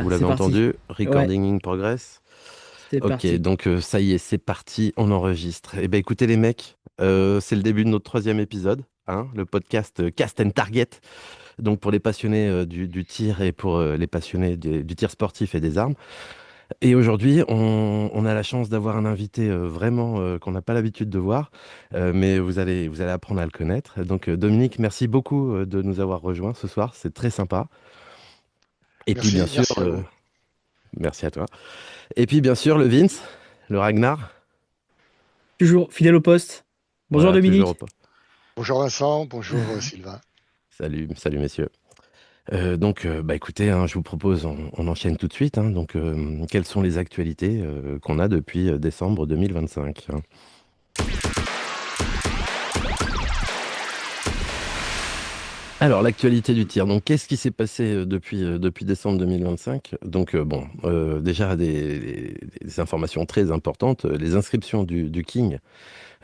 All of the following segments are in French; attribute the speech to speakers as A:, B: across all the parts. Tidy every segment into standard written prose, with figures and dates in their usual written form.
A: Vous
B: Ah,
A: l'avez
B: c'est parti.
A: entendu?
B: Ouais,
A: Recording in progress.
B: c'est
A: Ok,
B: parti.
A: donc ça y est, c'est parti, on enregistre. Eh ben écoutez les mecs, c'est le début de notre troisième épisode, hein, le podcast Cast and Target. Donc pour les passionnés du tir et pour les passionnés du tir sportif et des armes. Et aujourd'hui, on a la chance d'avoir un invité vraiment qu'on n'a pas l'habitude de voir, mais vous allez apprendre à le connaître. Donc Dominique, merci beaucoup de nous avoir rejoints ce soir, c'est très sympa. Et puis bien
C: Merci,
A: sûr,
C: merci à vous.
A: merci à toi. Et puis bien sûr, le Vince, le Ragnar.
B: Toujours fidèle au poste. Bonjour
A: Voilà, toujours au
B: Dominique.
A: pas.
C: Bonjour Vincent, bonjour Sylvain.
A: Salut, salut messieurs. Donc, bah écoutez, hein, je vous propose, on enchaîne tout de suite, hein. Donc, quelles sont les actualités qu'on a depuis décembre 2025, hein. Alors, l'actualité du tir. Donc, qu'est-ce qui s'est passé depuis décembre 2025? Donc, bon, déjà des informations très importantes. Les inscriptions du King.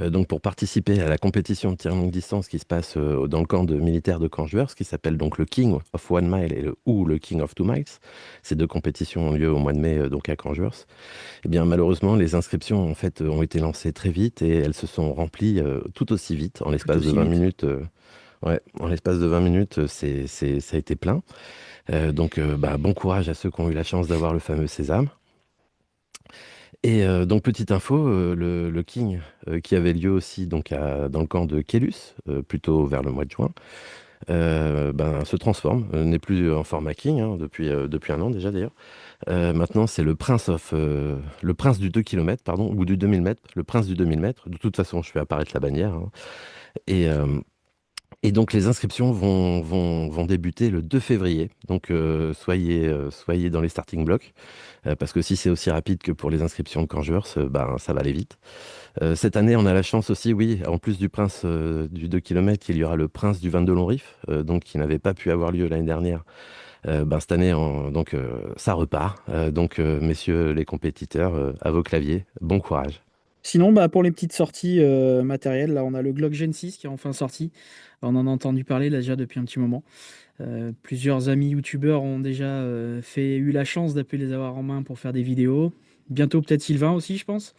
A: Donc pour participer à la compétition de tir longue distance qui se passe dans le camp militaire de Canjuers, ce qui s'appelle donc le King of One Mile ou le King of Two Miles. Ces deux compétitions ont lieu au mois de mai donc à Canjuers. Eh bien malheureusement les inscriptions en fait ont été lancées très vite et elles se sont remplies tout aussi vite en
B: Tout
A: l'espace de
B: aussi
A: 20
B: vite.
A: minutes. Ouais, en l'espace de 20 minutes, ça a été plein. Donc bah, bon courage à ceux qui ont eu la chance d'avoir le fameux sésame. Et donc petite info, le King qui avait lieu aussi donc dans le camp de Kélus, plutôt vers le mois de juin, ben, se transforme, n'est plus en format King hein, depuis un an déjà d'ailleurs. Maintenant c'est le prince du 2 km, pardon, ou du 2000 mètres, le prince du 2000 mètres. De toute façon je fais apparaître la bannière, hein. Et, et donc les inscriptions vont débuter le 2 février. Donc soyez dans les starting blocks. Parce que si c'est aussi rapide que pour les inscriptions de Canjuers, ben, ça va aller vite. Cette année, on a la chance aussi, oui, en plus du prince du 2 km, il y aura le prince du 22 long riff, donc qui n'avait pas pu avoir lieu l'année dernière. Ben, cette année, donc, ça repart. Donc, messieurs les compétiteurs, à vos claviers, bon courage.
B: Sinon, bah, pour les petites sorties matérielles, là, on a le Glock Gen 6 qui est enfin sorti. On en a entendu parler là, déjà depuis un petit moment. Plusieurs amis youtubeurs ont déjà eu la chance d'appeler les avoir en main pour faire des vidéos. Bientôt peut-être Sylvain aussi, je pense,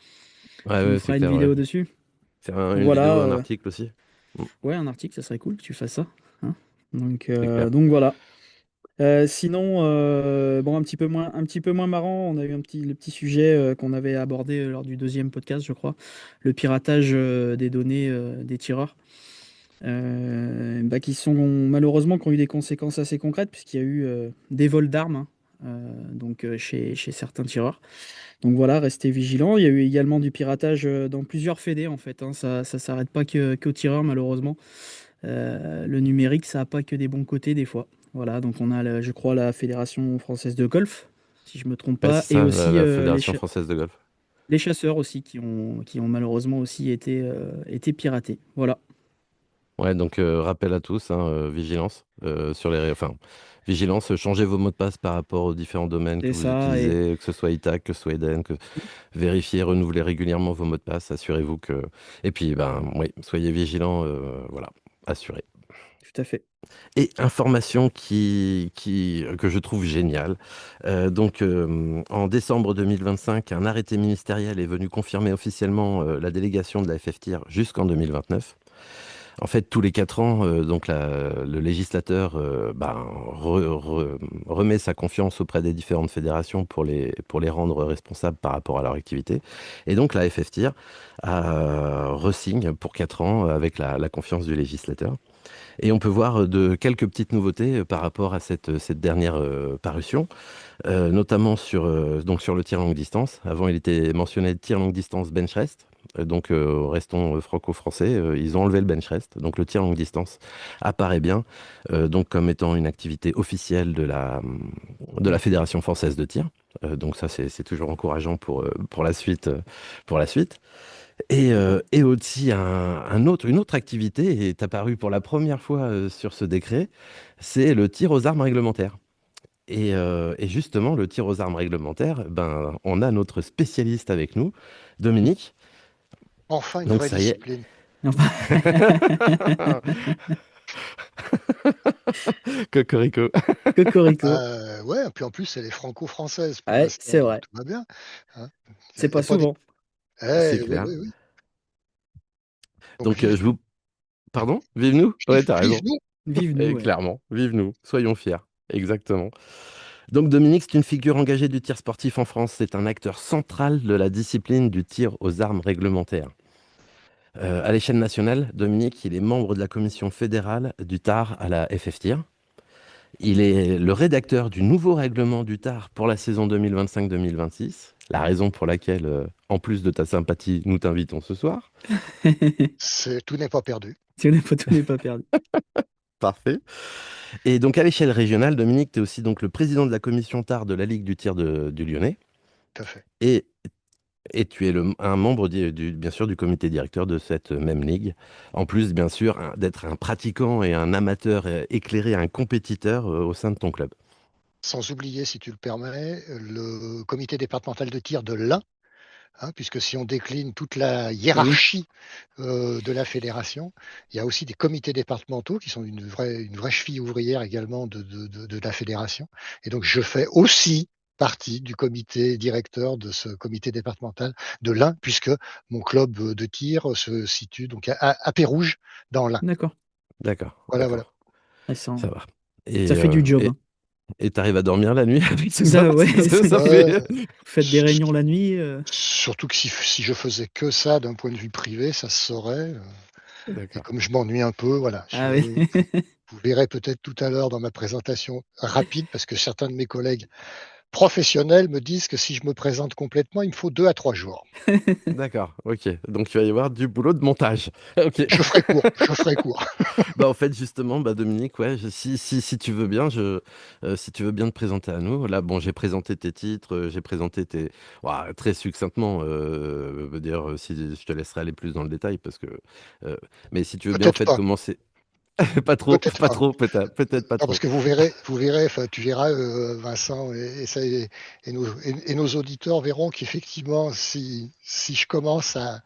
A: Ouais,
B: qui nous
A: ouais,
B: fera une
A: super, ouais.
B: vidéo dessus.
A: Faire
B: Donc
A: une
B: voilà,
A: vidéo, un article aussi. Mm,
B: ouais, un article, ça serait cool que tu fasses ça, hein. Donc,
A: c'est clair.
B: voilà. Sinon, bon, un petit peu moins marrant, on a eu le petit sujet qu'on avait abordé lors du deuxième podcast, je crois, le piratage des données des tireurs, bah, qui sont malheureusement qui ont eu des conséquences assez concrètes, puisqu'il y a eu des vols d'armes, hein, donc chez certains tireurs. Donc voilà, restez vigilants. Il y a eu également du piratage dans plusieurs fédés, en fait, hein. Ça s'arrête pas qu'aux tireurs, malheureusement. Le numérique, ça n'a pas que des bons côtés des fois. Voilà, donc on a, je crois, la Fédération française de golf, si je me trompe
A: Ouais,
B: pas,
A: c'est
B: et
A: ça,
B: aussi
A: la Fédération française de golf.
B: les chasseurs aussi qui ont malheureusement aussi été piratés. Voilà,
A: Ouais, donc rappel à tous, hein, vigilance enfin, vigilance, changez vos mots de passe par rapport aux différents domaines
B: c'est
A: que vous
B: ça. Et
A: utilisez, que ce soit Itac, que ce soit Eden, vérifiez, renouvelez régulièrement vos mots de passe, assurez-vous que, et puis ben oui, soyez vigilants, voilà, assurez.
B: tout à fait.
A: Et information que je trouve géniale. Donc, en décembre 2025, un arrêté ministériel est venu confirmer officiellement la délégation de la FFTIR jusqu'en 2029. En fait, tous les 4 ans, donc le législateur ben, remet sa confiance auprès des différentes fédérations pour les rendre responsables par rapport à leur activité. Et donc la FFTIR resigne pour 4 ans avec la confiance du législateur. Et on peut voir de quelques petites nouveautés par rapport à cette dernière parution, notamment donc sur le tir longue distance. Avant, il était mentionné tir longue distance bench rest. Donc, restons franco-français, ils ont enlevé le bench rest. Donc, le tir longue distance apparaît bien donc comme étant une activité officielle de la Fédération française de tir. Donc, ça, c'est toujours encourageant pour la suite. Pour la suite. Et aussi, une autre activité est apparue pour la première fois sur ce décret, c'est le tir aux armes réglementaires. Et justement, le tir aux armes réglementaires, ben, on a notre spécialiste avec nous, Dominique.
C: Enfin une
A: Donc
C: vraie
A: ça y est.
C: discipline.
B: Enfin,
A: Cocorico.
B: Cocorico.
C: Ouais, puis en plus, elle est franco-française pour
B: Ouais,
C: l'instant,
B: c'est
C: donc
B: vrai.
C: tout va bien. Hein.
B: C'est
C: Y
B: pas
C: a pas des...
B: souvent.
A: C'est
C: Oui,
A: clair.
C: oui, oui. Donc
A: Donc,
C: vive
A: je
C: nous,
A: vous... Pardon? Vive nous? Ouais, t'as
C: vive
A: raison.
C: nous.
B: Vive nous,
A: Et
B: ouais.
A: clairement, vive nous. Soyons fiers. Exactement. Donc, Dominique, c'est une figure engagée du tir sportif en France. C'est un acteur central de la discipline du tir aux armes réglementaires. À l'échelle nationale, Dominique, il est membre de la commission fédérale du TAR à la FFTIR. Il est le rédacteur du nouveau règlement du TAR pour la saison 2025-2026, la raison pour laquelle, en plus de ta sympathie, nous t'invitons ce soir.
C: Tout n'est pas perdu.
B: Si on n'est pas tout n'est pas perdu.
A: Parfait. Et donc à l'échelle régionale, Dominique, tu es aussi donc le président de la commission TAR de la Ligue du tir du Lyonnais.
C: Tout à fait.
A: Et, et tu es un membre, bien sûr, du comité directeur de cette même ligue. En plus, bien sûr, d'être un pratiquant et un amateur éclairé, un compétiteur au sein de ton club.
C: Sans oublier, si tu le permets, le comité départemental de tir de l'Ain, hein, puisque si on décline toute la
B: Et oui.
C: hiérarchie de la fédération, il y a aussi des comités départementaux qui sont une vraie cheville ouvrière également de la fédération. Et donc, je fais aussi partie du comité directeur de ce comité départemental de l'Ain, puisque mon club de tir se situe donc à Pérouges, dans l'Ain.
B: D'accord.
A: D'accord,
C: Voilà, voilà.
A: d'accord,
B: Ouais, ça,
A: ça va.
B: ça
A: Et,
B: fait du job, hein.
A: et t'arrives à dormir la nuit avec tout ça?
B: Ça, ouais.
A: Ça
C: Ouais,
A: fait...
B: Vous faites des réunions la nuit.
C: surtout que si je faisais que ça d'un point de vue privé, ça se saurait. Et
A: D'accord.
C: comme je m'ennuie un peu, voilà,
B: Ah oui.
C: vous verrez peut-être tout à l'heure dans ma présentation rapide, parce que certains de mes collègues professionnels me disent que si je me présente complètement, il me faut 2 à 3 jours.
A: D'accord, ok. Donc il va y avoir du boulot de montage. Ok.
C: Je ferai court, je ferai court.
A: Bah en fait justement, bah Dominique, ouais, si tu veux bien, si tu veux bien te présenter à nous. Là, bon, j'ai présenté tes titres, j'ai présenté tes, ouah, très succinctement. Veux dire, si je te laisserai aller plus dans le détail parce que, euh, mais si tu veux bien en
C: Peut-être
A: fait
C: pas,
A: commencer, pas trop,
C: peut-être
A: pas
C: pas.
A: trop, peut-être pas
C: Non, parce
A: trop.
C: que vous verrez, enfin, tu verras, Vincent, et nos auditeurs verront qu'effectivement, si je commence à,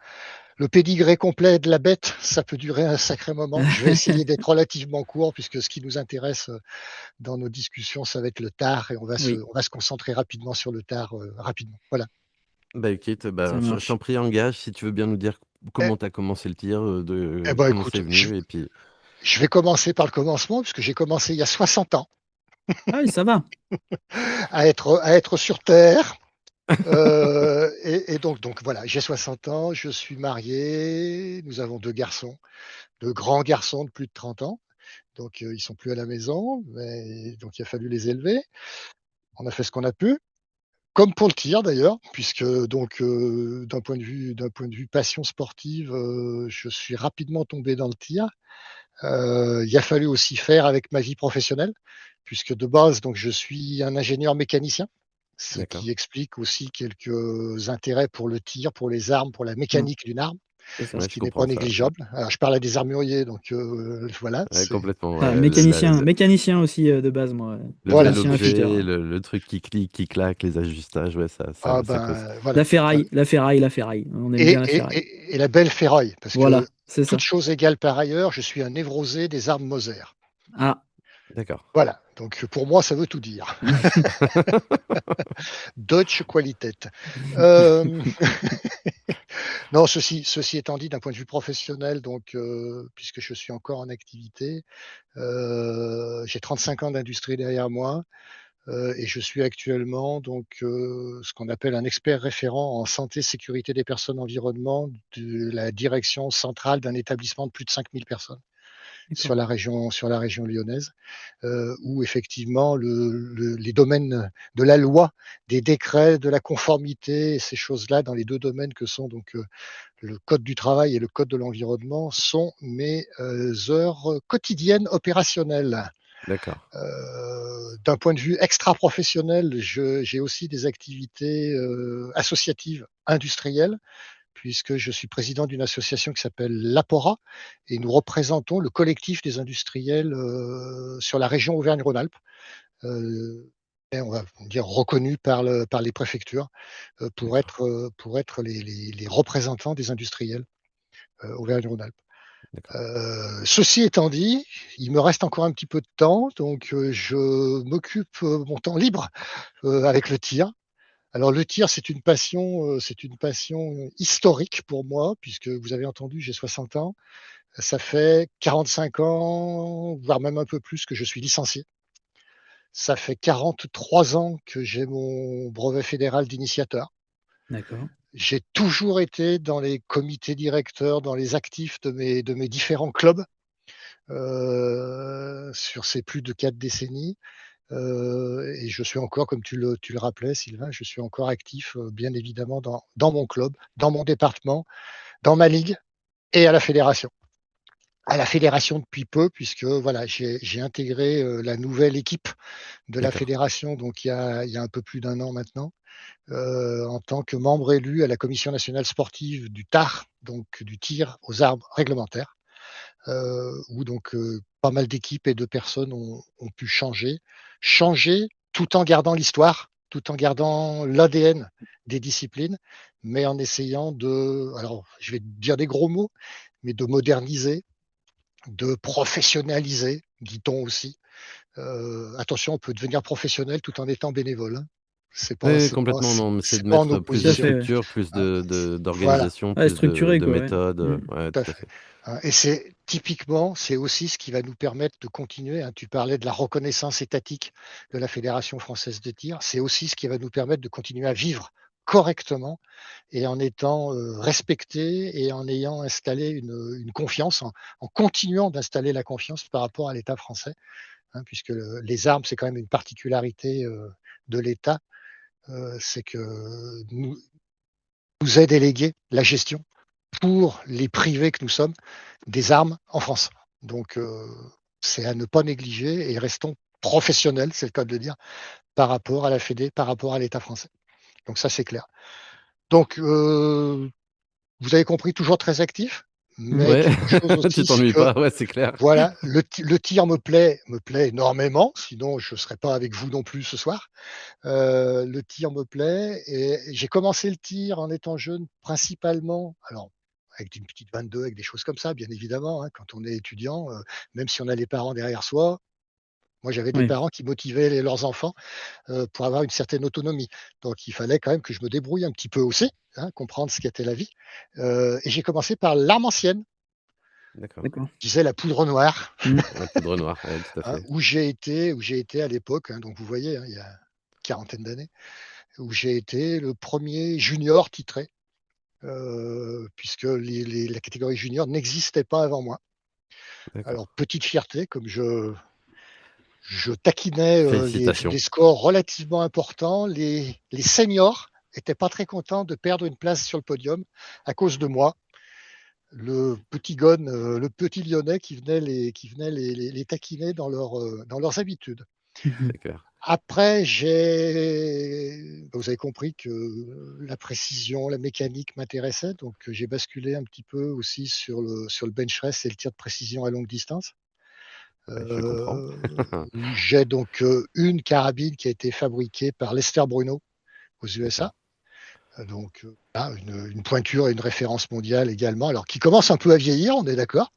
C: le pédigré complet de la bête, ça peut durer un sacré moment. Je vais essayer d'être relativement court, puisque ce qui nous intéresse dans nos discussions, ça va être le tard, et
B: Oui,
C: on va se concentrer rapidement sur le tard, rapidement. Voilà.
A: Bah écoute,
B: ça
A: bah, je t'en
B: marche.
A: prie, engage si tu veux bien nous dire
C: Eh,
A: comment tu as commencé le tir,
C: eh ben,
A: comment c'est
C: écoute,
A: venu et puis.
C: je vais commencer par le commencement, puisque j'ai commencé il y a 60 ans
B: Ah oui, ça va.
C: à être sur Terre. Donc voilà, j'ai 60 ans, je suis marié, nous avons 2 garçons, 2 grands garçons de plus de 30 ans. Donc ils sont plus à la maison, mais donc il a fallu les élever. On a fait ce qu'on a pu. Comme pour le tir d'ailleurs, puisque donc d'un point de vue passion sportive, je suis rapidement tombé dans le tir. Il a fallu aussi faire avec ma vie professionnelle, puisque de base, donc je suis un ingénieur mécanicien, ce
A: D'accord.
C: qui explique aussi quelques intérêts pour le tir, pour les armes, pour la
B: Mm,
C: mécanique d'une arme,
B: c'est ça.
C: ce
A: Ouais, je
C: qui n'est
A: comprends
C: pas
A: ça. Ouais,
C: négligeable. Alors, je parle à des armuriers, donc voilà,
A: ouais, complètement.
B: Ah,
A: Ouais,
B: mécanicien aussi de base, moi.
A: le bel
C: voilà.
B: Mécanicien
C: Donc,
A: objet,
B: affûteur.
A: le truc qui clique, qui claque, les ajustages, ouais,
C: ah
A: ça cause.
C: ben voilà, voilà.
B: La ferraille. On aime bien la ferraille.
C: Et la belle ferraille, parce que
B: Voilà, c'est
C: toute
B: ça.
C: chose égale par ailleurs, je suis un névrosé des armes Moser.
B: Ah.
A: D'accord.
C: Voilà, donc pour moi, ça veut tout dire. Deutsche Qualität. Euh, non, ceci étant dit, d'un point de vue professionnel, donc puisque je suis encore en activité, j'ai 35 ans d'industrie derrière moi et je suis actuellement donc ce qu'on appelle un expert référent en santé, sécurité des personnes, environnement de la direction centrale d'un établissement de plus de 5000 personnes
B: D'accord.
C: sur la région lyonnaise, où effectivement les domaines de la loi, des décrets, de la conformité, et ces choses-là, dans les 2 domaines que sont donc le code du travail et le code de l'environnement, sont mes heures quotidiennes opérationnelles.
A: D'accord.
C: D'un point de vue extra-professionnel, j'ai aussi des activités associatives industrielles, puisque je suis président d'une association qui s'appelle l'APORA, et nous représentons le collectif des industriels sur la région Auvergne-Rhône-Alpes, et on va dire reconnus par les préfectures
A: D'accord.
C: pour être les représentants des industriels Auvergne-Rhône-Alpes.
A: D'accord.
C: Ceci étant dit, il me reste encore un petit peu de temps, donc je m'occupe mon temps libre avec le tir. Alors le tir, c'est une passion historique pour moi, puisque vous avez entendu, j'ai 60 ans. Ça fait 45 ans, voire même un peu plus, que je suis licencié. Ça fait 43 ans que j'ai mon brevet fédéral d'initiateur.
B: D'accord.
C: J'ai toujours été dans les comités directeurs, dans les actifs de mes différents clubs sur ces plus de 4 décennies. Et je suis encore, comme tu le rappelais, Sylvain, je suis encore actif, bien évidemment, dans mon club, dans mon département, dans ma ligue et à la fédération. À la fédération depuis peu, puisque voilà, j'ai intégré la nouvelle équipe de la
A: D'accord.
C: fédération, donc il y a un peu plus d'un an maintenant, en tant que membre élu à la Commission nationale sportive du TAR, donc du tir aux armes réglementaires, où donc pas mal d'équipes et de personnes ont pu changer tout en gardant l'histoire, tout en gardant l'ADN des disciplines, mais en essayant de, alors je vais dire des gros mots, mais de moderniser, de professionnaliser, dit-on aussi. Attention, on peut devenir professionnel tout en étant bénévole, hein.
A: Oui, complètement, non, mais c'est de
C: C'est pas en
A: mettre plus
B: Tout à
A: de
B: fait,
C: opposition.
B: ouais.
A: structure, plus
C: Hein. Voilà,
A: d'organisation,
B: Ouais,
A: plus
B: structuré,
A: de
B: quoi, ouais.
A: méthode,
B: Mm.
A: ouais,
C: tout à
A: tout à
C: fait.
A: fait.
C: Hein, et c'est typiquement, c'est aussi ce qui va nous permettre de continuer. Hein. Tu parlais de la reconnaissance étatique de la Fédération française de tir. C'est aussi ce qui va nous permettre de continuer à vivre correctement et en étant respecté et en ayant installé une confiance, en continuant d'installer la confiance par rapport à l'État français, hein, puisque les armes, c'est quand même une particularité de l'État, c'est que nous, nous est délégué la gestion pour les privés que nous sommes des armes en France. Donc, c'est à ne pas négliger et restons professionnels, c'est le cas de le dire, par rapport à la Fédé, par rapport à l'État français. Donc ça, c'est clair. Donc, vous avez compris, toujours très actif, mais
A: Ouais,
C: quelque chose
A: tu
C: aussi, c'est
A: t'ennuies
C: que
A: pas, ouais, c'est clair.
C: voilà, le tir me plaît énormément, sinon je ne serais pas avec vous non plus ce soir. Le tir me plaît et j'ai commencé le tir en étant jeune, principalement, alors avec une petite 22, avec des choses comme ça, bien évidemment, hein, quand on est étudiant, même si on a les parents derrière soi. Moi, j'avais des
B: Oui.
C: parents qui motivaient leurs enfants pour avoir une certaine autonomie. Donc, il fallait quand même que je me débrouille un petit peu aussi, hein, comprendre ce qu'était la vie. Et j'ai commencé par l'arme ancienne,
A: D'accord.
B: D'accord.
C: je disais la poudre noire,
B: Mm.
A: La poudre noire, ouais, tout à
C: hein,
A: fait.
C: où j'ai été à l'époque. Hein, donc, vous voyez, hein, il y a une quarantaine d'années, où j'ai été le premier junior titré, puisque la catégorie junior n'existait pas avant moi. Alors,
A: D'accord.
C: petite fierté, comme je taquinais des
A: Félicitations.
C: scores relativement importants, les seniors n'étaient pas très contents de perdre une place sur le podium à cause de moi, le petit lyonnais qui venait les taquiner dans leurs habitudes.
B: Mhm.
A: C'est clair.
C: Après, vous avez compris que la précision, la mécanique m'intéressait, donc j'ai basculé un petit peu aussi sur le bench press et le tir de précision à longue distance,
A: Ouais, je comprends.
C: où j'ai donc une carabine qui a été fabriquée par Lester Bruno aux USA,
A: D'accord.
C: donc là, une pointure et une référence mondiale également, alors qui commence un peu à vieillir, on est d'accord,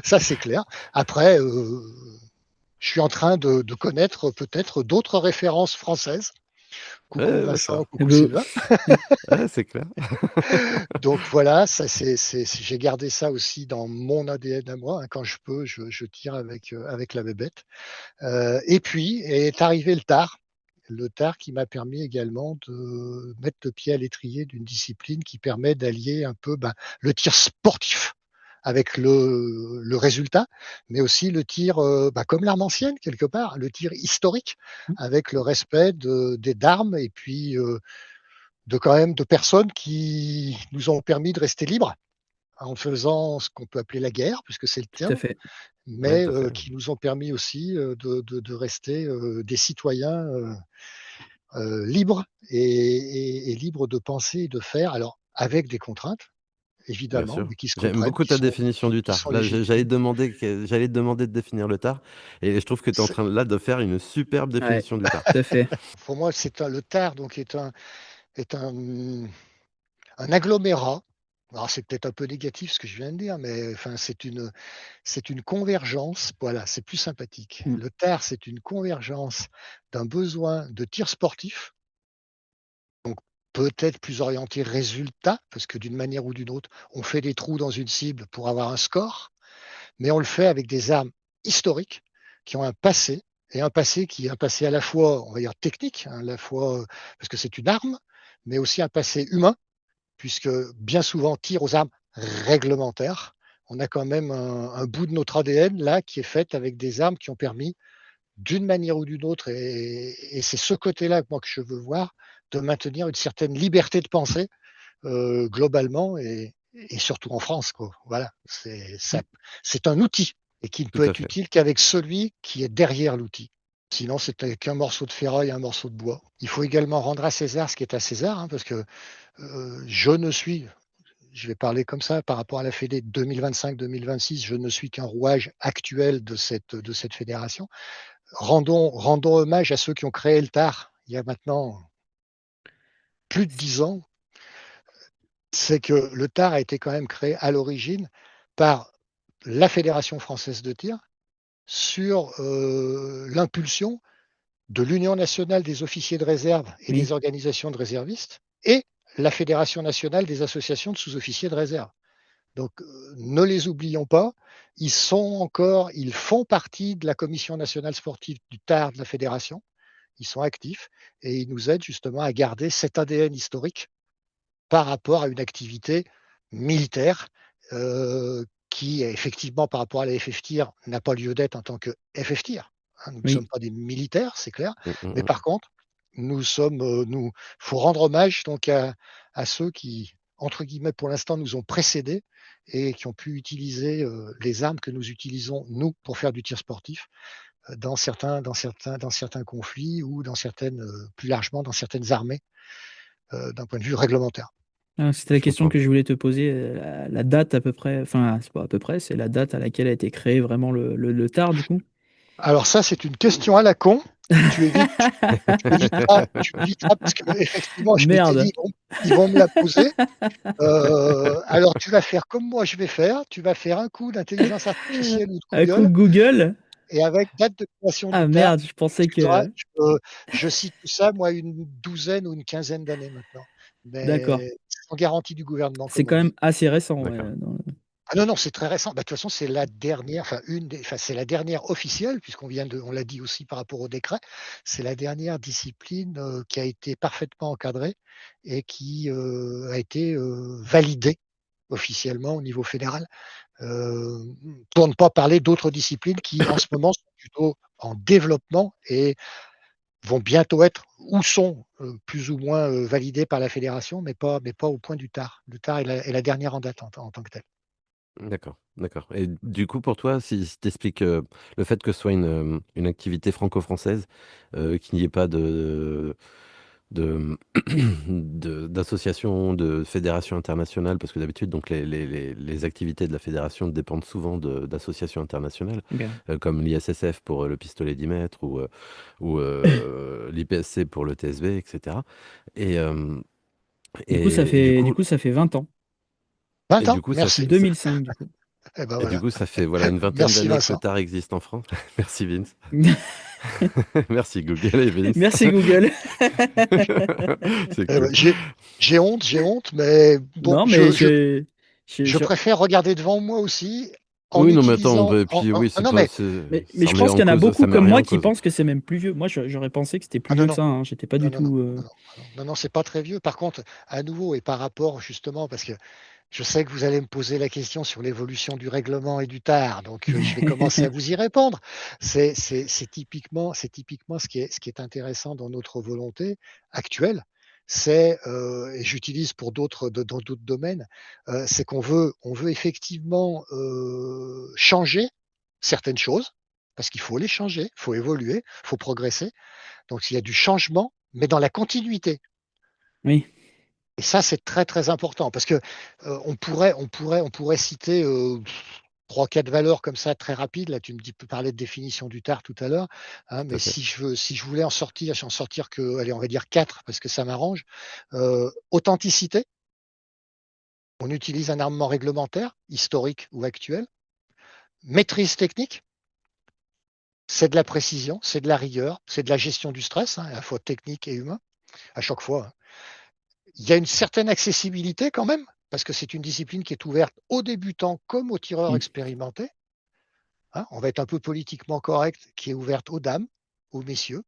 C: ça c'est clair. Après, je suis en train de connaître peut-être d'autres références françaises. Coucou
A: Ouais,
C: Vincent,
A: d'accord.
B: Eh
C: coucou
B: ben,
C: Sylvain.
A: Ouais, c'est clair.
C: Donc voilà, ça j'ai gardé ça aussi dans mon ADN à moi. Hein, quand je peux, je tire avec la bébête. Et puis est arrivé le tard qui m'a permis également de mettre le pied à l'étrier d'une discipline qui permet d'allier un peu le tir sportif avec le résultat, mais aussi le tir comme l'arme ancienne quelque part, le tir historique avec le respect d'armes et puis de quand même de personnes qui nous ont permis de rester libres en faisant ce qu'on peut appeler la guerre, puisque c'est le
B: tout à
C: terme,
B: fait.
A: Ouais,
C: mais
A: tout à fait.
C: qui nous ont permis aussi de rester des citoyens libres et libres de penser et de faire, alors avec des contraintes,
A: Bien
C: évidemment,
A: sûr.
C: mais qui se
A: J'aime
C: comprennent,
A: beaucoup ta définition du
C: qui
A: tard.
C: sont
A: Là, j'allais te
C: légitimes.
A: demander j'allais te demander de définir le tard et je trouve que tu es en
C: C'est-
A: train là de faire une superbe
B: Ouais,
A: définition du tard.
B: tout à fait.
C: Pour moi, le tard donc est un agglomérat. Alors c'est peut-être un peu négatif ce que je viens de dire, mais enfin c'est une convergence. Voilà, c'est plus sympathique.
B: Mm.
C: Le tard, c'est une convergence d'un besoin de tir sportif, peut-être plus orienté résultat, parce que d'une manière ou d'une autre, on fait des trous dans une cible pour avoir un score, mais on le fait avec des armes historiques qui ont un passé, et un passé qui est un passé à la fois, on va dire, technique, hein, à la fois parce que c'est une arme, mais aussi un passé humain, puisque bien souvent, tir aux armes réglementaires, on a quand même un bout de notre ADN là qui est fait avec des armes qui ont permis, d'une manière ou d'une autre, et c'est ce côté-là moi que je veux voir, de maintenir une certaine liberté de pensée globalement et surtout en France, quoi. Voilà,
B: Mm.
C: c'est un outil et qui ne
A: Tout
C: peut
A: à
C: être
A: fait.
C: utile qu'avec celui qui est derrière l'outil. Sinon, c'est qu'un morceau de ferraille, un morceau de bois. Il faut également rendre à César ce qui est à César, hein, parce que je vais parler comme ça par rapport à la Fédé 2025-2026, je ne suis qu'un rouage actuel de cette fédération. Rendons hommage à ceux qui ont créé le TAR il y a maintenant plus de 10 ans. C'est que le TAR a été quand même créé à l'origine par la Fédération française de tir sur l'impulsion de l'Union nationale des officiers de réserve et des
B: Oui.
C: organisations de réservistes et la Fédération nationale des associations de sous-officiers de réserve. Donc ne les oublions pas, ils font partie de la Commission nationale sportive du TAR de la Fédération, ils sont actifs et ils nous aident justement à garder cet ADN historique par rapport à une activité militaire qui, effectivement, par rapport à la FFTIR, n'a pas lieu d'être en tant que FFTIR. Hein, nous ne
B: Oui.
C: sommes pas des militaires, c'est clair.
A: Mm, mm,
C: Mais
A: mm.
C: par contre, nous, faut rendre hommage donc à ceux qui, entre guillemets, pour l'instant, nous ont précédés et qui ont pu utiliser les armes que nous utilisons, nous, pour faire du tir sportif dans certains conflits ou dans certaines, plus largement, dans certaines armées d'un point de vue réglementaire.
B: Ah, c'était la
A: Je
B: question
A: comprends.
B: que je voulais te poser, la date à peu près, enfin, c'est pas à peu près, c'est la date à laquelle a été créé vraiment le TAR, du coup.
C: Alors ça, c'est une question à la con. Tu évites, tu éviteras parce que effectivement, je m'étais
B: Merde.
C: dit, ils vont me la poser. Alors tu vas faire comme moi je vais faire. Tu vas faire un coup d'intelligence artificielle ou de
B: Un coup
C: Google
B: Google.
C: et avec date de création
B: Ah
C: du TAR,
B: merde, je pensais
C: tu verras,
B: que.
C: je cite tout ça, moi, une douzaine ou une quinzaine d'années maintenant.
B: D'accord.
C: Mais sans garantie du gouvernement,
B: C'est
C: comme
B: quand
C: on
B: même
C: dit.
B: assez récent, ouais.
A: D'accord.
C: Ah non, non, c'est très récent. Bah, de toute façon, c'est la dernière, c'est la dernière officielle, on l'a dit aussi par rapport au décret, c'est la dernière discipline qui a été parfaitement encadrée et qui a été validée officiellement au niveau fédéral, euh, pour ne pas parler d'autres disciplines qui, en ce moment, sont plutôt en développement et vont bientôt être ou sont plus ou moins validées par la fédération, mais pas au point du TAR. Le TAR est la dernière en date en tant que tel.
A: D'accord, d'accord. Et du coup, pour toi, si tu expliques le fait que ce soit une activité franco-française, qu'il n'y ait pas de, d'association, de fédération internationale, parce que d'habitude, donc les activités de la fédération dépendent souvent d'associations internationales,
B: Ok.
A: comme l'ISSF pour le pistolet 10 mètres ou l'IPSC pour le TSV, etc. Et, euh, et
B: Du coup, ça fait 20 ans.
C: 20 ans,
A: du coup, ça fait,
C: merci.
B: 2005, du coup.
C: Eh ben
A: et du
C: voilà.
A: coup, ça fait voilà une vingtaine
C: Merci
A: d'années que le
C: Vincent.
A: TAR existe en France. Merci Vince. Merci Google et Vince.
B: Merci Google.
A: C'est
C: Eh
A: cool.
C: ben, j'ai honte, mais bon,
B: Non, mais
C: je préfère regarder devant moi aussi en
A: Oui, non, mais attends,
C: utilisant.
A: et puis oui,
C: Ah
A: c'est
C: non,
A: pas,
C: mais
B: mais
A: ça
B: je
A: remet
B: pense
A: en
B: qu'il y en a
A: cause, ça
B: beaucoup
A: met
B: comme
A: rien
B: moi
A: en
B: qui
A: cause.
B: pensent que c'est même plus vieux. Moi, j'aurais pensé que c'était plus
C: ah non,
B: vieux que
C: non,
B: ça, hein. J'étais pas
C: non,
B: du
C: non, non,
B: tout.
C: non, non, non, non, c'est pas très vieux. Par contre, à nouveau, et par rapport justement, parce que je sais que vous allez me poser la question sur l'évolution du règlement et du TAR, donc je vais commencer à vous y répondre. C'est typiquement ce qui est intéressant dans notre volonté actuelle. Et j'utilise pour dans d'autres domaines, c'est on veut effectivement changer certaines choses, parce qu'il faut les changer, il faut évoluer, il faut progresser. Donc il y a du changement, mais dans la continuité.
B: Oui.
C: Et ça, c'est très très important parce que on pourrait citer trois, quatre valeurs comme ça très rapides. Là, tu me dis, parlais de définition du tard tout à l'heure, hein,
A: Tout
C: mais
A: à fait.
C: si je voulais en sortir, j'en sortir que, allez, on va dire quatre parce que ça m'arrange. Authenticité, On utilise un armement réglementaire, historique ou actuel. Maîtrise technique, c'est de la précision, c'est de la rigueur, c'est de la gestion du stress, à la fois technique et humain, à chaque fois. Il y a une certaine accessibilité quand même, parce que c'est une discipline qui est ouverte aux débutants comme aux tireurs expérimentés. On va être un peu politiquement correct, qui est ouverte aux dames, aux messieurs.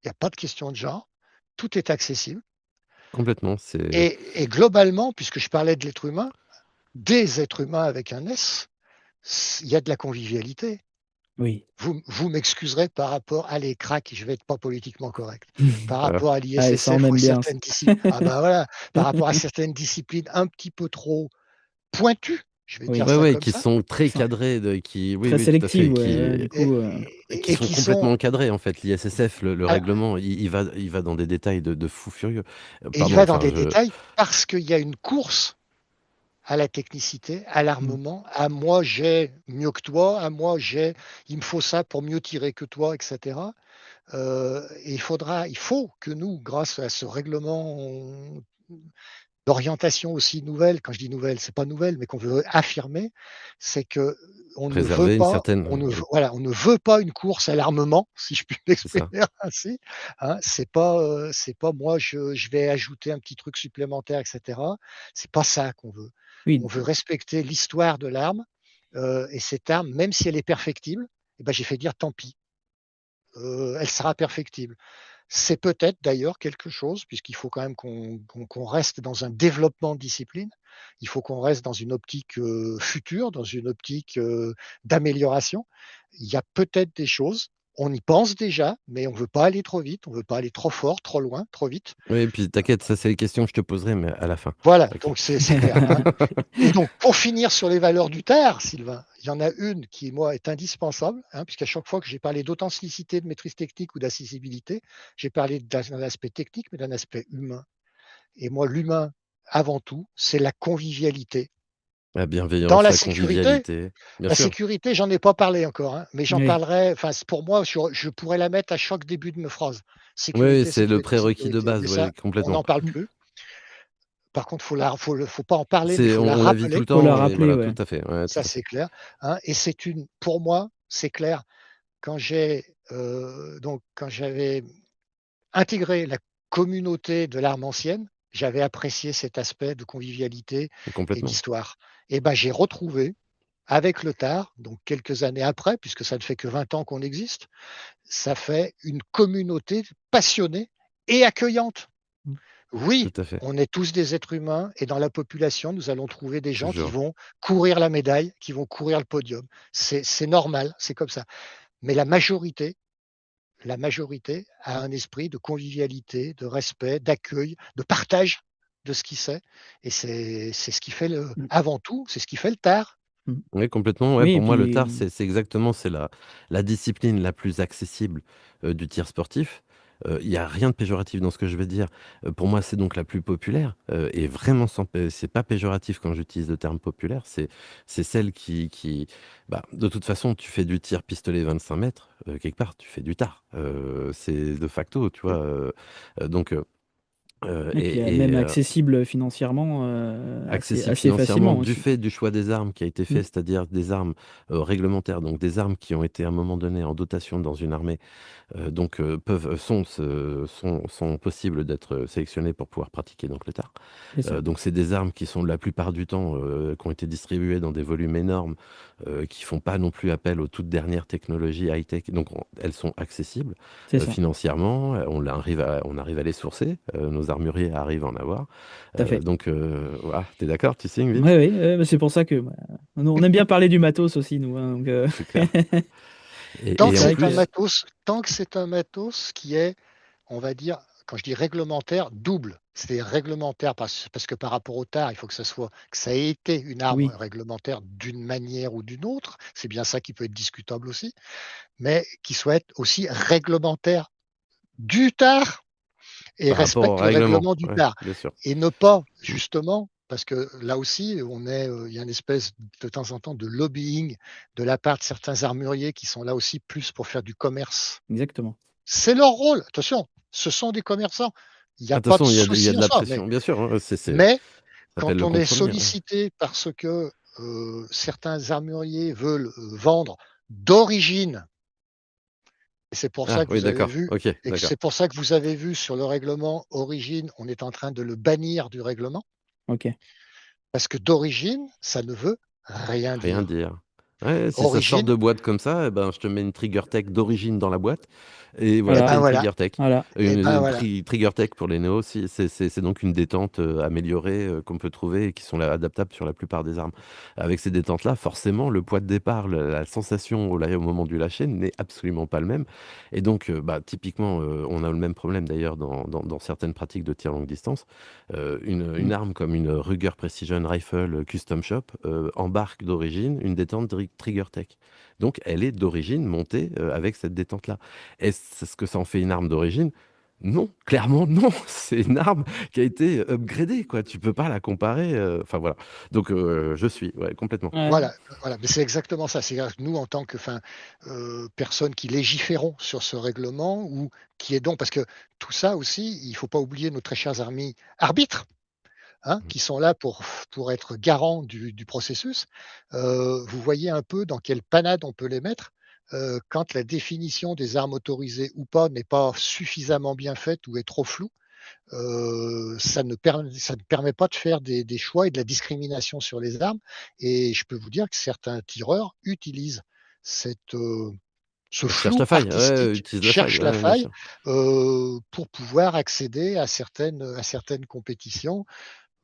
C: Il n'y a pas de question de genre. Tout est accessible.
A: Complètement.
C: Et globalement, puisque je parlais de l'être humain, des êtres humains avec un S, il y a de la convivialité.
B: Oui.
C: Vous m'excuserez par rapport à les cracks, je vais être pas politiquement correct, par
A: Voilà.
C: rapport à
B: Ah, et ça, on
C: l'ISSF ou à
B: aime bien.
C: certaines disciplines. Ah bah voilà, par rapport à certaines disciplines un petit peu trop pointues, je vais
B: Oui.
C: dire
A: Ouais,
C: ça
A: ouais,
C: comme
A: qui
C: ça,
A: sont très
B: Enfin,
A: cadrés, oui,
B: très
A: oui, tout à
B: sélective,
A: fait,
B: ouais. Du coup,
A: qui
C: et
A: sont
C: qui
A: complètement
C: sont.
A: encadrés en fait. L'ISSF, le
C: Alors,
A: règlement, il va dans des détails de fou furieux.
C: et il
A: Pardon,
C: va dans
A: enfin,
C: des détails parce qu'il y a une course à la technicité, à l'armement, à moi j'ai mieux que toi, à moi il me faut ça pour mieux tirer que toi, etc. Et il faut que nous, grâce à ce règlement d'orientation aussi nouvelle, quand je dis nouvelle, c'est pas nouvelle, mais qu'on veut affirmer, c'est que on ne veut
A: préserver une
C: pas,
A: certaine, oui,
C: voilà, on ne veut pas une course à l'armement, si je puis
A: c'est ça.
C: m'exprimer ainsi. C'est pas moi, je vais ajouter un petit truc supplémentaire, etc. C'est pas ça qu'on veut. On
B: oui.
C: veut respecter l'histoire de l'arme, et cette arme, même si elle est perfectible, eh ben, j'ai fait dire tant pis, elle sera perfectible. C'est peut-être d'ailleurs quelque chose, puisqu'il faut quand même qu'on reste dans un développement de discipline, il faut qu'on reste dans une optique future, dans une optique d'amélioration. Il y a peut-être des choses, on y pense déjà, mais on ne veut pas aller trop vite, on ne veut pas aller trop fort, trop loin, trop vite.
A: Oui, et puis t'inquiète, ça c'est les questions que je te poserai, mais à la fin.
C: Voilà,
A: Ok.
C: donc c'est clair. Et donc, pour finir sur les valeurs du TAR, Sylvain, il y en a une qui, moi, est indispensable, puisqu'à chaque fois que j'ai parlé d'authenticité, de maîtrise technique ou d'accessibilité, j'ai parlé d'un aspect technique, mais d'un aspect humain. Et moi, l'humain, avant tout, c'est la convivialité.
A: La
C: Dans
A: bienveillance, la convivialité, bien
C: la
A: sûr.
C: sécurité, j'en ai pas parlé encore, mais j'en
B: Oui.
C: parlerai. Enfin, pour moi, je pourrais la mettre à chaque début de mes phrases.
A: Oui,
C: Sécurité,
A: c'est le
C: sécurité,
A: prérequis de
C: sécurité.
A: base,
C: Mais
A: oui,
C: ça, on
A: complètement.
C: n'en parle plus. Par contre, faut pas en parler, mais il faut la
A: On la vit tout
C: rappeler.
A: le
B: Faut la
A: temps, et
B: rappeler,
A: voilà,
B: ouais.
A: tout à fait, ouais, tout
C: Ça,
A: à
C: c'est
A: fait.
C: clair. Et pour moi, c'est clair. Quand quand j'avais intégré la communauté de l'arme ancienne, j'avais apprécié cet aspect de convivialité et
A: Complètement.
C: d'histoire. Et ben, j'ai retrouvé avec le tard, donc quelques années après, puisque ça ne fait que 20 ans qu'on existe, ça fait une communauté passionnée et accueillante.
A: Tout
C: Oui,
A: à fait.
C: on est tous des êtres humains et dans la population, nous allons trouver des gens qui
A: Toujours.
C: vont courir la médaille, qui vont courir le podium. C'est normal, c'est comme ça. Mais la majorité a un esprit de convivialité, de respect, d'accueil, de partage de ce qu'il sait. Et c'est ce qui fait avant tout, c'est ce qui fait le tard.
B: Mmh.
A: Oui, complètement. Ouais,
B: Oui, et
A: pour moi, le
B: puis,
A: tard, c'est exactement, c'est la discipline la plus accessible du tir sportif. Il y a rien de péjoratif dans ce que je vais dire. Pour moi, c'est donc la plus populaire, et vraiment c'est pas péjoratif quand j'utilise le terme populaire, c'est celle bah, de toute façon, tu fais du tir pistolet 25 mètres, quelque part, tu fais du tard. C'est de facto, tu vois? Donc
B: et puis, même accessible financièrement,
A: accessible
B: assez
A: financièrement
B: facilement
A: du
B: aussi.
A: fait du choix des armes qui a été
B: Mmh.
A: fait, c'est-à-dire des armes, réglementaires, donc des armes qui ont été à un moment donné en dotation dans une armée, donc peuvent sont possibles d'être sélectionnées pour pouvoir pratiquer donc le tir.
B: C'est ça.
A: Donc c'est des armes qui sont la plupart du temps, qui ont été distribuées dans des volumes énormes, qui font pas non plus appel aux toutes dernières technologies high-tech, donc elles sont accessibles,
B: C'est ça.
A: financièrement, on arrive à les sourcer, nos armuriers arrivent à en avoir.
B: Tout à fait.
A: Donc voilà, tu d'accord? Tu signes,
B: Oui,
A: Vince?
B: oui, bah, c'est pour ça que, bah, on aime bien parler du matos aussi nous, donc
A: C'est clair.
C: Tant que
A: Et en
B: c'est vrai
C: c'est un
B: que
A: plus,
C: matos, tant que c'est un matos qui est, on va dire, quand je dis réglementaire, double. C'est réglementaire parce que par rapport au tard, il faut que ça ait été une arme
B: oui,
C: réglementaire d'une manière ou d'une autre. C'est bien ça qui peut être discutable aussi, mais qui soit aussi réglementaire du tard et
A: par rapport au
C: respecte le
A: règlement,
C: règlement du
A: ouais,
C: tard.
A: bien sûr.
C: Et ne pas,
A: Mmh.
C: justement, parce que là aussi, il y a une espèce de temps en temps de lobbying de la part de certains armuriers qui sont là aussi plus pour faire du commerce.
B: exactement.
C: C'est leur rôle. Attention, ce sont des commerçants. Il n'y a pas de
A: Attention, il y a
C: souci
A: de
C: en
A: la
C: ça.
A: pression, bien sûr, hein,
C: Mais
A: s'appelle
B: Ouais.
C: quand
A: le
C: on est
A: compromis. Ouais.
C: sollicité parce que certains armuriers veulent vendre d'origine, et c'est pour
A: Ah
C: ça que
A: oui,
C: vous avez
A: d'accord.
C: vu,
A: Ok,
C: et que
A: d'accord.
C: c'est pour ça que vous avez vu sur le règlement origine, on est en train de le bannir du règlement,
B: Ok.
C: parce que d'origine, ça ne veut rien
A: Rien
C: dire.
A: dire. Ouais, si ça sort
C: Origine,
A: de boîte comme ça, eh ben, je te mets une Trigger Tech d'origine dans la boîte et voilà,
C: et
A: tu as
B: Voilà.
C: ben
A: une
C: voilà,
A: Trigger Tech.
B: Voilà.
C: et ben voilà.
A: Trigger Tech pour les néos, c'est donc une détente améliorée qu'on peut trouver et qui sont adaptables sur la plupart des armes. Avec ces détentes-là, forcément, le poids de départ, la sensation au moment du lâcher n'est absolument pas le même. Et donc, bah, typiquement, on a le même problème d'ailleurs dans certaines pratiques de tir longue distance. Une
B: Mm.
A: arme comme une Ruger Precision Rifle Custom Shop embarque d'origine une détente Trigger Tech. Donc elle est d'origine montée avec cette détente-là. Est-ce que ça en fait une arme d'origine? Non, clairement non. C'est une arme qui a été upgradée, quoi. Tu peux pas la comparer. Enfin voilà. Donc je suis, ouais, complètement.
B: Ouais.
C: Voilà, voilà, mais c'est exactement ça. C'est-à-dire que nous, en tant que personnes qui légiférons sur ce règlement, ou qui aidons, parce que tout ça aussi, il ne faut pas oublier nos très chers amis arbitres, hein, qui sont là pour être garants du processus. Vous voyez un peu dans quelle panade on peut les mettre quand la définition des armes autorisées ou pas n'est pas suffisamment bien faite ou est trop floue. Ça ne permet pas de faire des choix et de la discrimination sur les armes. Et je peux vous dire que certains tireurs utilisent cette, ce
A: Cherche
C: flou
A: la faille. Ouais,
C: artistique,
A: utilise la faille.
C: cherchent la
A: Ouais, bien
C: faille
A: sûr.
C: pour pouvoir accéder à certaines compétitions,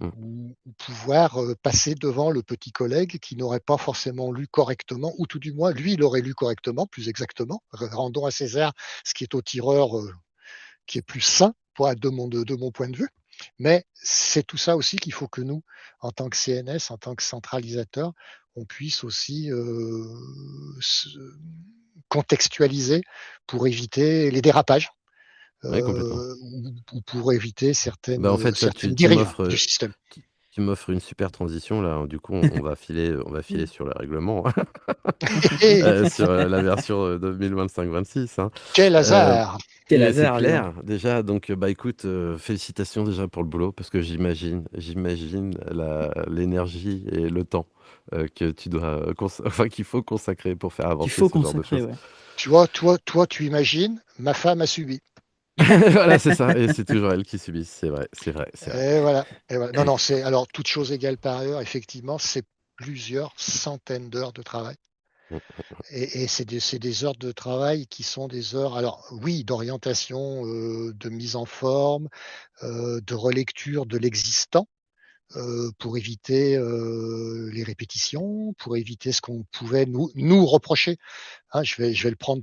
A: Mm.
C: ou pouvoir passer devant le petit collègue qui n'aurait pas forcément lu correctement, ou tout du moins, lui, il aurait lu correctement, plus exactement. Rendons à César ce qui est au tireur qui est plus sain de mon point de vue. Mais c'est tout ça aussi qu'il faut que nous, en tant que CNS, en tant que centralisateur, on puisse aussi contextualiser pour éviter les dérapages
A: Ouais, complètement.
C: ou pour éviter
A: Bah, en fait, ça,
C: certaines dérives du système.
A: tu m'offres une super transition là. Du coup, on va filer sur le règlement, sur la version 2025-26. Hein.
C: Quel
A: Euh,
C: hasard!
B: Quel
A: c'est
B: hasard, dis donc.
A: clair, déjà. Donc, bah écoute, félicitations déjà pour le boulot parce que j'imagine l'énergie et le temps que tu dois, enfin, qu'il faut consacrer pour faire
B: Qu'il
A: avancer
B: faut
A: ce genre de
B: consacrer,
A: choses.
B: ouais.
C: Tu vois, toi, tu imagines, ma femme a subi.
A: Voilà, c'est ça. Et c'est toujours elle qui subit. C'est vrai, c'est vrai, c'est vrai.
C: Et voilà. Et voilà. Non, non, c'est alors toute chose égale par ailleurs, effectivement, c'est plusieurs centaines d'heures de travail. Et c'est des heures de travail qui sont des heures, alors oui, d'orientation, de mise en forme, de relecture de l'existant, pour éviter les répétitions, pour éviter ce qu'on pouvait nous reprocher. Hein, je vais le prendre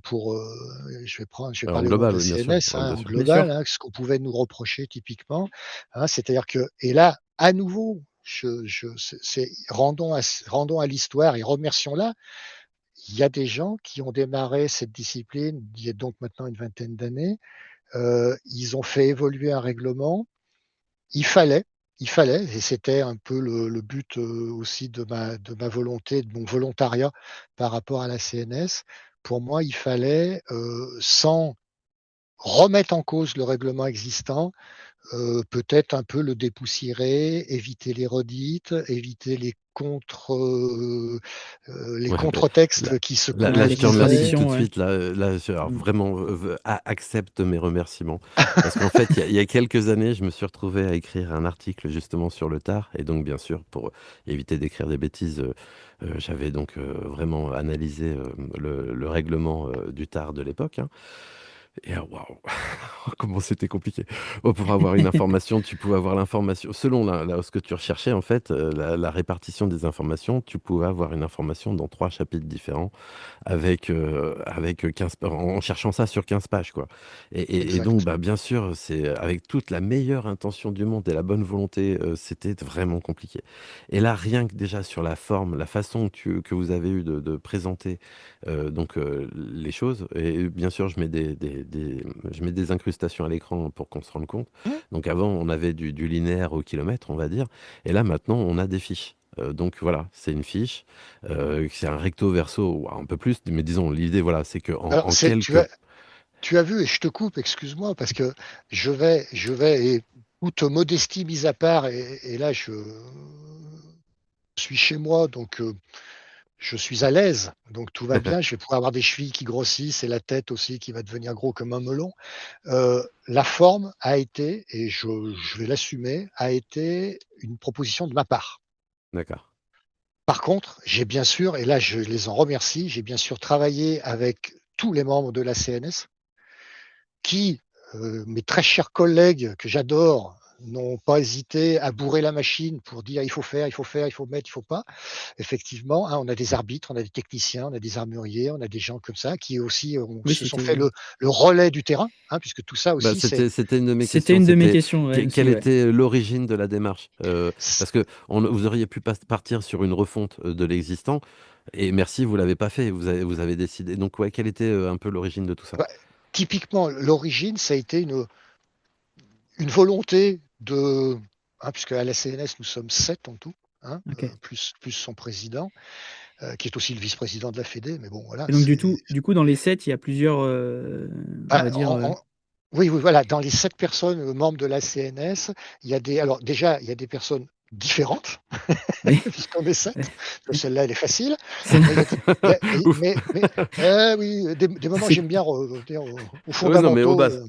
C: je vais
A: En
C: parler au nom de
A: global,
C: la
A: oui, bien sûr.
C: CNS,
A: Ouais,
C: hein,
A: bien
C: en
A: sûr.
B: Bien sûr.
C: global, hein, ce qu'on pouvait nous reprocher typiquement. Hein, c'est-à-dire que, et là, à nouveau, rendons à l'histoire et remercions-la. Il y a des gens qui ont démarré cette discipline il y a donc maintenant une vingtaine d'années. Ils ont fait évoluer un règlement. Il fallait, il fallait, et c'était un peu le but aussi de ma volonté, de mon volontariat par rapport à la CNS. Pour moi, il fallait, sans remettre en cause le règlement existant, peut-être un peu le dépoussiérer, éviter les redites, éviter les
A: Ouais, ben, là,
C: contre-textes qui se
B: Ouais,
A: là,
B: les
A: je te remercie
C: conduisaient.
A: tout
B: contradictions,
A: de
B: ouais.
A: suite. Là, alors
B: Mm.
A: vraiment, accepte mes remerciements. Parce qu'en fait, il y a quelques années, je me suis retrouvé à écrire un article justement sur le tard. Et donc, bien sûr, pour éviter d'écrire des bêtises, j'avais donc vraiment analysé le règlement du tard de l'époque. Hein. Et waouh, comment c'était compliqué. Oh, pour avoir une information, tu pouvais avoir l'information selon ce que tu recherchais, en fait, la répartition des informations, tu pouvais avoir une information dans 3 chapitres différents avec 15 en cherchant ça sur 15 pages, quoi. Et donc,
C: Exact.
A: bah, bien sûr, c'est avec toute la meilleure intention du monde et la bonne volonté, c'était vraiment compliqué. Et là, rien que déjà sur la forme, la façon que vous avez eu de présenter, donc les choses et bien sûr, je mets des incrustations à l'écran pour qu'on se rende compte.
C: Mmh.
A: Donc avant, on avait du linéaire au kilomètre, on va dire et là, maintenant, on a des fiches. Donc voilà, c'est une fiche, c'est un recto verso, un peu plus, mais disons l'idée voilà, c'est qu'en
C: Alors,
A: en quelques
C: tu as vu, et je te coupe, excuse-moi, parce que je vais, toute modestie mise à part, et là je suis chez moi, donc je suis à l'aise, donc tout va bien. Je vais pouvoir avoir des chevilles qui grossissent et la tête aussi qui va devenir gros comme un melon. La forme a été, et je vais l'assumer, a été une proposition de ma part.
A: D'accord.
C: Par contre, j'ai bien sûr, et là je les en remercie, j'ai bien sûr travaillé avec tous les membres de la CNS qui, mes très chers collègues que j'adore, n'ont pas hésité à bourrer la machine pour dire il faut faire, il faut faire, il faut mettre, il faut pas. Effectivement, hein, on a des arbitres, on a des techniciens, on a des armuriers, on a des gens comme ça qui aussi
B: Oui,
C: se sont fait
B: c'était
C: le relais du terrain, hein, puisque tout ça
A: Bah,
C: aussi, c'est
A: c'était une de mes
B: c'était
A: questions,
B: une de mes
A: c'était
B: questions, ouais,
A: quelle
B: aussi, ouais.
A: était l'origine de la démarche? Parce que vous auriez pu partir sur une refonte de l'existant, et merci, vous l'avez pas fait, vous avez décidé. Donc, ouais, quelle était un peu l'origine de tout ça?
C: bah, typiquement l'origine, ça a été une volonté de, hein, puisque à la CNS nous sommes 7 en tout, hein,
B: Ok.
C: plus son président, qui est aussi le vice-président de la Fédé, mais bon voilà,
B: Et donc,
C: c'est
B: du coup, dans les 7, il y a plusieurs, on
C: bah,
B: va dire,
C: oui, oui, voilà, dans les 7 personnes membres de la CNS, il y a alors déjà, il y a des personnes différentes,
B: oui,
C: puisqu'on est 7. Celle-là, elle est facile,
B: c'est
C: mais il y a,
A: Ouf.
C: oui, des moments,
B: c'est
C: j'aime bien revenir aux
A: Ouais, non, mais aux
C: fondamentaux,
A: bases.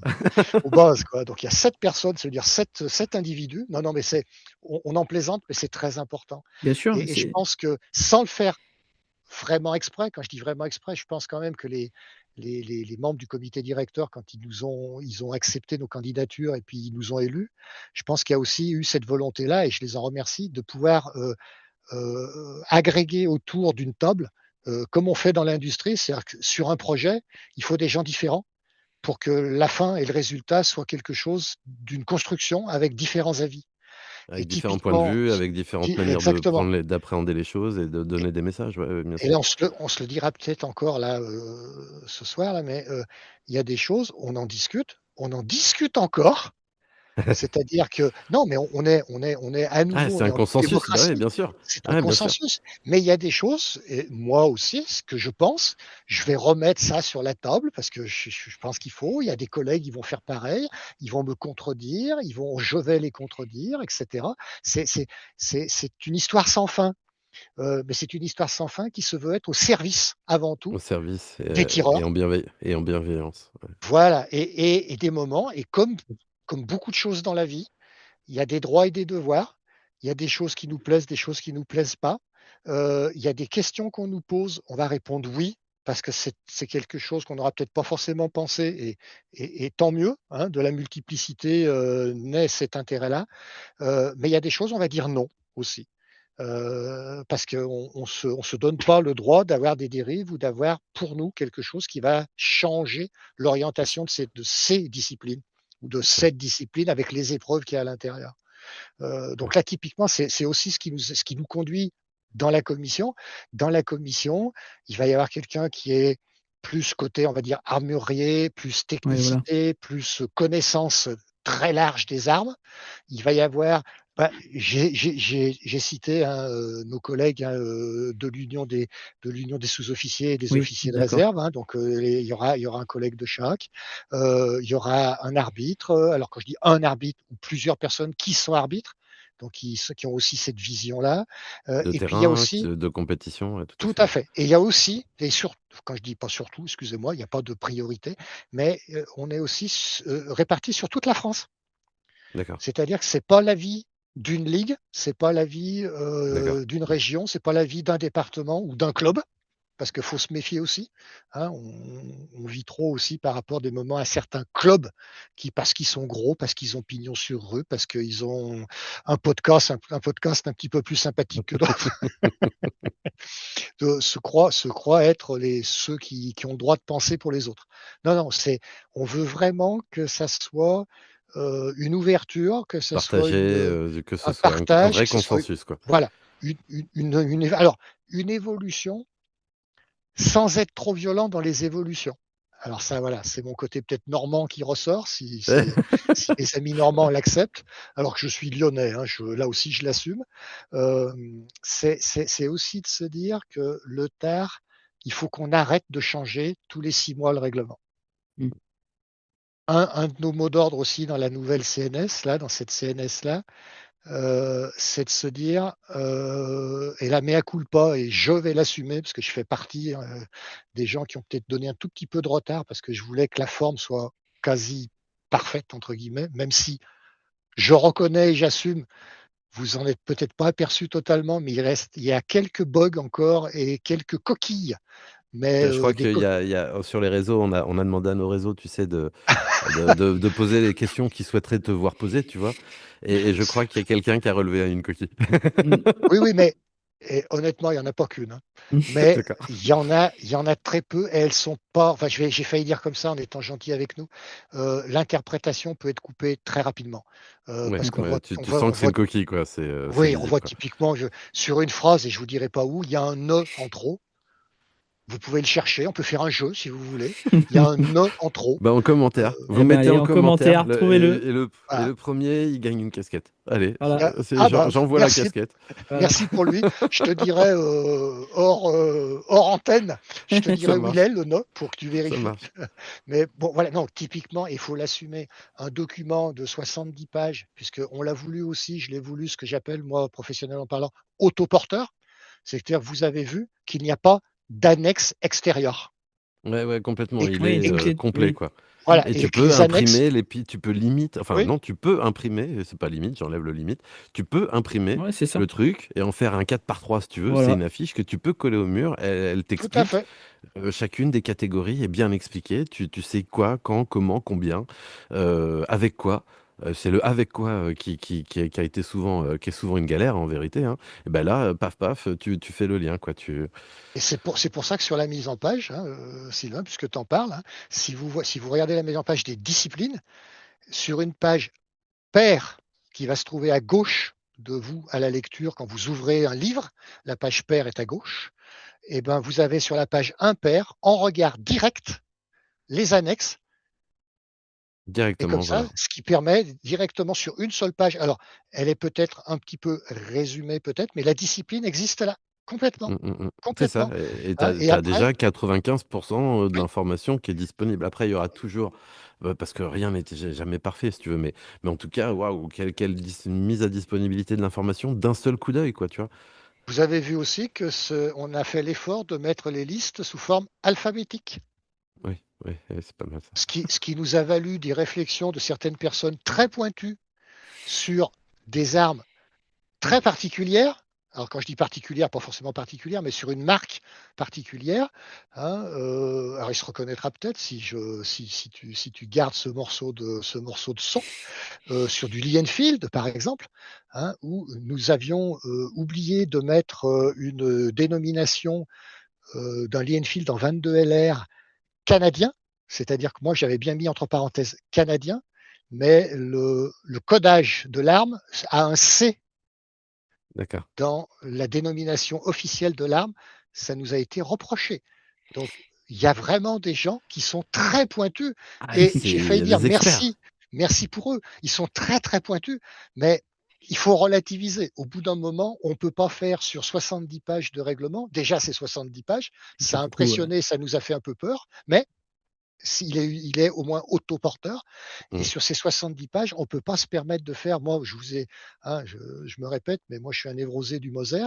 C: aux bases, quoi. Donc il y a 7 personnes, c'est-à-dire 7 individus. Non, non, mais on en plaisante, mais c'est très important.
B: bien sûr,
C: Et je
B: c'est
C: pense que sans le faire vraiment exprès, quand je dis vraiment exprès, je pense quand même que les membres du comité directeur, quand ils ont accepté nos candidatures et puis ils nous ont élus, je pense qu'il y a aussi eu cette volonté-là, et je les en remercie, de pouvoir agréger autour d'une table, comme on fait dans l'industrie, c'est-à-dire que sur un projet, il faut des gens différents pour que la fin et le résultat soient quelque chose d'une construction avec différents avis. Et
A: Avec différents points de
C: typiquement,
A: vue, avec différentes manières
C: exactement.
A: d'appréhender les choses et de donner des messages, ouais, ouais, bien
C: Et
A: sûr.
C: là, on se le dira peut-être encore là, ce soir là, mais il y a des choses, on en discute encore. C'est-à-dire que non, mais on est à
A: Ah,
C: nouveau,
A: c'est
C: on est
A: un
C: en
A: consensus, bah, ouais,
C: démocratie.
A: bien sûr.
C: C'est un
A: Ouais, bien sûr.
C: consensus. Mais il y a des choses, et moi aussi, ce que je pense, je vais remettre ça sur la table parce que je pense qu'il faut. Il y a des collègues, ils vont faire pareil, ils vont me contredire, je vais les contredire, etc. C'est c'est c'est une histoire sans fin. Mais c'est une histoire sans fin qui se veut être au service, avant tout,
A: Au service
C: des
A: et
C: tireurs.
A: et en bienveillance, ouais.
C: Voilà, et des moments, et comme beaucoup de choses dans la vie, il y a des droits et des devoirs. Il y a des choses qui nous plaisent, des choses qui nous plaisent pas. Il y a des questions qu'on nous pose, on va répondre oui, parce que c'est quelque chose qu'on n'aura peut-être pas forcément pensé, et tant mieux, hein, de la multiplicité naît cet intérêt-là. Mais il y a des choses, on va dire non aussi. Parce qu'on on se donne pas le droit d'avoir des dérives ou d'avoir pour nous quelque chose qui va changer l'orientation de ces disciplines ou de
A: C'est
C: cette discipline avec les épreuves qu'il y a à l'intérieur. Donc là, typiquement, c'est aussi ce qui nous conduit dans la commission. Dans la commission, il va y avoir quelqu'un qui est plus côté, on va dire, armurier, plus
B: ouais, voilà.
C: technicité, plus connaissance très large des armes. Il va y avoir, bah, j'ai cité, hein, nos collègues, hein, de l'union des sous-officiers et des
B: Oui,
C: officiers de
B: d'accord.
C: réserve, hein, donc il y aura un collègue de chaque. Il y aura un arbitre. Alors quand je dis un arbitre ou plusieurs personnes qui sont arbitres, donc ceux qui ont aussi cette vision-là.
A: de
C: Et puis il y a
A: terrain,
C: aussi,
A: de compétition, ouais, tout à
C: tout
A: fait,
C: à
A: ouais.
C: fait. Et il y a aussi, quand je dis pas surtout, excusez-moi, il n'y a pas de priorité, mais on est aussi répartis sur toute la France.
A: D'accord,
C: C'est-à-dire que c'est pas la vie d'une ligue, c'est pas la vie
A: d'accord.
C: d'une région, c'est pas la vie d'un département ou d'un club, parce qu'il faut se méfier aussi. Hein, on vit trop aussi par rapport des moments à certains clubs qui, parce qu'ils sont gros, parce qu'ils ont pignon sur rue, parce qu'ils ont un podcast un petit peu plus sympathique que d'autres, se croient être ceux qui ont le droit de penser pour les autres. Non, non, on veut vraiment que ça soit une ouverture, que ce soit
A: Partager, que ce
C: un
A: soit un
C: partage,
A: vrai
C: que ce soit,
A: consensus, quoi.
C: voilà, alors, une évolution sans être trop violent dans les évolutions. Alors ça, voilà, c'est mon côté peut-être normand qui ressort, si les amis normands l'acceptent, alors que je suis lyonnais, hein, là aussi je l'assume. C'est aussi de se dire que le tard, il faut qu'on arrête de changer tous les 6 mois le règlement.
B: Mmh.
C: un de nos mots d'ordre aussi dans la nouvelle CNS, là, dans cette CNS-là, c'est de se dire, et la mea culpa, et je vais l'assumer, parce que je fais partie des gens qui ont peut-être donné un tout petit peu de retard, parce que je voulais que la forme soit quasi parfaite, entre guillemets, même si je reconnais et j'assume, vous en êtes peut-être pas aperçu totalement, mais il y a quelques bugs encore et quelques coquilles, mais
A: Je crois
C: des
A: qu'il
C: coquilles.
A: y a sur les réseaux, on a demandé à nos réseaux, tu sais, de poser les questions qu'ils souhaiteraient te voir poser, tu vois. Et je crois qu'il y a quelqu'un qui a relevé une coquille.
B: Mm.
C: Oui, oui, mais et honnêtement, il n'y en a pas qu'une, hein. Mais
A: D'accord.
C: il y en a très peu et elles sont pas. Enfin, j'ai failli dire comme ça en étant gentil avec nous. L'interprétation peut être coupée très rapidement
A: Ouais,
C: parce
B: D'accord.
A: ouais, tu sens
C: on
A: que c'est
C: voit,
A: une coquille, quoi. C'est
C: oui, on
A: visible,
C: voit
A: quoi.
C: typiquement sur une phrase et je vous dirai pas où, il y a un ne en trop. Vous pouvez le chercher. On peut faire un jeu si vous voulez. Il y a un ne en trop.
A: Bah, en
C: Euh,
A: commentaire, vous
B: Eh ben
A: mettez
B: allez,
A: en
B: en
A: commentaire,
B: commentaire, trouvez-le.
A: et
C: voilà.
A: le premier, il gagne une casquette. Allez,
B: Voilà.
C: Ah bah
A: j'envoie la
C: merci.
A: casquette.
B: Voilà.
C: Merci pour lui. Je te dirai hors antenne, je te
A: Ça
C: dirai où il
A: marche,
C: est, le no, pour que tu
A: ça
C: vérifies.
A: marche.
C: Mais bon, voilà, non, typiquement, il faut l'assumer. Un document de 70 pages, puisqu'on l'a voulu aussi, je l'ai voulu, ce que j'appelle, moi, professionnellement parlant, autoporteur. C'est-à-dire, vous avez vu qu'il n'y a pas d'annexe extérieure.
A: Ouais, ouais, complètement.
C: Et,
A: Il
B: Oui,
A: est
C: et que les,
A: complet,
B: oui.
A: quoi.
B: Mm.
C: voilà,
A: Et tu
C: et que
A: peux
C: les annexes,
A: imprimer tu peux limite, enfin
C: oui,
A: non, tu peux imprimer, c'est pas limite, j'enlève le limite. Tu peux imprimer
B: Ouais, c'est ça.
A: le truc et en faire un 4 par 3 si tu veux. C'est
B: Voilà.
A: une affiche que tu peux coller au mur. Elle
C: tout à
A: t'explique.
C: fait.
A: Chacune des catégories est bien expliquée. Tu sais quoi, quand, comment, combien, avec quoi. C'est le avec quoi qui a été souvent, qui est souvent une galère en vérité, hein. Et ben là, paf paf, tu fais le lien, quoi.
C: Et c'est pour ça que sur la mise en page, hein, Sylvain, puisque tu en parles, hein, si vous regardez la mise en page des disciplines, sur une page paire qui va se trouver à gauche de vous à la lecture quand vous ouvrez un livre, la page paire est à gauche, et ben vous avez sur la page impair, en regard direct, les annexes, et comme
A: Directement,
C: ça,
A: voilà.
C: ce qui permet directement sur une seule page, alors elle est peut-être un petit peu résumée peut-être, mais la discipline existe là, complètement,
A: Mmh, mmh, mmh. C'est ça,
C: complètement.
A: et tu
C: Hein, et
A: as
C: après,
A: déjà 95 de
C: oui,
A: l'information qui est disponible. Après, il y aura toujours parce que rien n'est jamais parfait, si tu veux, mais en tout cas, waouh, mise à disponibilité de l'information d'un seul coup d'œil, quoi, tu vois?
C: vous avez vu aussi que on a fait l'effort de mettre les listes sous forme alphabétique,
A: Oui, oui, c'est pas mal ça.
C: ce qui nous a valu des réflexions de certaines personnes très pointues sur des armes très particulières. Alors quand je dis particulière, pas forcément particulière, mais sur une marque particulière. Hein, alors il se reconnaîtra peut-être si tu gardes ce morceau de son sur du Lee Enfield, par exemple, hein, où nous avions oublié de mettre une dénomination d'un Lee Enfield en 22 LR canadien, c'est-à-dire que moi j'avais bien mis entre parenthèses canadien, mais le codage de l'arme a un C
A: D'accord.
C: dans la dénomination officielle de l'arme, ça nous a été reproché. Donc, il y a vraiment des gens qui sont très pointus
B: Ah,
C: et
A: C'est
C: j'ai
A: il y
C: failli
A: a
C: dire
A: des experts.
C: merci, merci pour eux. Ils sont très, très pointus, mais il faut relativiser. Au bout d'un moment, on ne peut pas faire sur 70 pages de règlement. Déjà, c'est 70 pages.
B: c'est
C: Ça a
B: beaucoup, ouais.
C: impressionné, ça nous a fait un peu peur, mais il est au moins autoporteur. Et
A: Mmh.
C: sur ces 70 pages, on ne peut pas se permettre de faire. Moi, je vous ai, hein, je me répète, mais moi, je suis un névrosé du Moser.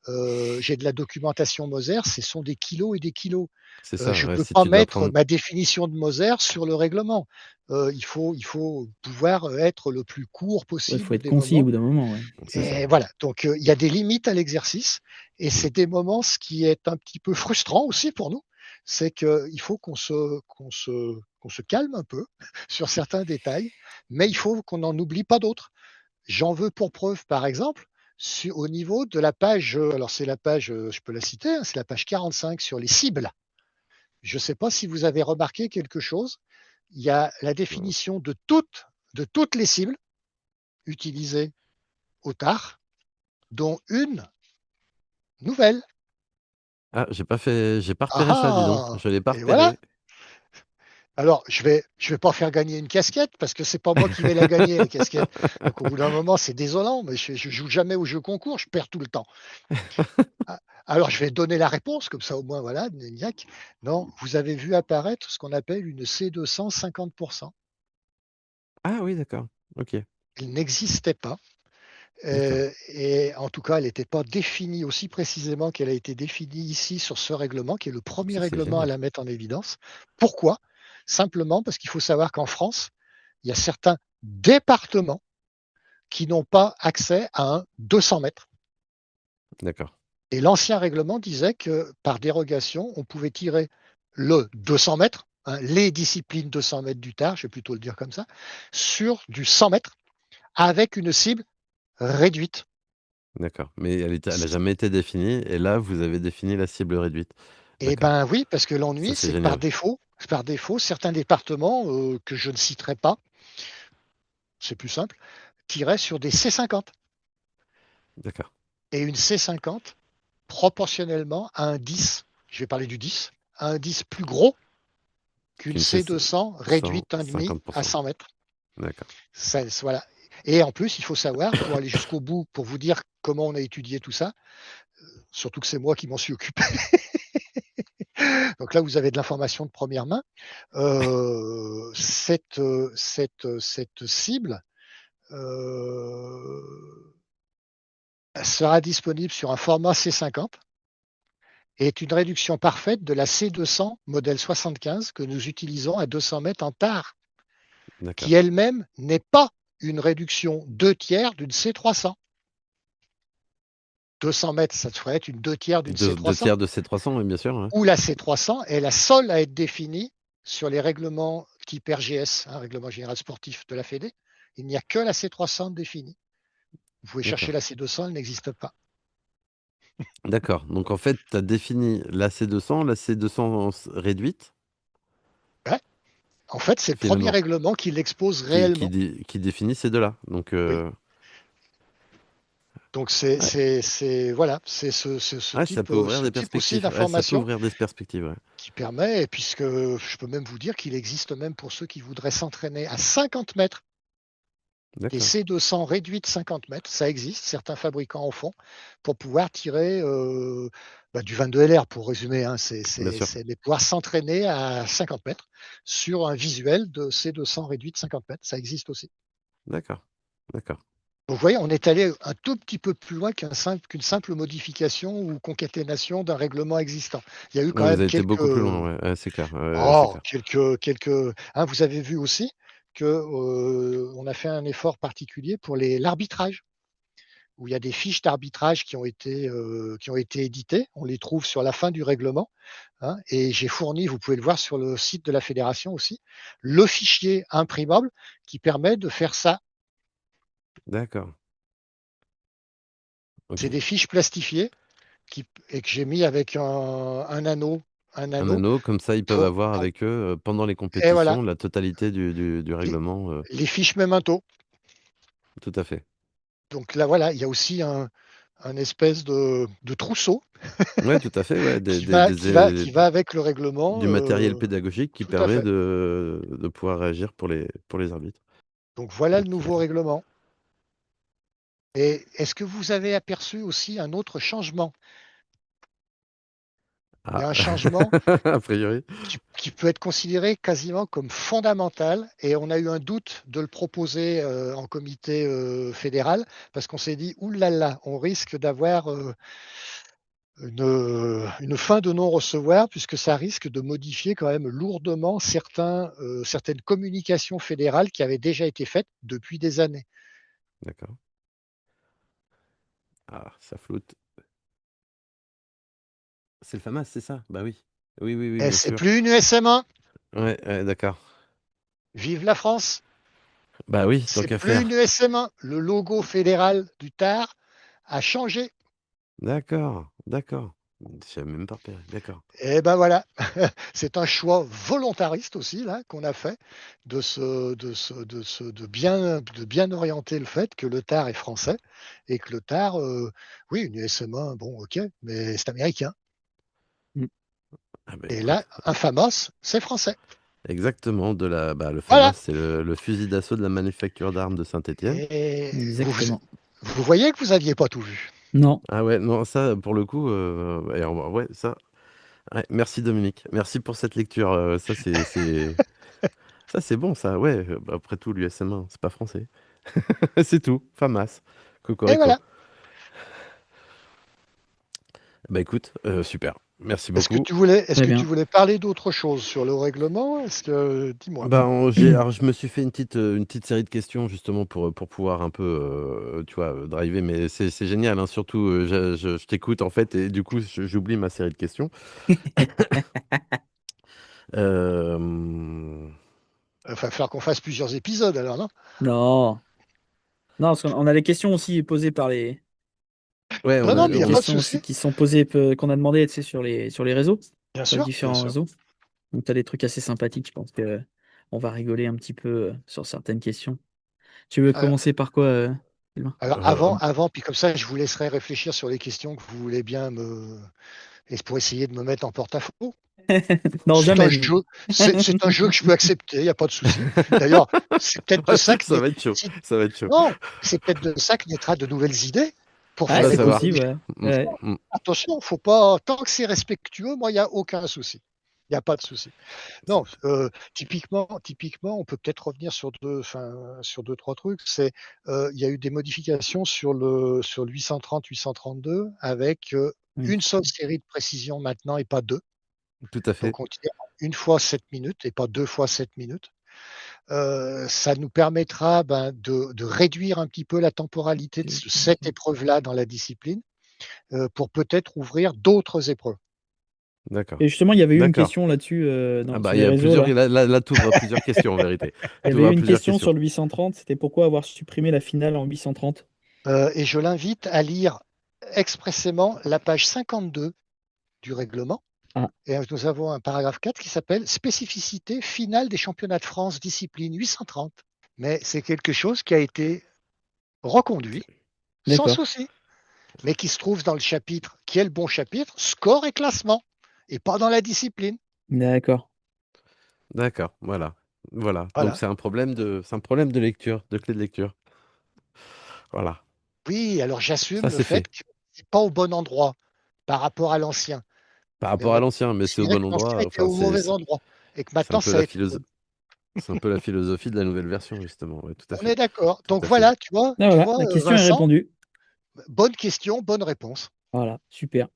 C: J'ai de la documentation Moser. Ce sont des kilos et des kilos.
A: C'est ça,
C: Je ne
A: ouais,
C: peux
A: si
C: pas
A: tu dois
C: mettre
A: prendre
C: ma définition de Moser sur le règlement. Il faut pouvoir être le plus court
B: Ouais, faut
C: possible
B: être
C: des
B: concis au
C: moments.
B: bout d'un moment, ouais.
A: c'est ça.
C: Et voilà, donc il y a des limites à l'exercice et
A: Mmh.
C: c'est des moments, ce qui est un petit peu frustrant aussi pour nous, c'est qu'il faut qu'on se calme un peu sur certains détails, mais il faut qu'on n'en oublie pas d'autres. J'en veux pour preuve, par exemple, au niveau de la page, alors c'est la page, je peux la citer, hein, c'est la page 45 sur les cibles. Je ne sais pas si vous avez remarqué quelque chose. Il y a la
A: Mmh.
C: définition de toutes les cibles utilisées au TAR, dont une nouvelle.
A: Ah, j'ai pas
C: Ah
A: repéré ça, dis donc.
C: ah!
A: Je l'ai pas
C: Et voilà.
A: repéré.
C: Alors, je vais pas faire gagner une casquette parce que c'est pas moi qui vais la gagner, la casquette. Donc, au bout d'un moment, c'est désolant, mais je joue jamais au jeu concours, je perds tout le temps. Ah, alors, je vais donner la réponse, comme ça, au moins, voilà, Niac. Non, vous avez vu apparaître ce qu'on appelle une C200 50%.
A: Ah oui, d'accord. Ok,
C: Elle n'existait pas.
A: d'accord.
C: Et en tout cas, elle n'était pas définie aussi précisément qu'elle a été définie ici sur ce règlement, qui est le premier
A: Ça, c'est
C: règlement à
A: génial.
C: la mettre en évidence. Pourquoi? Simplement parce qu'il faut savoir qu'en France, il y a certains départements qui n'ont pas accès à un 200 mètres.
A: D'accord.
C: Et l'ancien règlement disait que par dérogation, on pouvait tirer le 200 mètres, hein, les disciplines 200 mètres du tard, je vais plutôt le dire comme ça, sur du 100 mètres avec une cible réduite.
A: D'accord. Mais elle a jamais été définie. Et là, vous avez défini la cible réduite.
C: Eh
A: D'accord.
C: ben oui, parce que
A: Ça,
C: l'ennui,
A: c'est
C: c'est que
A: génial.
C: par défaut, certains départements que je ne citerai pas, c'est plus simple, tiraient sur des C50.
A: D'accord.
C: Et une C50, proportionnellement à un 10, je vais parler du 10, à un 10 plus gros qu'une
A: Qu'une C
C: C200
A: 100,
C: réduite un demi à
A: 50%.
C: 100 mètres.
A: D'accord.
C: Voilà. Et en plus, il faut savoir, pour aller jusqu'au bout, pour vous dire comment on a étudié tout ça, surtout que c'est moi qui m'en suis occupé. Donc là, vous avez de l'information de première main. Cette cible sera disponible sur un format C50 et est une réduction parfaite de la C200 modèle 75 que nous utilisons à 200 mètres en tard, qui
A: D'accord.
C: elle-même n'est pas une réduction 2/3 d'une C300. 200 mètres, ça devrait être une 2/3 d'une
A: Deux
C: C300.
A: tiers de C300, oui, bien sûr. Ouais.
C: Ou la C300 est la seule à être définie sur les règlements type RGS, hein, règlement général sportif de la Fédé. Il n'y a que la C300 définie. Vous pouvez chercher
A: D'accord.
C: la C200, elle n'existe pas.
A: D'accord. Donc, en fait, tu as défini la C200, la C200 réduite,
C: Ouais. En fait, c'est le premier
A: finalement,
C: règlement qui l'expose réellement.
A: qui définit ces deux-là. Donc,
C: Oui. Donc c'est
A: ouais.
C: c'est c'est voilà, c'est ce
A: Ouais, ça
C: type
A: peut ouvrir
C: ce
A: des
C: type aussi
A: perspectives. Ouais, ça peut
C: d'information
A: ouvrir des perspectives. Ouais.
C: qui permet, puisque je peux même vous dire qu'il existe même pour ceux qui voudraient s'entraîner à 50 mètres. Des
A: D'accord.
C: C200 réduits de 50 mètres, ça existe, certains fabricants en font, pour pouvoir tirer du 22 LR, pour résumer, hein,
A: Bien sûr.
C: mais pouvoir s'entraîner à 50 mètres sur un visuel de C200 réduit de 50 mètres, ça existe aussi.
A: D'accord. D'accord.
C: Donc, vous voyez, on est allé un tout petit peu plus loin qu'une simple modification ou concaténation d'un règlement existant. Il y a eu
A: Ouais,
C: quand
A: vous
C: même
A: avez été beaucoup plus loin. Ouais, ouais, c'est clair. Ouais, c'est clair.
C: hein, vous avez vu aussi que on a fait un effort particulier pour l'arbitrage, où il y a des fiches d'arbitrage qui ont été éditées. On les trouve sur la fin du règlement, hein, et j'ai fourni, vous pouvez le voir sur le site de la fédération aussi, le fichier imprimable qui permet de faire ça.
A: D'accord.
C: C'est
A: Ok.
C: des fiches plastifiées et que j'ai mis avec un anneau, un
A: Un
C: anneau
A: anneau, comme ça, ils peuvent
C: pour,
A: avoir avec eux, pendant les
C: et voilà,
A: compétitions, la totalité du
C: les,
A: règlement.
C: les fiches Memento.
A: Tout à fait.
C: Donc là, voilà, il y a aussi un espèce de trousseau
A: Ouais, tout à fait. Ouais,
C: qui va avec le règlement.
A: du matériel pédagogique qui
C: Tout à
A: permet
C: fait.
A: de pouvoir réagir pour les arbitres.
C: Donc voilà le
A: Ok.
C: nouveau règlement. Et est-ce que vous avez aperçu aussi un autre changement? Il y
A: Ah,
C: a un changement
A: a priori.
C: qui peut être considéré quasiment comme fondamental et on a eu un doute de le proposer en comité fédéral parce qu'on s'est dit, oulala, on risque d'avoir une fin de non-recevoir puisque ça risque de modifier quand même lourdement certaines communications fédérales qui avaient déjà été faites depuis des années.
A: D'accord. Ah, ça floute. C'est le FAMAS, c'est ça? Bah oui. Oui, oui, oui,
C: Et
A: bien
C: c'est
A: sûr.
C: plus une USM1,
A: Ouais, ouais, d'accord.
C: vive la France!
A: Bah oui, tant
C: C'est
A: qu'à
C: plus une
A: faire.
C: USM1. Le logo fédéral du TAR a changé.
A: D'accord, d'accord. Je savais même pas repéré. D'accord.
C: Et ben voilà, c'est un choix volontariste aussi là qu'on a fait de bien orienter le fait que le TAR est français et que le TAR, oui, une USM1, bon, ok, mais c'est américain.
B: Mm.
A: Ah bah
C: Et là,
A: écoute.
C: un FAMOS, c'est français.
A: Exactement, bah, le FAMAS,
C: Voilà.
A: c'est le fusil d'assaut de la manufacture d'armes de Saint-Étienne.
C: Et
B: Exactement.
C: vous voyez que vous n'aviez pas tout vu.
B: Non.
A: Ah ouais, non, ça, pour le coup, ouais, ça. Ouais, merci Dominique. Merci pour cette lecture. Ça, c'est. Ça, c'est bon, ça. Ouais, bah, après tout, l'USM1, c'est pas français. C'est tout. FAMAS.
C: Et
A: Cocorico.
C: voilà.
A: Bah écoute, super. Merci
C: Est-ce que
A: beaucoup.
C: tu voulais, est-ce
B: Très
C: que tu
B: bien.
C: voulais parler d'autre chose sur le règlement? Dis-moi.
A: Alors, je me suis fait une petite série de questions justement pour pouvoir un peu, tu vois, driver, mais c'est génial, hein, surtout, je t'écoute en fait, et du coup, j'oublie ma série de questions. Euh,
C: Il va falloir qu'on fasse plusieurs épisodes alors, non?
B: Non. Non, parce qu'on a les questions aussi posées par les.
A: Ouais,
C: Non,
B: On a
C: non, mais il
B: des
C: n'y a pas de
B: questions aussi
C: souci.
B: qui sont posées, qu'on a demandé, tu sais, sur les réseaux,
C: Bien
B: sur les
C: sûr, bien
B: différents
C: sûr.
B: réseaux. Donc, tu as des trucs assez sympathiques. Je pense que on va rigoler un petit peu sur certaines questions. Tu veux
C: Alors,
B: commencer par quoi, Sylvain?
C: alors,
A: euh,
C: puis comme ça, je vous laisserai réfléchir sur les questions que vous voulez bien et pour essayer de me mettre en porte-à-faux.
B: Non,
C: C'est un
B: jamais, nous.
C: jeu, c'est un jeu que je peux accepter, il n'y a pas de souci. D'ailleurs, c'est peut-être de ça que
A: ça va être chaud, ça va être chaud.
C: non, c'est peut-être de ça que naîtra de nouvelles idées pour
B: Ah,
C: faire
A: Va
B: c'est
C: évoluer
A: savoir.
B: possible,
C: les
B: ouais.
C: choses.
A: Mm,
B: Ouais.
A: mm.
C: Attention, faut pas, tant que c'est respectueux, moi, il n'y a aucun souci. Il n'y a pas de souci. Non, typiquement, on peut peut-être revenir sur deux, trois trucs. Il y a eu des modifications sur le 830, 832 avec
B: Oui.
C: une seule série de précisions maintenant et pas deux.
A: Tout à fait.
C: Donc, on tire une fois 7 minutes et pas deux fois 7 minutes. Ça nous permettra de réduire un petit peu la temporalité de cette épreuve-là dans la discipline pour peut-être ouvrir d'autres épreuves.
A: D'accord.
B: Et justement, il y avait eu une
A: D'accord.
B: question là-dessus
A: Ah bah,
B: sur
A: il
B: les
A: y a
B: réseaux,
A: plusieurs.
B: là.
A: Là, t'ouvres plusieurs questions en vérité.
B: Il y avait
A: T'ouvres
B: eu
A: à
B: une
A: plusieurs
B: question
A: questions.
B: sur le 830, c'était pourquoi avoir supprimé la finale en 830?
C: Et je l'invite à lire expressément la page 52 du règlement.
B: Ah,
C: Et nous avons un paragraphe 4 qui s'appelle Spécificité finale des championnats de France discipline 830. Mais c'est quelque chose qui a été reconduit sans
B: d'accord.
C: souci, mais qui se trouve dans le chapitre, qui est le bon chapitre, score et classement, et pas dans la discipline.
B: D'accord.
A: D'accord. Voilà. Voilà. Donc
C: Voilà.
A: c'est un problème de lecture, de clé de lecture. Voilà.
C: Oui, alors
A: Ça,
C: j'assume le
A: c'est
C: fait
A: fait.
C: que c'est pas au bon endroit par rapport à l'ancien.
A: Par
C: Mais on
A: rapport à
C: va
A: l'ancien, mais c'est au
C: considérer
A: bon
C: que l'ancien
A: endroit.
C: était
A: Enfin,
C: au mauvais endroit et que
A: c'est un
C: maintenant
A: peu
C: ça a
A: la
C: été bon.
A: c'est un peu la philosophie de la nouvelle version, justement. Ouais, tout à
C: On
A: fait.
C: est d'accord.
A: Tout
C: Donc
A: à fait.
C: voilà,
B: Ah, voilà, la question est
C: Vincent,
B: répondue.
C: bonne question, bonne réponse.
B: Voilà, super.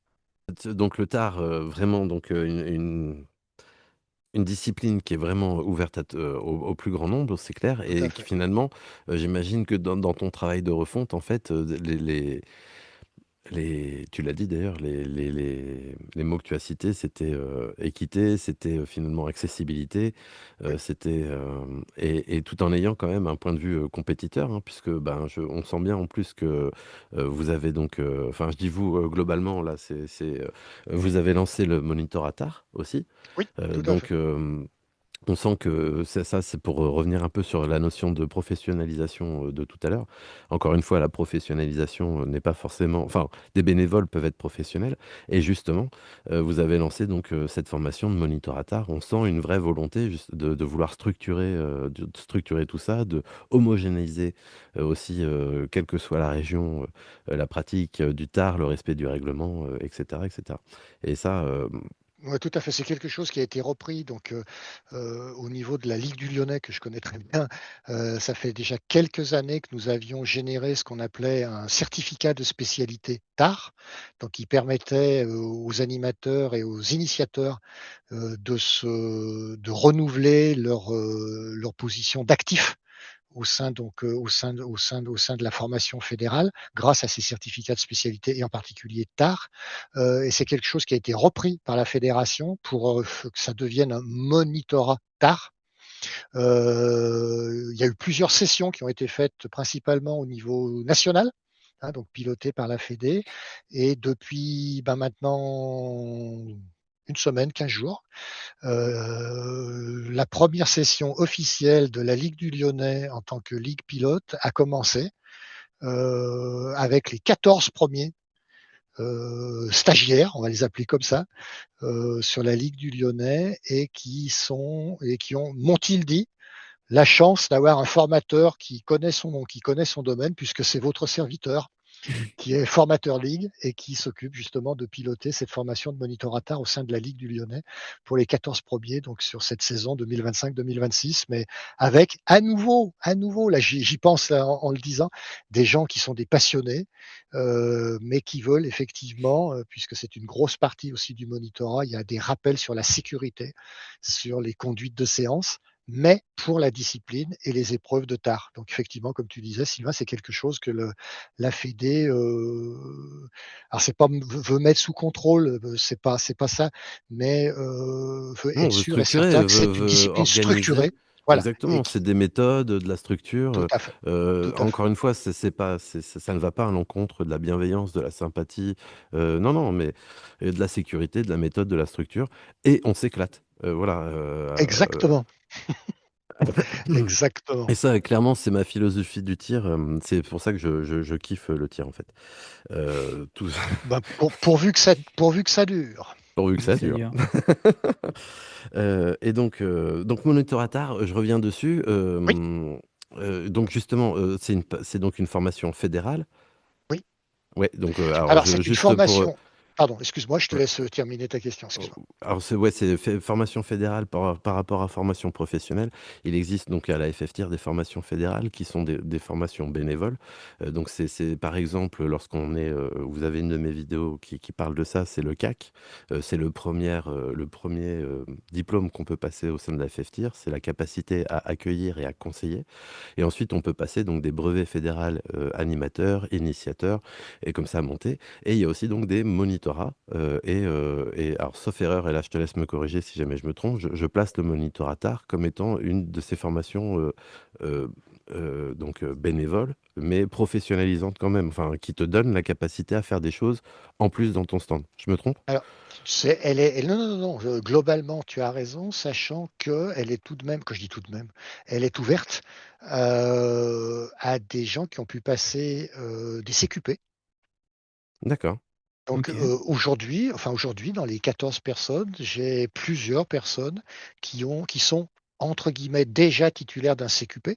A: Donc le tard, vraiment, donc une discipline qui est vraiment ouverte au plus grand nombre, c'est clair,
C: Tout à
A: et qui
C: fait.
A: finalement, j'imagine que dans ton travail de refonte, en fait, tu l'as dit d'ailleurs, les mots que tu as cités, c'était équité, c'était finalement accessibilité,
C: Oui,
A: et tout en ayant quand même un point de vue compétiteur, hein, puisque ben, on sent bien en plus que vous avez donc, enfin je dis vous globalement, là, vous avez lancé le monitor ATAR aussi.
C: oui, tout à fait.
A: Donc, on sent que c'est pour revenir un peu sur la notion de professionnalisation de tout à l'heure. Encore une fois, la professionnalisation n'est pas forcément. Enfin, des bénévoles peuvent être professionnels. Et justement, vous avez lancé donc cette formation de monitoratar. On sent une vraie volonté de vouloir de structurer tout ça, de homogénéiser aussi, quelle que soit la région, la pratique du tard, le respect du règlement, etc., etc. Et ça,
C: Ouais, tout à fait. C'est quelque chose qui a été repris au niveau de la Ligue du Lyonnais que je connais très bien. Ça fait déjà quelques années que nous avions généré ce qu'on appelait un certificat de spécialité TAR, donc qui permettait aux animateurs et aux initiateurs de renouveler leur position d'actif au sein donc au sein de la formation fédérale grâce à ces certificats de spécialité et en particulier TAR. Et c'est quelque chose qui a été repris par la fédération pour que ça devienne un monitorat TAR. Il y a eu plusieurs sessions qui ont été faites principalement au niveau national, hein, donc pilotées par la Fédé. Et depuis maintenant une semaine, 15 jours, la première session officielle de la Ligue du Lyonnais en tant que Ligue pilote a commencé avec les 14 premiers stagiaires, on va les appeler comme ça, sur la Ligue du Lyonnais et qui ont, m'ont-ils dit, la chance d'avoir un formateur qui connaît son nom, qui connaît son domaine, puisque c'est votre serviteur qui est formateur ligue et qui s'occupe justement de piloter cette formation de monitorateur au sein de la Ligue du Lyonnais pour les 14 premiers, donc sur cette saison 2025-2026, mais avec à nouveau, là j'y pense là, en le disant, des gens qui sont des passionnés, mais qui veulent effectivement, puisque c'est une grosse partie aussi du monitorat, il y a des rappels sur la sécurité, sur les conduites de séance, mais pour la discipline et les épreuves de tard. Donc effectivement, comme tu disais, Sylvain, c'est quelque chose que la Fédé, alors c'est pas veut mettre sous contrôle, c'est pas ça, mais veut
A: Non,
C: être
A: on veut
C: sûr et
A: structurer,
C: certain que c'est une
A: veut
C: discipline
A: organiser.
C: structurée, voilà, et
A: Exactement,
C: qui
A: c'est des méthodes, de la structure.
C: tout à fait, tout à fait.
A: Encore une fois, c'est pas, ça ne va pas à l'encontre de la bienveillance, de la sympathie. Non, non, mais de la sécurité, de la méthode, de la structure. Et on s'éclate. Voilà.
C: Exactement,
A: Et
C: exactement.
A: ça, clairement, c'est ma philosophie du tir. C'est pour ça que je kiffe le tir, en fait. Tout
C: Ben, pourvu que ça dure.
A: pourvu que
B: Vu que
A: ça
B: ça
A: dure.
B: dure.
A: Et donc Monitoratar, je reviens dessus.
C: Oui,
A: Donc justement, c'est donc une formation fédérale?
C: oui.
A: Ouais, donc alors
C: Alors
A: je
C: c'est une
A: juste pour,
C: formation, pardon, excuse-moi, je te
A: ouais.
C: laisse terminer ta question,
A: Oh,
C: excuse-moi.
A: alors c'est, ouais, c'est formation fédérale par rapport à formation professionnelle. Il existe donc à la FFTIR des formations fédérales qui sont des formations bénévoles. Donc c'est par exemple lorsqu'on est, vous avez une de mes vidéos qui parle de ça, c'est le CAC. C'est le premier diplôme qu'on peut passer au sein de la FFTIR, c'est la capacité à accueillir et à conseiller. Et ensuite on peut passer donc des brevets fédérales, animateurs, initiateurs, et comme ça monter. Et il y a aussi donc des monitorats, et alors sauf erreur, et là je te laisse me corriger si jamais je me trompe, je place le monitorat tard comme étant une de ces formations, heu donc bénévoles, mais professionnalisantes quand même, enfin qui te donne la capacité à faire des choses en plus dans ton stand. Je me trompe?
C: Alors, non, non, non, non, globalement, tu as raison, sachant qu'elle est tout de même, que je dis tout de même, elle est ouverte à des gens qui ont pu passer des CQP.
A: D'accord,
C: Donc
B: Ok.
C: aujourd'hui, dans les 14 personnes, j'ai plusieurs personnes qui sont, entre guillemets, déjà titulaires d'un CQP,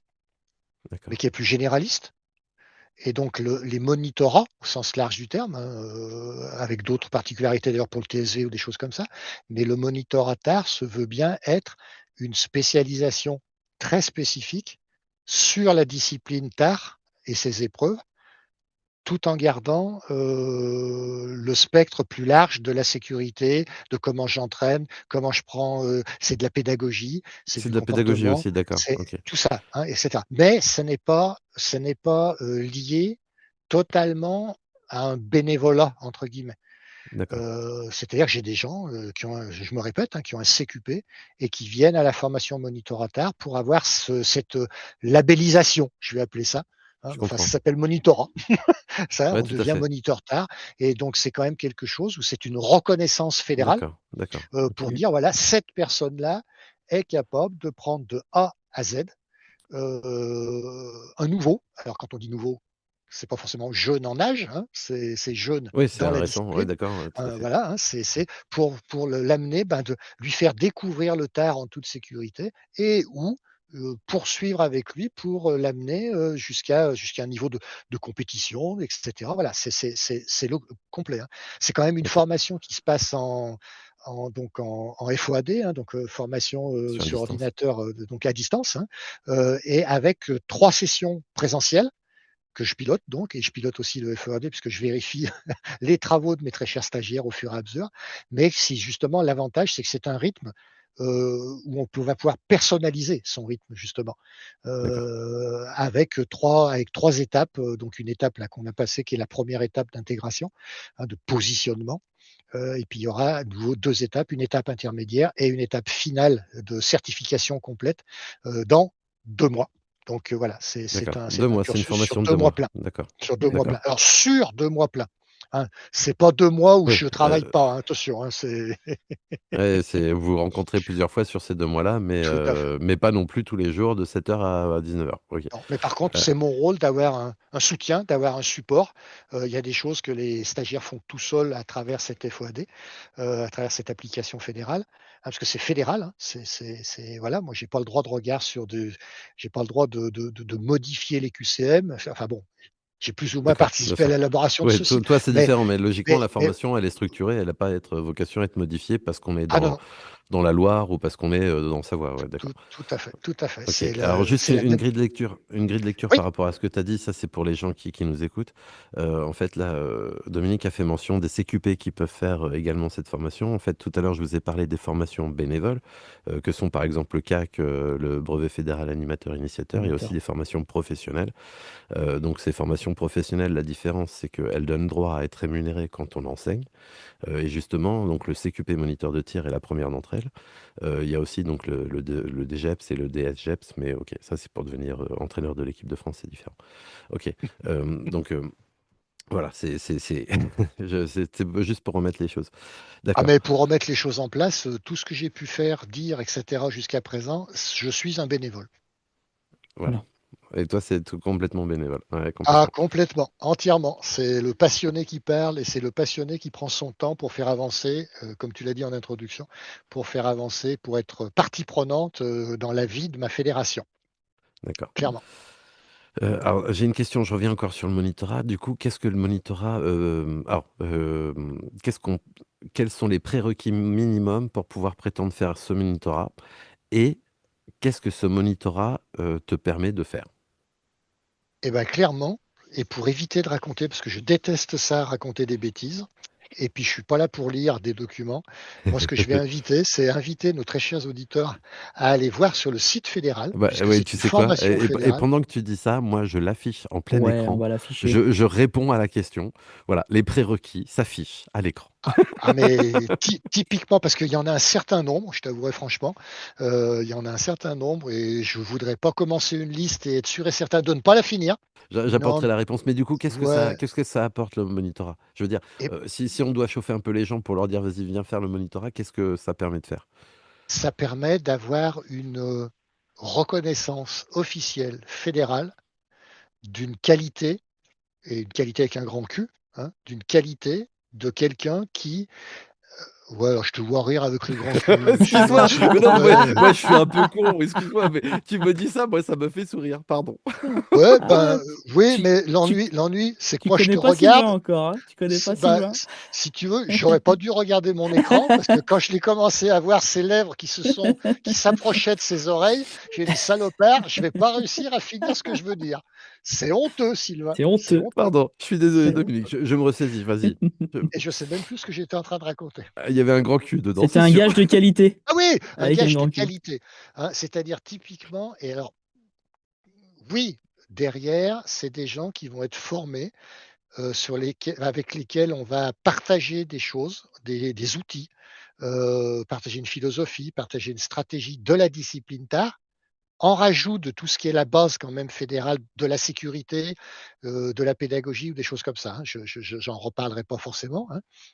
C: mais
A: d'accord.
C: qui est plus généraliste. Et donc les monitorats, au sens large du terme, hein, avec d'autres particularités d'ailleurs pour le TSV ou des choses comme ça, mais le monitorat TAR se veut bien être une spécialisation très spécifique sur la discipline TAR et ses épreuves, tout en gardant le spectre plus large de la sécurité, de comment j'entraîne, comment je prends, c'est de la pédagogie, c'est
A: C'est
C: du
A: de la pédagogie
C: comportement,
A: aussi, d'accord,
C: c'est
A: OK,
C: tout ça, hein, etc. Mais ce n'est pas lié totalement à un bénévolat entre guillemets.
A: d'accord.
C: C'est-à-dire que j'ai des gens qui ont, je me répète, hein, qui ont un CQP et qui viennent à la formation monitorateur pour avoir cette labellisation, je vais appeler ça. Hein,
A: Je
C: enfin, ça
A: comprends.
C: s'appelle monitorat. Ça,
A: Ouais,
C: on
A: tout à
C: devient
A: fait.
C: moniteur tard. Et donc, c'est quand même quelque chose où c'est une reconnaissance fédérale
A: D'accord, d'accord, OK.
C: pour dire, voilà, cette personne-là est capable de prendre de A à Z un nouveau. Alors, quand on dit nouveau, c'est pas forcément jeune en âge, hein, c'est jeune
A: Oui, c'est
C: dans
A: un
C: la
A: récent, ouais,
C: discipline.
A: d'accord, tout à fait.
C: Voilà, hein, c'est pour l'amener, ben, de lui faire découvrir le tard en toute sécurité et ou poursuivre avec lui pour l'amener jusqu'à un niveau de compétition, etc. Voilà, c'est le complet, hein. C'est quand même une
A: OK,
C: formation qui se passe donc en FOAD, hein, donc formation
A: sur
C: sur
A: distance.
C: ordinateur, donc à distance, hein, et avec 3 sessions présentielles que je pilote donc, et je pilote aussi le FEAD puisque je vérifie les travaux de mes très chers stagiaires au fur et à mesure. Mais si justement l'avantage, c'est que c'est un rythme où va pouvoir personnaliser son rythme justement,
A: D'accord,
C: avec trois étapes. Donc une étape là qu'on a passée qui est la première étape d'intégration, hein, de positionnement. Et puis il y aura à nouveau 2 étapes, une étape intermédiaire et une étape finale de certification complète dans 2 mois. Donc voilà, c'est
A: d'accord.
C: c'est un,
A: 2
C: c'est un
A: mois, c'est une
C: cursus sur
A: formation de 2
C: deux mois
A: mois.
C: pleins.
A: D'accord,
C: Sur 2 mois
A: d'accord.
C: pleins. Alors sur 2 mois pleins. Hein, c'est pas 2 mois où
A: Oui,
C: je travaille pas, hein, attention. Hein, c'est
A: ouais, vous vous rencontrez plusieurs fois sur ces 2 mois-là,
C: tout à fait.
A: mais pas non plus tous les jours de 7 heures à 19 heures. OK.
C: Non, mais par contre,
A: Heu,
C: c'est mon rôle d'avoir un soutien, d'avoir un support. Il y a des choses que les stagiaires font tout seuls à travers cette FOAD, à travers cette application fédérale, hein, parce que c'est fédéral. Hein, voilà, moi j'ai pas le droit de regard j'ai pas le droit de modifier les QCM. Enfin bon, J'ai plus ou moins
A: D'accord, bien
C: participé à
A: sûr.
C: l'élaboration de
A: Ouais,
C: ceci.
A: toi, c'est
C: Mais,
A: différent, mais logiquement,
C: mais,
A: la
C: mais
A: formation, elle est structurée, elle n'a pas vocation à être modifiée parce qu'on est
C: ah non, non,
A: dans la Loire ou parce qu'on est dans Savoie. Ouais, d'accord.
C: tout à fait, tout à fait.
A: Ok. Alors juste
C: C'est la
A: une
C: même.
A: grille de lecture,
C: Oui,
A: par rapport à ce que tu as dit, ça c'est pour les gens qui nous écoutent. En fait, là, Dominique a fait mention des CQP qui peuvent faire également cette formation. En fait, tout à l'heure, je vous ai parlé des formations bénévoles, que sont par exemple le CAC, le brevet fédéral animateur initiateur. Il y a aussi
B: Animateur.
A: des formations professionnelles. Donc ces formations professionnelles, la différence, c'est qu'elles donnent droit à être rémunérées quand on enseigne. Et justement, donc le CQP moniteur de tir est la première d'entre elles. Il y a aussi donc le DGEPS et le DSGEPS, mais ok, ça c'est pour devenir entraîneur de l'équipe de France, c'est différent. Ok, donc voilà, c'était juste pour remettre les choses.
C: ah,
A: D'accord,
C: mais pour remettre les choses en place, tout ce que j'ai pu faire, dire, etc. jusqu'à présent, je suis un bénévole.
A: voilà.
B: Voilà.
A: Et toi, c'est tout complètement bénévole. Ouais,
C: Ah,
A: complètement.
C: complètement, entièrement. C'est le passionné qui parle et c'est le passionné qui prend son temps pour faire avancer, comme tu l'as dit en introduction, pour faire avancer, pour être partie prenante dans la vie de ma fédération,
A: D'accord.
C: clairement.
A: Alors, j'ai une question, je reviens encore sur le monitorat. Du coup, qu'est-ce que le monitorat qu'est-ce qu'on quels sont les prérequis minimums pour pouvoir prétendre faire ce monitorat? Et qu'est-ce que ce monitorat, te permet de faire?
C: Et bien clairement, et pour éviter de raconter, parce que je déteste ça, raconter des bêtises, et puis je suis pas là pour lire des documents. Moi, ce que je vais inviter, c'est inviter nos très chers auditeurs à aller voir sur le site fédéral,
A: Bah,
C: puisque
A: ouais,
C: c'est
A: tu
C: une
A: sais quoi?
C: formation
A: Et
C: fédérale.
A: pendant que tu dis ça, moi, je l'affiche en plein
B: Ouais, on
A: écran.
B: va l'afficher.
A: Je réponds à la question. Voilà, les prérequis s'affichent à l'écran.
C: Ah, mais typiquement, parce qu'il y en a un certain nombre, je t'avouerai franchement, il y en a un certain nombre et je voudrais pas commencer une liste et être sûr et certain de ne pas la finir. Non,
A: J'apporterai la réponse. Mais du coup,
C: ouais,
A: qu'est-ce que ça apporte le monitorat? Je veux dire,
C: et
A: si on doit chauffer un peu les gens pour leur dire, vas-y, viens faire le monitorat, qu'est-ce que ça permet de faire?
C: ça permet d'avoir une reconnaissance officielle fédérale d'une qualité, et une qualité avec un grand Q, hein, d'une qualité de quelqu'un qui, ouais, alors je te vois rire avec le grand Q,
A: Excuse-moi, mais non, mais
C: ouais,
A: moi je suis un peu con, excuse-moi, mais tu me dis ça, moi ça me fait sourire, pardon.
C: ouais, ben
B: Ah,
C: oui,
B: tu,
C: mais
B: tu,
C: l'ennui, c'est que
B: tu
C: moi je te
B: connais pas Sylvain
C: regarde.
B: encore, hein? Tu connais pas
C: Ben,
B: Sylvain?
C: si tu veux, j'aurais pas dû regarder mon écran parce que quand je l'ai commencé à voir ses lèvres qui s'approchaient de ses oreilles, j'ai dit salopard, je vais pas réussir à finir ce que je veux dire. C'est honteux, Sylvain,
B: C'est
C: c'est
B: honteux.
C: honteux.
A: Pardon, je suis désolé
B: C'est
A: Dominique, je me ressaisis, vas-y. Je-
C: Et je sais même plus ce que j'étais en train de raconter.
A: Il y avait un grand cul dedans,
B: C'était
A: c'est
B: un
A: sûr.
B: gage de qualité
C: Ah oui, un
B: avec un
C: gage de
B: grand cul.
C: qualité, hein, c'est-à-dire typiquement, et alors oui, derrière, c'est des gens qui vont être formés avec lesquels on va partager des choses, des outils, partager une philosophie, partager une stratégie de la discipline tard, en rajout de tout ce qui est la base quand même fédérale de la sécurité, de la pédagogie ou des choses comme ça, hein. J'en reparlerai pas forcément,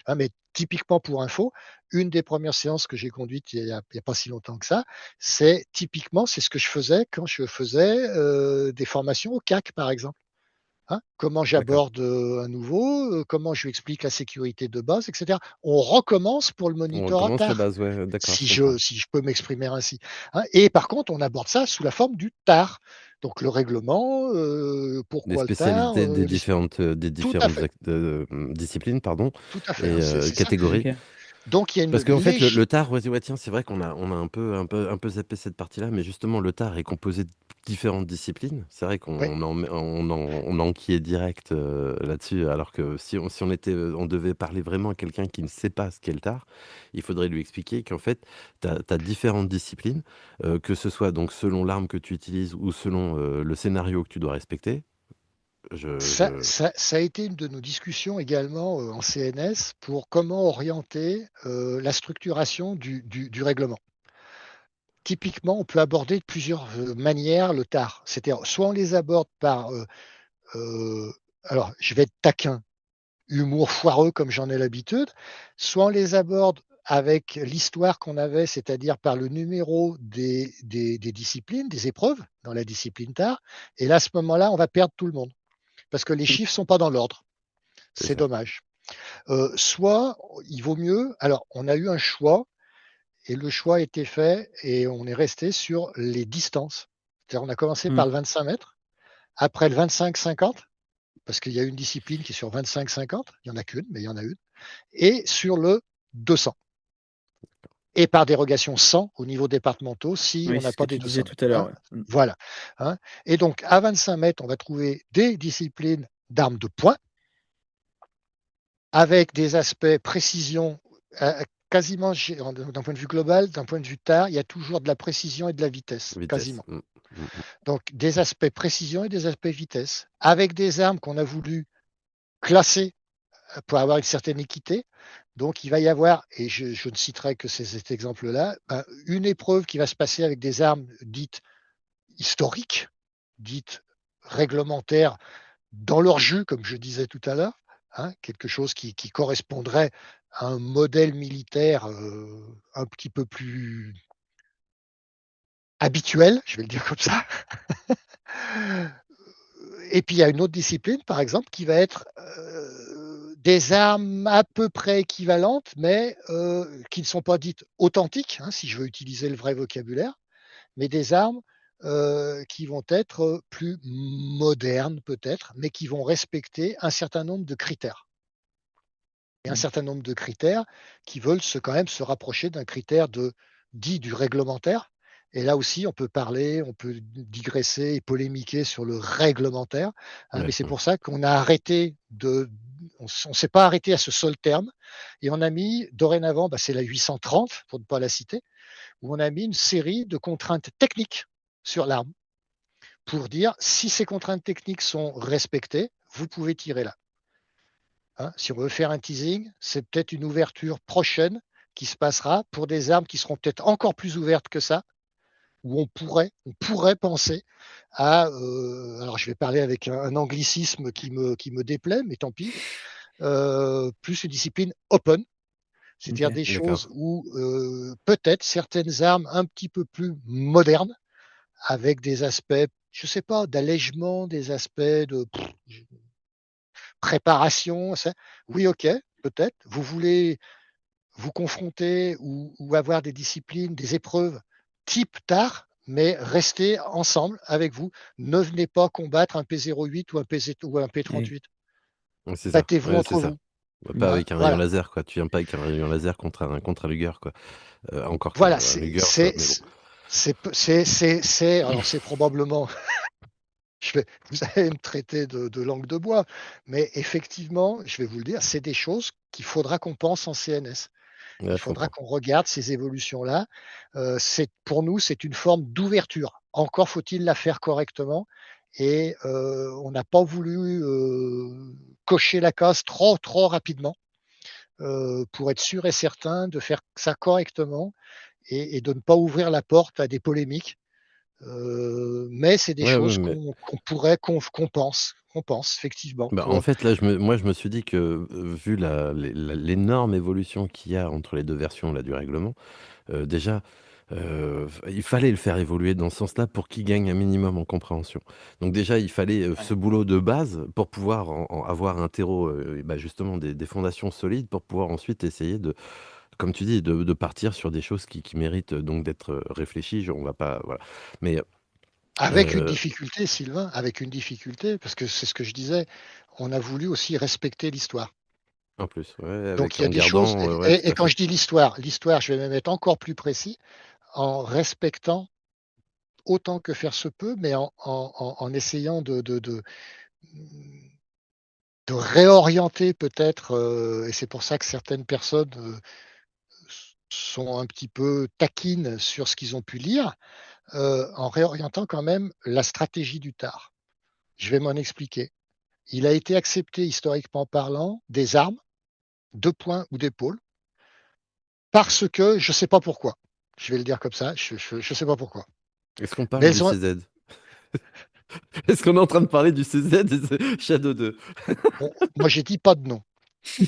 C: hein, mais typiquement pour info, une des premières séances que j'ai conduites il y a pas si longtemps que ça, c'est ce que je faisais quand je faisais des formations au CAC, par exemple. Hein, comment
A: D'accord.
C: j'aborde un nouveau, comment je lui explique la sécurité de base, etc. On recommence pour le
A: On
C: monitorat
A: recommence les
C: tard,
A: bases, ouais, d'accord, je
C: si
A: comprends.
C: je peux m'exprimer ainsi, hein. Et par contre, on aborde ça sous la forme du tard. Donc le règlement,
A: Des
C: pourquoi le tard,
A: spécialités des
C: tout à
A: différentes
C: fait,
A: disciplines, pardon,
C: tout à fait,
A: et
C: hein, c'est ça.
A: catégories.
B: Ok.
C: Donc il y a une
A: Parce qu'en fait,
C: légitimité.
A: le tard, ouais, ouais, tiens, c'est vrai qu'on a un peu zappé cette partie-là, mais justement, le tard est composé de différentes disciplines. C'est vrai
C: Oui,
A: on enquille direct là-dessus, alors que si on était, on devait parler vraiment à quelqu'un qui ne sait pas ce qu'est le tard, il faudrait lui expliquer qu'en fait, tu as différentes disciplines, que ce soit donc selon l'arme que tu utilises ou selon le scénario que tu dois respecter. Je...
C: ça a été une de nos discussions également en CNS pour comment orienter la structuration du règlement. Typiquement, on peut aborder de plusieurs manières le tard. C'est-à-dire, soit on les aborde par, euh, alors je vais être taquin, humour foireux comme j'en ai l'habitude, soit on les aborde avec l'histoire qu'on avait, c'est-à-dire par le numéro des disciplines, des épreuves dans la discipline tard. Et là, à ce moment-là, on va perdre tout le monde parce que les chiffres ne sont pas dans l'ordre.
A: C'est
C: C'est
A: ça.
C: dommage. Soit il vaut mieux, alors on a eu un choix et le choix a été fait et on est resté sur les distances. C'est-à-dire on a commencé
B: Hmm.
C: par le 25 mètres, après le 25-50 parce qu'il y a une discipline qui est sur 25-50, il n'y en a qu'une, mais il y en a une, et sur le 200. Et par dérogation 100 au niveau départementaux si
B: Oui,
C: on
B: c'est
C: n'a
B: ce que
C: pas
B: tu
C: des
B: disais
C: 200
B: tout à l'heure.
C: mètres.
B: Ouais.
C: Voilà. Hein. Et donc, à 25 mètres, on va trouver des disciplines d'armes de poing avec des aspects précision, quasiment d'un point de vue global, d'un point de vue tard, il y a toujours de la précision et de la vitesse,
A: Vitesse.
C: quasiment. Donc, des aspects précision et des aspects vitesse, avec des armes qu'on a voulu classer pour avoir une certaine équité. Donc, il va y avoir, et je ne citerai que cet exemple-là, une épreuve qui va se passer avec des armes dites historiques, dites réglementaires dans leur jus, comme je disais tout à l'heure, hein, quelque chose qui correspondrait à un modèle militaire un petit peu plus habituel, je vais le dire comme ça. Et puis il y a une autre discipline, par exemple, qui va être des armes à peu près équivalentes, mais qui ne sont pas dites authentiques, hein, si je veux utiliser le vrai vocabulaire, mais des armes qui vont être plus modernes peut-être, mais qui vont respecter un certain nombre de critères. Et un certain nombre de critères qui veulent quand même se rapprocher d'un critère dit du réglementaire. Et là aussi, on peut parler, on peut digresser et polémiquer sur le réglementaire. Hein, mais c'est pour ça qu'on a arrêté on ne s'est pas arrêté à ce seul terme. Et on a mis, dorénavant, c'est la 830, pour ne pas la citer, où on a mis une série de contraintes techniques sur l'arme pour dire si ces contraintes techniques sont respectées, vous pouvez tirer là. Hein, si on veut faire un teasing, c'est peut-être une ouverture prochaine qui se passera pour des armes qui seront peut-être encore plus ouvertes que ça, où on pourrait penser à, alors je vais parler avec un anglicisme qui me déplaît, mais tant pis, plus une discipline open, c'est-à-dire des choses où peut-être certaines armes un petit peu plus modernes, avec des aspects, je sais pas, d'allègement, des aspects de préparation. Oui, ok, peut-être. Vous voulez vous confronter ou avoir des disciplines, des épreuves type tard, mais restez ensemble avec vous. Ne venez pas combattre un P08 ou un P38.
A: C'est ça.
C: Battez-vous
A: Ouais, c'est
C: entre
A: ça.
C: vous.
A: Pas
C: Hein,
A: avec un rayon
C: voilà.
A: laser, quoi. Tu viens pas avec un rayon laser contre un Luger, quoi. Encore
C: Voilà,
A: qu'un Luger, mais bon.
C: alors c'est probablement, vous allez me traiter de langue de bois, mais effectivement, je vais vous le dire, c'est des choses qu'il faudra qu'on pense en CNS.
A: Ouais,
C: Il
A: je
C: faudra
A: comprends.
C: qu'on regarde ces évolutions-là. Pour nous, c'est une forme d'ouverture. Encore faut-il la faire correctement. Et on n'a pas voulu cocher la case trop rapidement pour être sûr et certain de faire ça correctement et de ne pas ouvrir la porte à des polémiques. Mais c'est des
A: Ouais, ouais,
C: choses
A: mais
C: qu'on pense effectivement.
A: en fait, là, moi, je me suis dit que, vu l'énorme évolution qu'il y a entre les 2 versions, là, du règlement, déjà, il fallait le faire évoluer dans ce sens-là pour qu'il gagne un minimum en compréhension. Donc déjà, il fallait, ce boulot de base pour pouvoir avoir un terreau, justement des fondations solides pour pouvoir ensuite essayer de, comme tu dis, de partir sur des choses qui méritent donc d'être, réfléchies. On va pas, voilà. Mais,
C: Avec une
A: heu,
C: difficulté, Sylvain, avec une difficulté, parce que c'est ce que je disais, on a voulu aussi respecter l'histoire.
A: en plus, ouais,
C: Donc
A: avec
C: il y a
A: en
C: des choses,
A: gardant, ouais, tout
C: et
A: à
C: quand
A: fait.
C: je dis l'histoire, je vais même être encore plus précis, en respectant autant que faire se peut, mais en essayant de réorienter peut-être, et c'est pour ça que certaines personnes sont un petit peu taquines sur ce qu'ils ont pu lire, en réorientant quand même la stratégie du tard. Je vais m'en expliquer. Il a été accepté historiquement parlant des armes, de poing ou d'épaule, parce que je ne sais pas pourquoi. Je vais le dire comme ça, je ne sais pas pourquoi.
A: Est-ce qu'on
C: Mais
A: parle du
C: elles ont,
A: CZ? Est-ce qu'on est en train de parler du CZ et de Shadow 2?
C: moi j'ai dit pas de nom.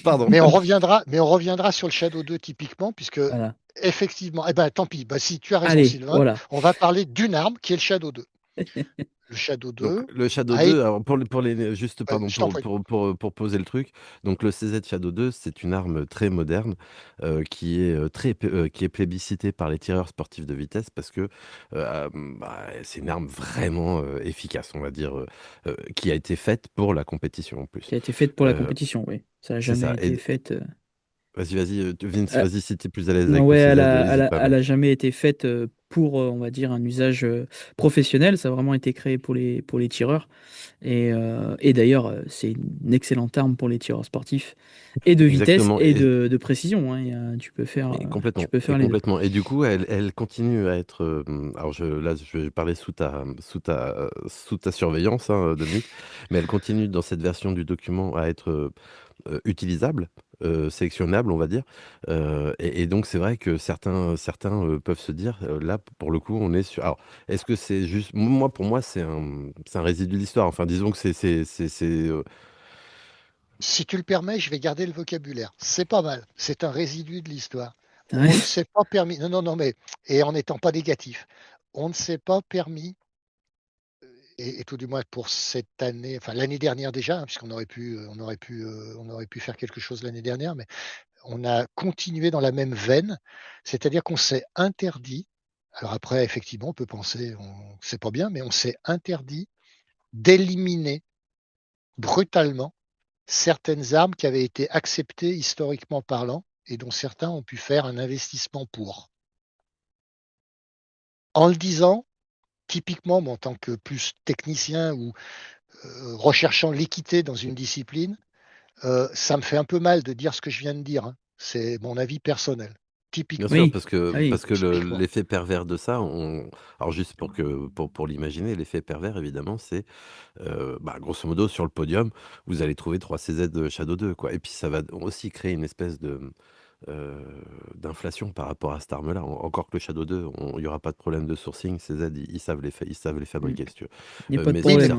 A: Pardon.
C: Mais on reviendra sur le Shadow 2 typiquement, puisque
B: Voilà.
C: effectivement, eh ben tant pis, si tu as raison
B: Allez,
C: Sylvain,
B: voilà.
C: on va parler d'une arme qui est le Shadow 2. Le Shadow
A: Donc
C: 2
A: le Shadow
C: a
A: 2,
C: été...
A: alors juste pardon,
C: je t'en prie.
A: pour poser le truc, donc le CZ Shadow 2, c'est une arme très moderne, qui est, qui est plébiscitée par les tireurs sportifs de vitesse parce que, c'est une arme vraiment, efficace, on va dire, qui a été faite pour la compétition en plus.
B: Qui a été faite pour la
A: Heu,
B: compétition, oui. Ça n'a
A: c'est
B: jamais
A: ça
B: été fait.
A: vas-y, Vince,
B: Euh,
A: vas-y si tu es plus à l'aise
B: non,
A: avec le
B: ouais,
A: CZ, hésite pas,
B: elle
A: mais
B: a jamais été faite pour, on va dire, un usage professionnel. Ça a vraiment été créé pour les tireurs. Et d'ailleurs, c'est une excellente arme pour les tireurs sportifs et de vitesse
A: exactement
B: et de précision, hein. Tu peux
A: Et
B: faire les deux.
A: complètement. Et du coup, elle continue à être. Alors là, je vais parler sous ta surveillance, hein, Dominique, mais elle continue dans cette version du document à être utilisable, sélectionnable, on va dire. Et donc, c'est vrai que certains peuvent se dire, là, pour le coup, on est sur. Alors, est-ce que c'est juste. Moi, pour moi, c'est un résidu de l'histoire. Enfin, disons que
C: Si tu le permets, je vais garder le vocabulaire. C'est pas mal. C'est un résidu de l'histoire.
B: Ouais.
C: On ne s'est pas permis. Non, non, non, mais. Et en n'étant pas négatif, on ne s'est pas permis, et tout du moins pour cette année, enfin l'année dernière déjà, hein, puisqu'on aurait pu faire quelque chose l'année dernière, mais on a continué dans la même veine, c'est-à-dire qu'on s'est interdit. Alors après, effectivement, on peut penser, c'est pas bien, mais on s'est interdit d'éliminer brutalement certaines armes qui avaient été acceptées historiquement parlant et dont certains ont pu faire un investissement pour. En le disant, typiquement, moi, en tant que plus technicien ou recherchant l'équité dans une discipline, ça me fait un peu mal de dire ce que je viens de dire, hein. C'est mon avis personnel.
A: Bien sûr,
B: Oui.
C: Typiquement.
B: Oui.
A: parce que
C: Typiquement.
A: l'effet pervers de ça, alors juste pour l'imaginer, l'effet pervers, évidemment, c'est grosso modo, sur le podium, vous allez trouver 3 CZ de Shadow 2, quoi. Et puis ça va aussi créer une espèce heu, d'inflation par rapport à cette arme-là. Encore que le Shadow 2, il y aura pas de problème de sourcing, CZ, ils savent les
B: Mm.
A: fabriquer, si tu veux.
B: Il n'y a pas de
A: Mais
C: Oui,
A: sur
C: mais
B: problème.
A: certaines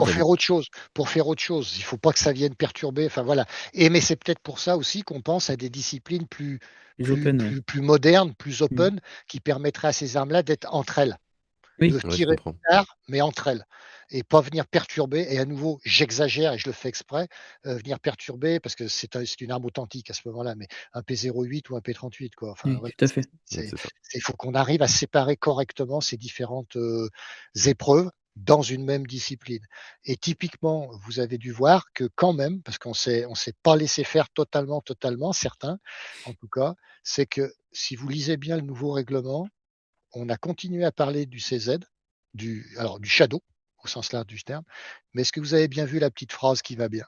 C: pour faire autre chose, il faut pas que ça vienne perturber. Enfin voilà. Et mais c'est peut-être pour ça aussi qu'on pense à des disciplines
B: Les open, ouais.
C: plus modernes, plus
B: Mm.
C: open, qui permettraient à ces armes-là d'être entre elles, de
B: Oui.
A: ouais, je
C: tirer
A: comprends.
C: tard, mais entre elles, et pas venir perturber. Et à nouveau, j'exagère et je le fais exprès, venir perturber parce que c'est une arme authentique à ce moment-là, mais un P08 ou un P38, quoi. Enfin
B: Oui,
C: voilà,
B: tout à fait.
A: C'est ça.
C: il faut qu'on arrive à séparer correctement ces différentes épreuves dans une même discipline. Et typiquement, vous avez dû voir que quand même, parce on s'est pas laissé faire totalement, certains, en tout cas, c'est que si vous lisez bien le nouveau règlement, on a continué à parler du CZ, alors du shadow, au sens large du terme, mais est-ce que vous avez bien vu la petite phrase qui va bien?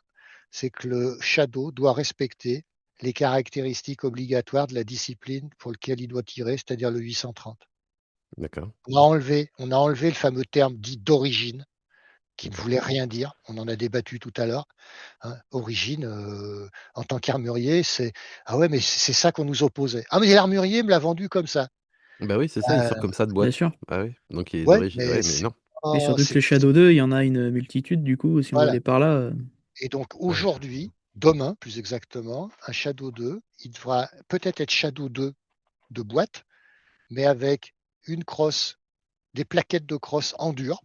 C: C'est que le shadow doit respecter les caractéristiques obligatoires de la discipline pour laquelle il doit tirer, c'est-à-dire le 830.
A: D'accord,
C: On a enlevé le fameux terme dit d'origine, qui ne
A: d'accord.
C: voulait rien dire. On en a débattu tout à l'heure, hein. Origine, en tant qu'armurier, c'est ah ouais, mais c'est ça qu'on nous opposait. Ah, mais l'armurier me l'a vendu comme ça.
A: Bah oui, c'est ça, il sort comme ça de
B: Bien
A: boîte.
B: sûr.
A: Ah oui, donc il est
C: Ouais,
A: d'origine.
C: mais
A: Ouais, mais non.
B: Et surtout que le
C: c'est
B: Shadow 2, il y en a une multitude, du coup, si on veut
C: voilà.
B: aller par là.
C: Et donc
A: Ouais.
C: aujourd'hui, demain plus exactement, un Shadow 2, il devra peut-être être Shadow 2 de boîte, mais avec une crosse, des plaquettes de crosse en dur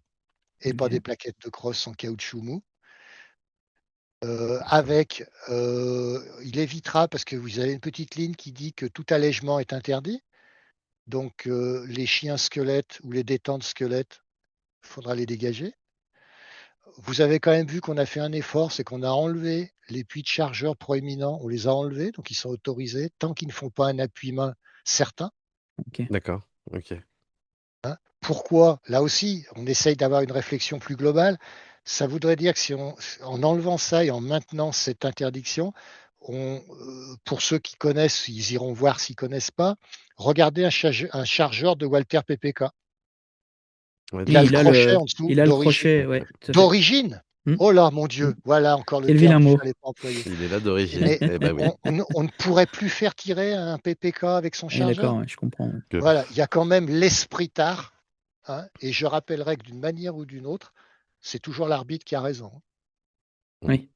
C: et pas des
B: Ok.
C: plaquettes de crosse en caoutchouc mou.
A: D'accord.
C: Il évitera, parce que vous avez une petite ligne qui dit que tout allègement est interdit. Donc les chiens squelettes ou les détentes squelettes, il faudra les dégager. Vous avez quand même vu qu'on a fait un effort, c'est qu'on a enlevé les puits de chargeurs proéminents, on les a enlevés, donc ils sont autorisés tant qu'ils ne font pas un appui main certain.
B: Ok.
A: D'accord. OK.
C: Pourquoi? Là aussi, on essaye d'avoir une réflexion plus globale. Ça voudrait dire que si en enlevant ça et en maintenant cette interdiction, pour ceux qui connaissent, ils iront voir s'ils connaissent pas, regardez un chargeur de Walter PPK.
A: Ouais,
C: Il a
B: Oui,
C: le crochet en dessous
B: il a le
C: d'origine.
B: crochet, ouais,
A: OK.
B: tout à fait.
C: D'origine?
B: Hmm.
C: Oh là, mon
B: Hmm.
C: Dieu, voilà encore le
B: Quel
C: terme
B: vilain
C: qu'il
B: mot.
C: fallait pas employer.
A: Il est là d'origine.
C: Mais
A: Eh bah oui.
C: on ne pourrait plus faire tirer un PPK avec son
B: Oui,
C: chargeur.
B: d'accord, ouais, je comprends.
A: Que
C: Voilà, il y a quand même l'esprit tard, hein, et je rappellerai que d'une manière ou d'une autre, c'est toujours l'arbitre qui a raison.
A: mmh,
B: Oui,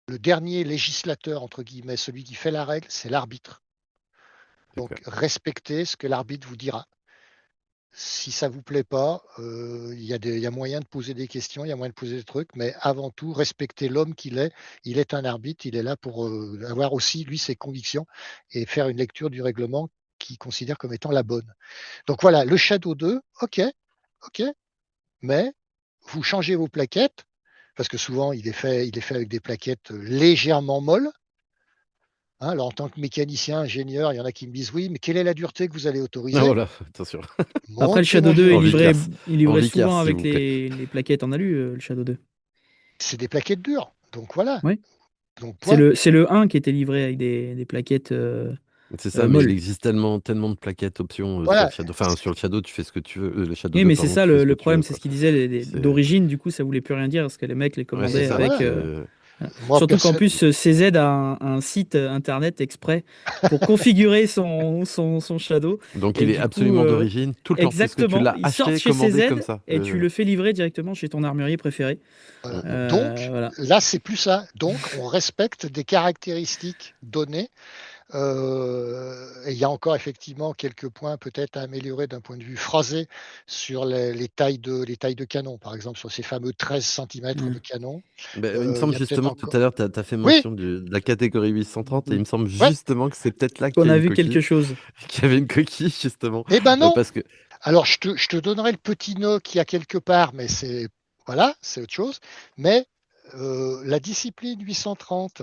C: Le dernier législateur, entre guillemets, celui qui fait la règle, c'est l'arbitre. Donc
A: d'accord.
C: respectez ce que l'arbitre vous dira. Si ça vous plaît pas, il y a moyen de poser des questions, il y a moyen de poser des trucs, mais avant tout, respectez l'homme qu'il est. Il est un arbitre, il est là pour avoir aussi, lui, ses convictions et faire une lecture du règlement qu'il considère comme étant la bonne. Donc voilà, le Shadow 2, ok, ok, mais vous changez vos plaquettes, parce que souvent il est fait avec des plaquettes légèrement molles. Hein. Alors en tant que mécanicien, ingénieur, il y en a qui me disent oui, mais quelle est la dureté que vous allez
A: Ah
C: autoriser?
A: voilà, attention.
B: Après, le
C: Montez,
B: Shadow
C: mon
B: 2
C: vieux.
B: est
A: En
B: livré,
A: Vickers.
B: il
A: En
B: livrait
A: Vickers,
B: souvent
A: s'il
B: avec
A: vous plaît.
B: les plaquettes en alu, le Shadow 2.
C: C'est des plaquettes dures. Donc voilà.
B: Oui.
C: Donc
B: C'est
C: point.
B: le 1 qui était livré avec des plaquettes
A: C'est ça, mais il
B: molles.
A: existe tellement de plaquettes options sur le
C: Voilà.
A: Shadow. Enfin, sur le Shadow, tu fais ce que tu veux. Le Shadow
B: Oui,
A: 2,
B: mais c'est
A: pardon,
B: ça
A: tu fais ce que
B: le
A: tu veux,
B: problème, c'est
A: quoi.
B: ce qu'ils disaient
A: C'est...
B: d'origine, du coup, ça voulait plus rien dire parce que les mecs les
A: Ouais,
C: Et
A: c'est
B: commandaient
A: ça.
B: avec.
C: voilà.
B: Voilà.
C: Moi,
B: Surtout qu'en
C: personne.
B: plus, CZ a un site internet exprès pour configurer son Shadow.
A: Donc,
B: Et
A: il est
B: du coup,
A: absolument d'origine tout le temps, puisque tu
B: exactement,
A: l'as
B: ils sortent
A: acheté,
B: chez
A: commandé comme
B: CZ
A: ça.
B: et tu le fais livrer directement chez ton armurier préféré.
C: Voilà. Donc
B: Voilà.
C: là, c'est plus ça. Donc on respecte des caractéristiques données. Et il y a encore effectivement quelques points peut-être à améliorer d'un point de vue phrasé sur les tailles de canon, par exemple sur ces fameux 13 centimètres de
B: Mm.
C: canon.
A: Ben, il me
C: Il
A: semble
C: y a peut-être
A: justement que tout
C: encore.
A: à l'heure, tu as fait
C: Oui,
A: mention de la catégorie 830 et il
B: Mm.
A: me semble
C: ouais.
A: justement que c'est peut-être là
B: On
A: qu'il y a
B: a
A: une
B: vu quelque
A: coquille,
B: chose.
A: qu'il y avait une coquille justement,
C: Eh ben non.
A: parce que
C: Alors je te donnerai le petit nœud qu'il y a quelque part, mais c'est voilà, c'est autre chose. Mais la discipline 830,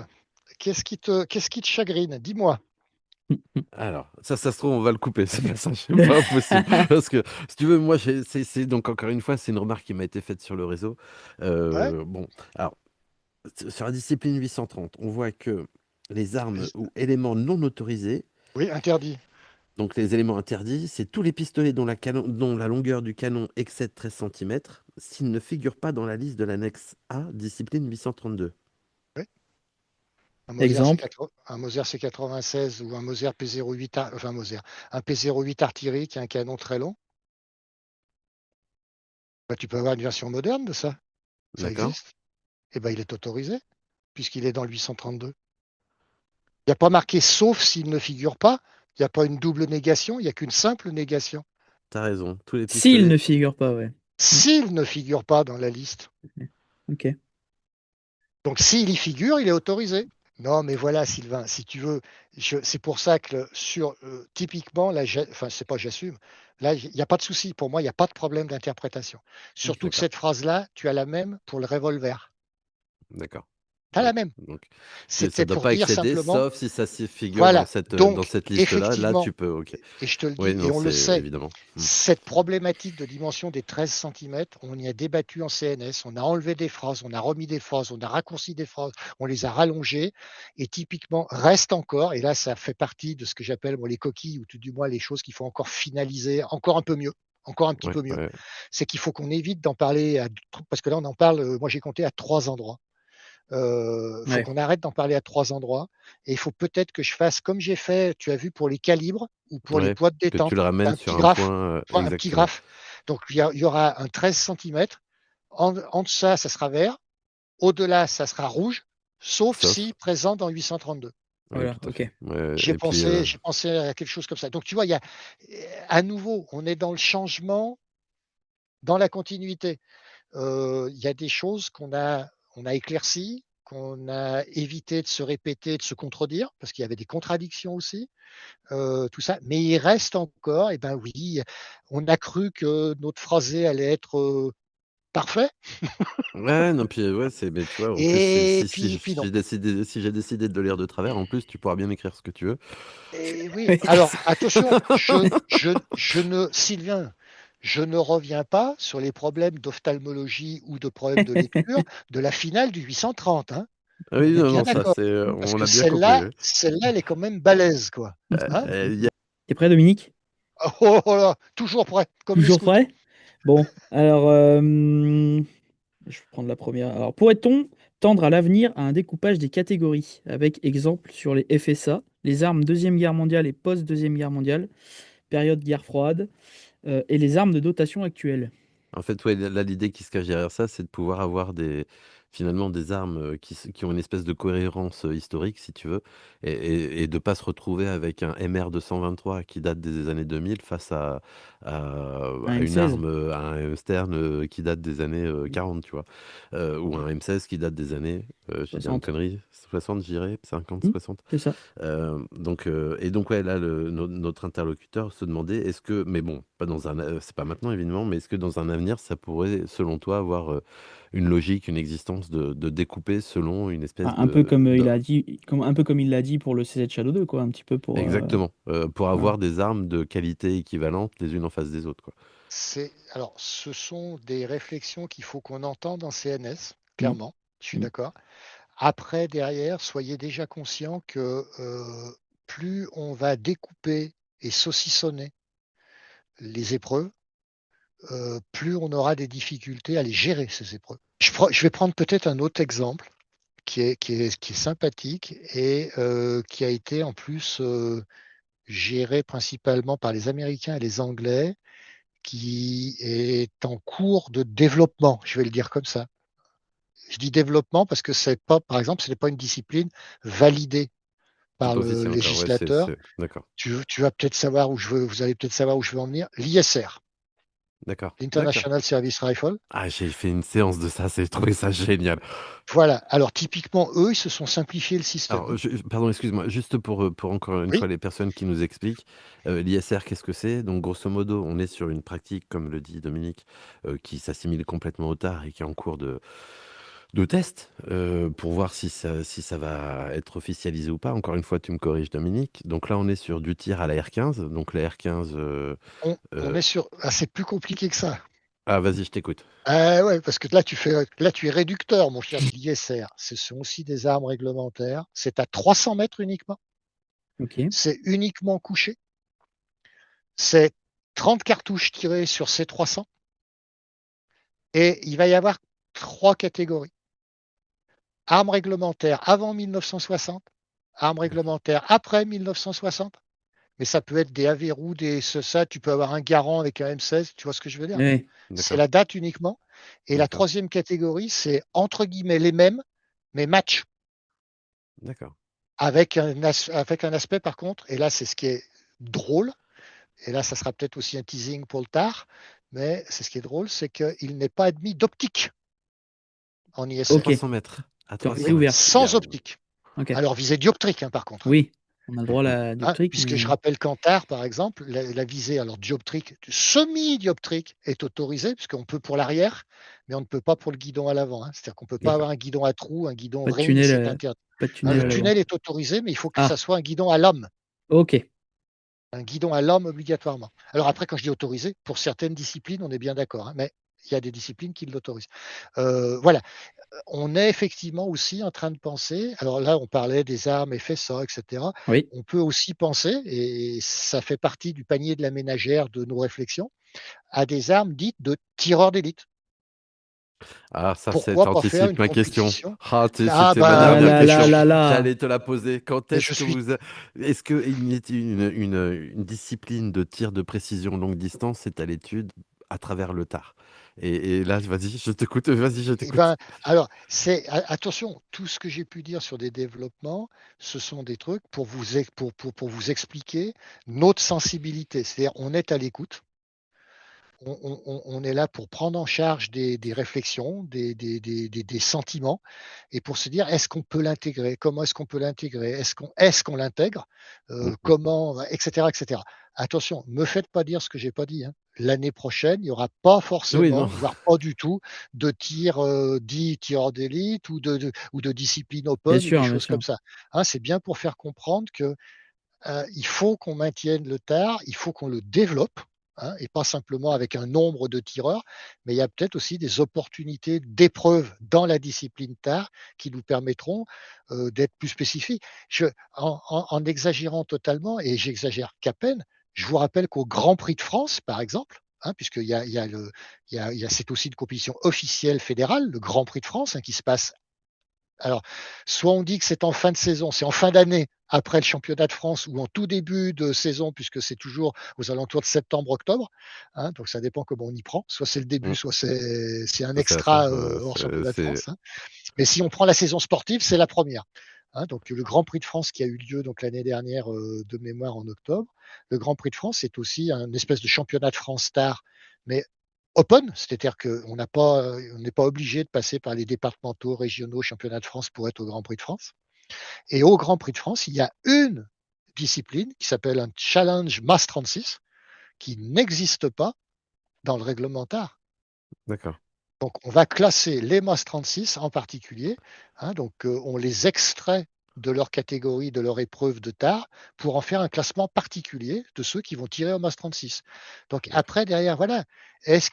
C: qu'est-ce qui te chagrine? Dis-moi.
A: alors ça se trouve on va le couper, c'est pas impossible, parce que si tu veux moi donc encore une fois c'est une remarque qui m'a été faite sur le réseau.
C: Ouais.
A: Bon alors sur la discipline 830 on voit que les armes ou éléments non autorisés.
C: Oui, interdit.
A: Donc les éléments interdits, c'est tous les pistolets dont la longueur du canon excède 13 centimètres, s'ils ne figurent pas dans la liste de l'annexe A, discipline 832.
C: Oui.
B: Exemple.
C: Un Moser C96 ou un Moser P08, enfin Moser, un P08 artillerie qui a un canon très long. Bah, tu peux avoir une version moderne de ça. Ça
A: D'accord?
C: existe. Et ben il est autorisé puisqu'il est dans le 832. Il n'y a pas marqué sauf s'il ne figure pas. Il n'y a pas une double négation. Il n'y a qu'une simple négation.
A: T'as raison, tous les
B: S'il
A: pistolets.
B: ne figure pas, ouais. Mm.
C: S'il ne figure pas dans la liste.
B: Ok.
C: Donc s'il y figure, il est autorisé. Non, mais voilà, Sylvain, si tu veux, c'est pour ça que typiquement, là, enfin, c'est pas j'assume, là, il n'y a pas de souci. Pour moi, il n'y a pas de problème d'interprétation. Surtout que
A: D'accord,
C: cette phrase-là, tu as la même pour le revolver.
A: d'accord.
C: Tu as la
A: Ouais.
C: même.
A: Donc ça
C: C'était
A: ne doit
C: pour
A: pas
C: dire
A: excéder,
C: simplement,
A: sauf si ça s'y figure
C: voilà.
A: dans
C: Donc,
A: cette liste-là. Là,
C: effectivement,
A: tu peux, ok.
C: et je te le
A: Oui,
C: dis, et
A: non,
C: on le
A: c'est
C: sait,
A: évidemment.
C: cette problématique de dimension des 13 centimètres, on y a débattu en CNS, on a enlevé des phrases, on a remis des phrases, on a raccourci des phrases, on les a rallongées, et typiquement, reste encore, et là, ça fait partie de ce que j'appelle moi, les coquilles, ou tout du moins les choses qu'il faut encore finaliser, encore un peu mieux, encore un petit
A: Ouais,
C: peu mieux.
A: ouais,
C: C'est qu'il faut qu'on évite d'en parler, parce que là, on en parle, moi j'ai compté à 3 endroits. Faut
B: Ouais.
C: qu'on arrête d'en parler à 3 endroits. Et il faut peut-être que je fasse comme j'ai fait, tu as vu, pour les calibres ou pour les
A: ouais,
C: poids de
A: que tu
C: détente,
A: le ramènes
C: un
A: sur
C: petit
A: un
C: graphe.
A: point
C: Un petit
A: exactement.
C: graphe. Donc il y aura un 13 centimètres. En deçà, ça sera vert. Au-delà, ça sera rouge, sauf
A: Sauf.
C: si présent dans 832.
A: Oui,
B: Voilà,
A: tout à
B: ok.
A: fait. Ouais, et puis,
C: J'ai pensé à quelque chose comme ça. Donc tu vois, il y a à nouveau, on est dans le changement, dans la continuité. Il y a des choses on a éclaircies, qu'on a évité de se répéter, de se contredire, parce qu'il y avait des contradictions aussi, tout ça. Mais il reste encore, et ben oui, on a cru que notre phrasé allait être parfait,
A: ouais, non, puis ouais, mais tu vois, en plus,
C: et puis non.
A: si j'ai décidé de le lire de travers, en plus, tu pourras bien écrire ce que tu veux.
C: Et oui, alors attention, Sylvain, je ne reviens pas sur les problèmes d'ophtalmologie ou de problèmes de lecture de la finale du 830, hein.
A: Ah
C: On
A: oui,
C: est
A: non,
C: bien
A: non, ça,
C: d'accord. Parce
A: on
C: que
A: a bien compris. Oui.
C: celle-là, elle est quand même balèze, quoi. Hein.
A: Il y a
B: T'es prêt, Dominique?
C: Oh, oh là, toujours prêt, comme les
B: Toujours
C: scouts.
B: prêt? Bon, alors, je vais prendre la première. Alors, pourrait-on tendre à l'avenir à un découpage des catégories, avec exemple sur les FSA, les armes Deuxième Guerre mondiale et post-Deuxième Guerre mondiale, période guerre froide, et les armes de dotation actuelles?
A: En fait, ouais, là, l'idée qui se cache derrière ça, c'est de pouvoir avoir finalement des armes qui ont une espèce de cohérence historique, si tu veux, et de ne pas se retrouver avec un MR223 qui date des années 2000 face
B: Un
A: à une
B: M16.
A: arme, à un Stern qui date des années 40, tu vois, ou un M16 qui date des années, je vais dire une
B: 60.
A: connerie, 60, je dirais, 50,
B: Hmm,
A: 60.
B: c'est ça.
A: Donc ouais, là, notre interlocuteur se demandait, est-ce que, mais bon, pas c'est pas maintenant évidemment, mais est-ce que dans un avenir, ça pourrait, selon toi, avoir une logique, une existence de découper selon une espèce
B: Un peu comme
A: de-
B: il a dit, un peu comme il l'a dit pour le CZ Shadow 2, quoi, un petit peu pour.
A: Exactement, pour
B: Voilà.
A: avoir des armes de qualité équivalente les unes en face des autres, quoi.
C: Alors, ce sont des réflexions qu'il faut qu'on entende en CNS,
B: Hmm,
C: clairement, je suis
B: hmm.
C: d'accord. Après, derrière, soyez déjà conscient que plus on va découper et saucissonner les épreuves, plus on aura des difficultés à les gérer, ces épreuves. Je vais prendre peut-être un autre exemple qui est sympathique et qui a été en plus géré principalement par les Américains et les Anglais, qui est en cours de développement, je vais le dire comme ça. Je dis développppement parce que c'est pas, par exemple, ce n'est pas une discipline validée
A: C'est
C: par
A: pas
C: le
A: officiel encore, ouais,
C: législateur.
A: d'accord,
C: Tu vas peut-être savoir vous allez peut-être savoir où je veux en venir. L'ISR,
A: d'accord, d'accord.
C: l'International Service Rifle.
A: Ah, j'ai fait une séance de ça, j'ai trouvé ça génial.
C: Voilà. Alors, typiquement, eux, ils se sont simplifiés le système,
A: Alors,
C: hein.
A: pardon, excuse-moi, juste pour encore une
C: Oui.
A: fois les personnes qui nous expliquent, l'ISR, qu'est-ce que c'est? Donc, grosso modo, on est sur une pratique, comme le dit Dominique, qui s'assimile complètement au tard et qui est en cours de test pour voir si ça va être officialisé ou pas. Encore une fois, tu me corriges, Dominique. Donc là, on est sur du tir à la R15. Donc la R15.
C: On
A: Euh,
C: est sur. Ah, c'est plus compliqué que ça.
A: Ah, vas-y, je t'écoute.
C: Ah ouais, parce que là, tu es réducteur, mon cher. L'ISR, ce sont aussi des armes réglementaires. C'est à 300 mètres uniquement.
B: Ok.
C: C'est uniquement couché. C'est 30 cartouches tirées sur ces 300. Et il va y avoir 3 catégories. Armes réglementaires avant 1960, armes
A: D'accord.
C: réglementaires après 1960. Mais ça peut être des Averou, ça, tu peux avoir un Garand avec un M16, tu vois ce que je veux dire?
B: Ouais.
C: C'est
A: D'accord.
C: la date uniquement. Et la
A: D'accord.
C: troisième catégorie, c'est entre guillemets les mêmes, mais match.
A: D'accord.
C: Avec un aspect par contre, et là c'est ce qui est drôle, et là ça sera peut-être aussi un teasing pour le tard, mais c'est ce qui est drôle, c'est qu'il n'est pas admis d'optique en
A: À
B: Ok.
C: ISR.
A: 300 mètres. À
B: Sur visée
A: 300
C: Oui,
A: mètres.
B: ouverte.
C: sans optique.
B: Ok.
C: Alors visée dioptrique, hein, par contre.
B: Oui. On a le droit à la
C: Hein,
B: dioptrique,
C: puisque je
B: mais.
C: rappelle qu'en TAR, par exemple, la visée alors dioptrique, semi-dioptrique est autorisée, puisqu'on peut pour l'arrière, mais on ne peut pas pour le guidon à l'avant, hein. C'est-à-dire qu'on ne peut pas
B: D'accord.
C: avoir un guidon à trous, un guidon
B: Pas de
C: ring,
B: tunnel,
C: c'est interdit.
B: pas de
C: Hein,
B: tunnel
C: le
B: à l'avant.
C: tunnel est autorisé, mais il faut que ça
B: Ah.
C: soit un guidon à l'homme.
B: Ok.
C: Un guidon à l'homme obligatoirement. Alors après, quand je dis autorisé, pour certaines disciplines, on est bien d'accord, hein, mais il y a des disciplines qui l'autorisent. Voilà. On est effectivement aussi en train de penser, alors là, on parlait des armes FSA, etc.
B: Oui.
C: On peut aussi penser, et ça fait partie du panier de la ménagère de nos réflexions, à des armes dites de tireurs d'élite.
A: Ah, ça,
C: Pourquoi pas faire
A: t'anticipes
C: une
A: ma question.
C: compétition?
A: Ah,
C: Ah
A: c'était ma
B: Ah
A: dernière
C: ben,
B: là là
A: question.
B: là là.
A: J'allais te la poser. Quand
C: mais
A: est-ce
C: je
A: que
C: suis,
A: est-ce que une discipline de tir de précision longue distance est à l'étude à travers le tard? Et là, vas-y, je t'écoute. Vas-y, je
C: eh
A: t'écoute.
C: ben, alors, attention, tout ce que j'ai pu dire sur des développements, ce sont des trucs pour vous expliquer notre sensibilité. C'est-à-dire, on est à l'écoute. On est là pour prendre en charge des réflexions, des sentiments, et pour se dire est-ce qu'on peut l'intégrer, comment est-ce qu'on peut l'intégrer, est-ce qu'on l'intègre,
A: Mhm.
C: comment, etc., etc. Attention, ne me faites pas dire ce que j'ai pas dit, hein. L'année prochaine, il n'y aura pas
A: Oui, non,
C: forcément, voire pas du tout, de tir dit tireur d'élite ou de discipline
B: Bien
C: open ou des
B: sûr, bien
C: choses comme
B: sûr.
C: ça. Hein, c'est bien pour faire comprendre que il faut qu'on maintienne le tard, il faut qu'on le développe, hein, et pas simplement avec un nombre de tireurs, mais il y a peut-être aussi des opportunités d'épreuves dans la discipline tard qui nous permettront d'être plus spécifiques. En exagérant totalement, et j'exagère qu'à peine, je vous rappelle qu'au Grand Prix de France, par exemple, hein, puisqu'c'est aussi une compétition officielle fédérale, le Grand Prix de France, hein, qui se passe, alors, soit on dit que c'est en fin de saison, c'est en fin d'année après le championnat de France ou en tout début de saison, puisque c'est toujours aux alentours de septembre-octobre, hein, donc ça dépend comment on y prend. Soit c'est le début,
A: Mm.
C: soit c'est un
A: Ça, c'est la fin.
C: extra hors championnat de
A: C'est
C: France, hein. Mais si on prend la saison sportive, c'est la première. Hein, donc le Grand Prix de France qui a eu lieu donc l'année dernière de mémoire en octobre. Le Grand Prix de France, c'est aussi un espèce de championnat de France star, mais open, c'est-à-dire qu'on n'est pas obligé de passer par les départementaux, régionaux, championnats de France pour être au Grand Prix de France. Et au Grand Prix de France, il y a une discipline qui s'appelle un Challenge Mass 36 qui n'existe pas dans le réglementaire.
A: D'accord.
C: Donc, on va classer les MAS 36 en particulier. Hein, donc, on les extrait de leur catégorie, de leur épreuve de tard, pour en faire un classement particulier de ceux qui vont tirer au MAS 36. Donc, après, derrière, voilà, est-ce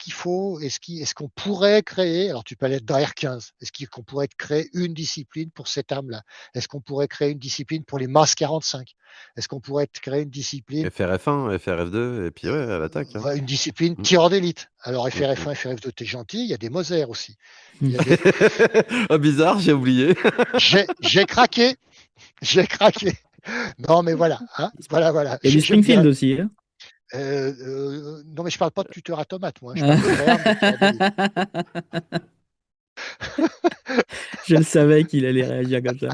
C: qu'on pourrait créer, alors tu peux aller dans R15, qu'on pourrait créer une discipline pour cette arme-là? Est-ce qu'on pourrait créer une discipline pour les MAS 45? Est-ce qu'on pourrait créer une discipline
A: FRF1, FRF2, et puis ouais, à l'attaque. Hein.
C: une discipline
A: Mm.
C: tireur d'élite? Alors,
A: Mm,
C: FRF1, FRF2, t'es gentil, il y a des Moser aussi. Il y a
A: Oh, bizarre, j'ai oublié.
C: J'ai craqué, j'ai craqué. Non, mais voilà, hein, voilà.
B: Il y a du
C: J'aime bien.
B: Springfield aussi. Hein.
C: Non, mais je parle pas de tuteur à tomate, moi. Je parle de vraie arme de tireur d'élite.
B: Je le savais qu'il allait réagir comme ça.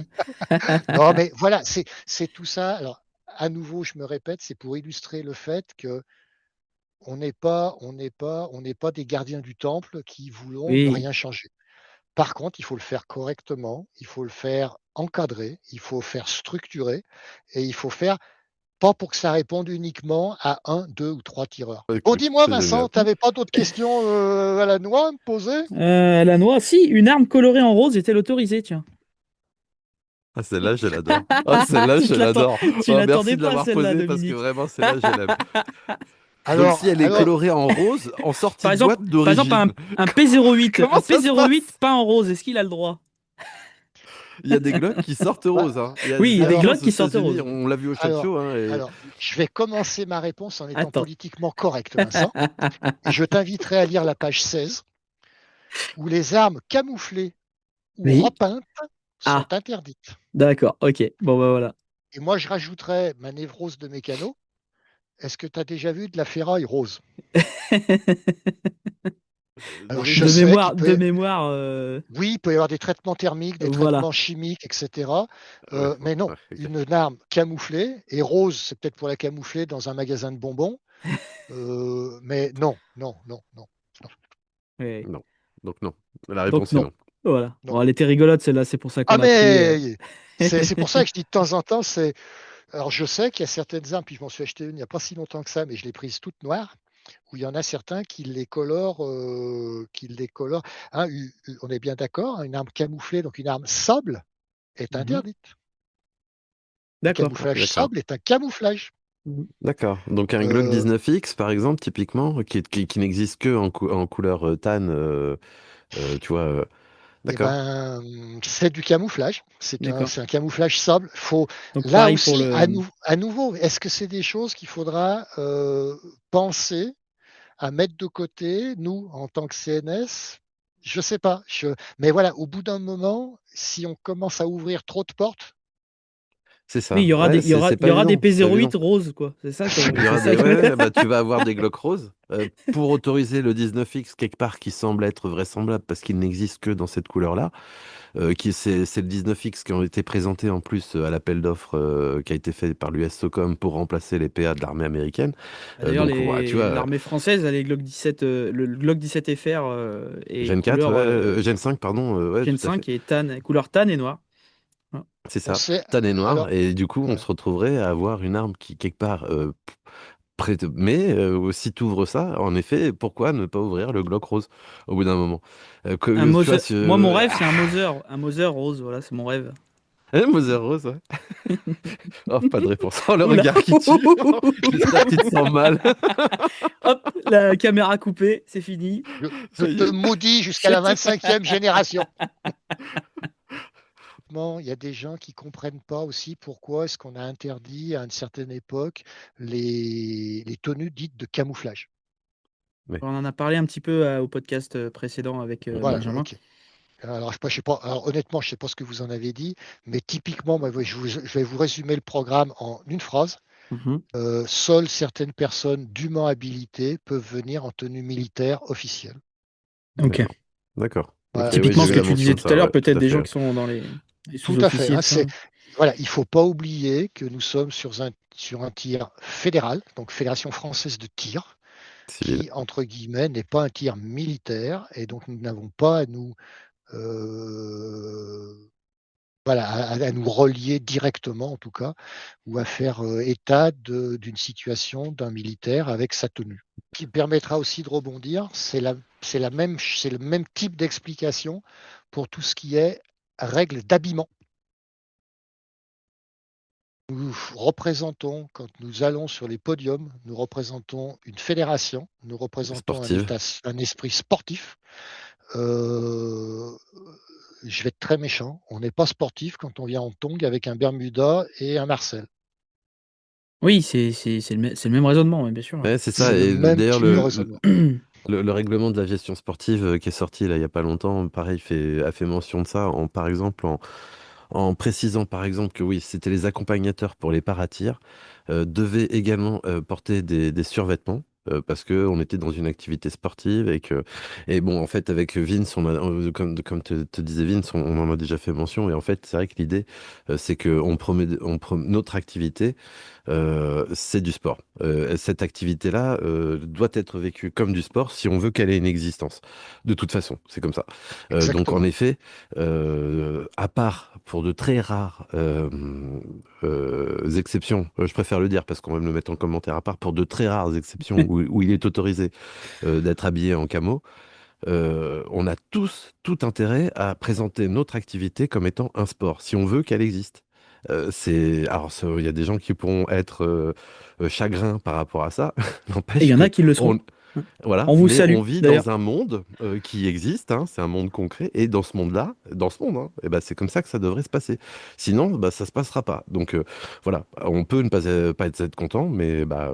C: Non, mais voilà, c'est tout ça. Alors, à nouveau, je me répète, c'est pour illustrer le fait que on n'est pas des gardiens du temple qui voulons ne
B: Oui,
C: rien changer. Par contre, il faut le faire correctement, il faut le faire encadré, il faut faire structuré et il faut faire pas pour que ça réponde uniquement à un, deux ou trois tireurs. Bon,
A: Écoute,
C: dis-moi,
A: c'est
C: Vincent,
A: génial.
C: tu n'avais pas d'autres questions à la noix à me poser?
B: La noix, si, une arme colorée en rose est-elle autorisée, tiens.
A: Ah, celle-là, je l'adore. Ah, celle-là,
B: Tu
A: je
B: te l'attends-
A: l'adore.
B: tu
A: Oh, merci
B: l'attendais
A: de
B: pas,
A: l'avoir
B: celle-là,
A: posée parce que
B: Dominique.
A: vraiment, celle-là, je l'aime. Donc,
C: Alors,
A: si elle est colorée en rose, en sortie
B: Par
A: de
B: exemple,
A: boîte d'origine,
B: un P08,
A: comment ça se passe?
B: peint en rose, est-ce qu'il a le droit?
A: Il y a des Glocks qui sortent
C: bah,
A: rose. Hein.
B: Oui, il y a
A: Ça
B: des
C: alors,
B: glottes
A: existe aux
B: qui sortent
A: États-Unis.
B: rose.
A: On l'a vu au Shot
C: alors,
A: Show. Hein, et...
C: alors, je vais commencer ma réponse en étant
B: Attends.
C: politiquement correct, Vincent, et je t'inviterai à lire la page 16, où les armes camouflées ou
B: Oui.
C: repeintes
B: Ah,
C: sont interdites.
B: d'accord, ok. Bon, bah voilà.
C: Et moi, je rajouterais ma névrose de mécano. Est-ce que tu as déjà vu de la ferraille rose? Alors, je sais qu'il
B: De
C: peut,
B: mémoire,
C: oui, il peut y avoir des traitements thermiques, des
B: voilà.
C: traitements chimiques, etc.
A: Ouais,
C: Mais non,
A: ouais, ok.
C: une arme camouflée, et rose, c'est peut-être pour la camoufler dans un magasin de bonbons. Mais non, non, non, non, non,
B: Ouais.
A: Non. Donc, non. La
B: Donc
A: réponse est
B: non.
A: non.
B: Voilà.
C: non.
B: Bon, elle était rigolote, celle-là, c'est pour ça
C: Ah,
B: qu'on a pris.
C: mais c'est pour ça que je dis de temps en temps, c'est. Alors, je sais qu'il y a certaines armes, puis je m'en suis acheté une il n'y a pas si longtemps que ça, mais je l'ai prise toute noire, où il y en a certains qui les colorent. Hein, on est bien d'accord, hein, une arme camouflée, donc une arme sable, est
B: Mhm.
C: interdite. Le
B: D'accord.
C: camouflage
A: D'accord.
C: sable est un camouflage.
B: Mhm.
A: D'accord. Donc, un Glock
C: Euh,
A: 19X, par exemple, typiquement, qui n'existe que en couleur tan, tu vois.
C: Eh
A: D'accord.
C: ben, c'est du camouflage.
B: D'accord.
C: C'est un camouflage sable.
B: Donc
C: Là
B: pareil pour
C: aussi,
B: le.
C: à nouveau, est-ce que c'est des choses qu'il faudra penser à mettre de côté, nous, en tant que CNS? Je sais pas. Mais voilà, au bout d'un moment, si on commence à ouvrir trop de portes,
A: C'est
B: Oui,
A: ça. Ouais, c'est
B: il
A: pas
B: y aura des
A: évident. C'est pas évident.
B: P08 roses, quoi. C'est ça
A: Il y
B: c'est
A: aura
B: ça
A: des.
B: que.
A: Ouais, bah, tu vas avoir des Glock roses. Pour autoriser le 19X quelque part qui semble être vraisemblable parce qu'il n'existe que dans cette couleur-là, c'est le 19X qui ont été présentés en plus à l'appel d'offres qui a été fait par l'US SOCOM pour remplacer les PA de l'armée américaine.
B: D'ailleurs,
A: Donc voilà, tu vois,
B: l'armée française a les Glock 17, le Glock 17 FR est
A: Gen 4,
B: couleur
A: ouais, Gen 5, pardon, ouais,
B: Gen
A: tout à fait.
B: 5 et couleur tan et noir. Voilà.
A: C'est
C: on
A: ça,
C: sait.
A: tan et noir.
C: Alors,
A: Et du coup, on
C: voilà.
A: se retrouverait à avoir une arme qui, quelque part, mais si tu ouvres ça, en effet, pourquoi ne pas ouvrir le Glock rose au bout d'un moment?
B: Un
A: Tu vois,
B: Moser. Moi, mon rêve, c'est
A: Ah,
B: Un Moser rose. Voilà, c'est mon rêve.
A: Mother Rose, ouais. Oh, pas de réponse. Oh, le
B: Oula.
A: regard qui tue. J'espère que tu te sens mal.
B: Hop, la caméra coupée, c'est fini.
C: Je
A: Ça y
C: te
A: est.
C: maudis jusqu'à
B: Je
C: la
B: te-
C: 25e génération. Bon, il y a des gens qui comprennent pas aussi pourquoi est-ce qu'on a interdit à une certaine époque les tenues dites de camouflage.
A: Ouais.
B: On en a parlé un petit peu au podcast précédent avec
A: Mhm.
C: Voilà,
B: Benjamin.
C: ok. Alors, je sais pas, alors, honnêtement, je sais pas ce que vous en avez dit, mais typiquement, moi, je vais vous résumer le programme en une phrase.
B: Mhm.
C: Seules certaines personnes dûment habilitées peuvent venir en tenue militaire officielle.
B: Ok.
A: D'accord. D'accord. Ok,
C: Voilà.
A: oui,
B: Typiquement,
A: j'ai
B: ce
A: vu
B: que
A: la
B: tu disais
A: mention de
B: tout à
A: ça,
B: l'heure,
A: ouais, tout
B: peut-être
A: à
B: des
A: fait.
B: gens
A: Ouais.
B: qui sont dans les
C: Tout à fait,
B: sous-officiers,
C: hein,
B: tout ça.
C: voilà, il ne faut pas oublier que nous sommes sur un tir fédéral, donc Fédération française de tir,
A: Civil.
C: qui, entre guillemets, n'est pas un tir militaire, et donc nous n'avons pas à nous, euh, voilà, à nous relier directement, en tout cas, ou à faire état d'une situation d'un militaire avec sa tenue. Ce qui permettra aussi de rebondir, c'est le même type d'explication pour tout ce qui est règles d'habillement. Nous représentons, quand nous allons sur les podiums, nous représentons une fédération, nous représentons
A: Sportive.
C: un esprit sportif. Euh, je vais être très méchant, on n'est pas sportif quand on vient en tongs avec un Bermuda et un Marcel.
B: Oui, c'est le même raisonnement, bien sûr.
A: Ouais, c'est
C: C'est
A: ça.
C: le
A: Et
C: même
A: d'ailleurs,
C: type de raisonnement.
A: le règlement de la gestion sportive qui est sorti là, il n'y a pas longtemps, pareil, a fait mention de ça, par exemple, en précisant par exemple que oui, c'était les accompagnateurs pour les paratirs, devaient également porter des survêtements. Parce que on était dans une activité sportive et bon en fait avec Vince comme te disait Vince on en a déjà fait mention et en fait c'est vrai que l'idée c'est que notre activité c'est du sport. Cette activité-là doit être vécue comme du sport si on veut qu'elle ait une existence. De toute façon, c'est comme ça. Donc en
C: Exactement.
A: effet, à part pour de très rares exceptions, je préfère le dire parce qu'on va me le mettre en commentaire, à part pour de très rares exceptions où il est autorisé d'être habillé en camo, on a tous tout intérêt à présenter notre activité comme étant un sport, si on veut qu'elle existe. Il y a des gens qui pourront être chagrins par rapport à ça.
B: Et il
A: N'empêche
B: y en a
A: que
B: qui le seront. Hein.
A: voilà,
B: On vous
A: mais
B: salue,
A: on vit
B: d'ailleurs.
A: dans un monde qui existe, hein, c'est un monde concret, et dans ce monde-là, hein, eh ben, c'est comme ça que ça devrait se passer. Sinon, bah, ça se passera pas. Donc voilà, on peut ne pas être content, mais bah,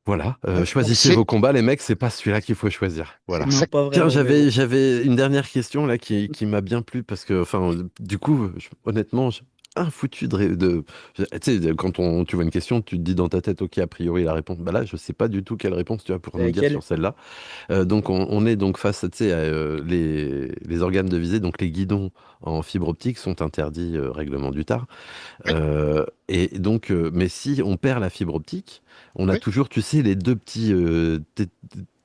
A: voilà,
C: Donc
A: choisissez vos combats, les mecs, c'est pas celui-là qu'il faut choisir. Voilà.
B: Non,
C: exact.
B: pas
A: Tiens,
B: vraiment, mais bon.
A: j'avais une dernière question là qui m'a bien plu parce que, enfin, du coup, honnêtement, un foutu tu sais, tu vois une question, tu te dis dans ta tête, ok, a priori la réponse. Bah là, je sais pas du tout quelle réponse tu vas pouvoir
B: C'est
A: nous dire sur
B: laquelle?
A: celle-là. Donc, on est donc face, tu sais, à les organes de visée, donc les guidons en fibre optique sont interdits, règlement du TAR.
C: Oui,
A: Et donc, mais si on perd la fibre optique, on a
C: oui,
A: toujours, tu sais, les deux petits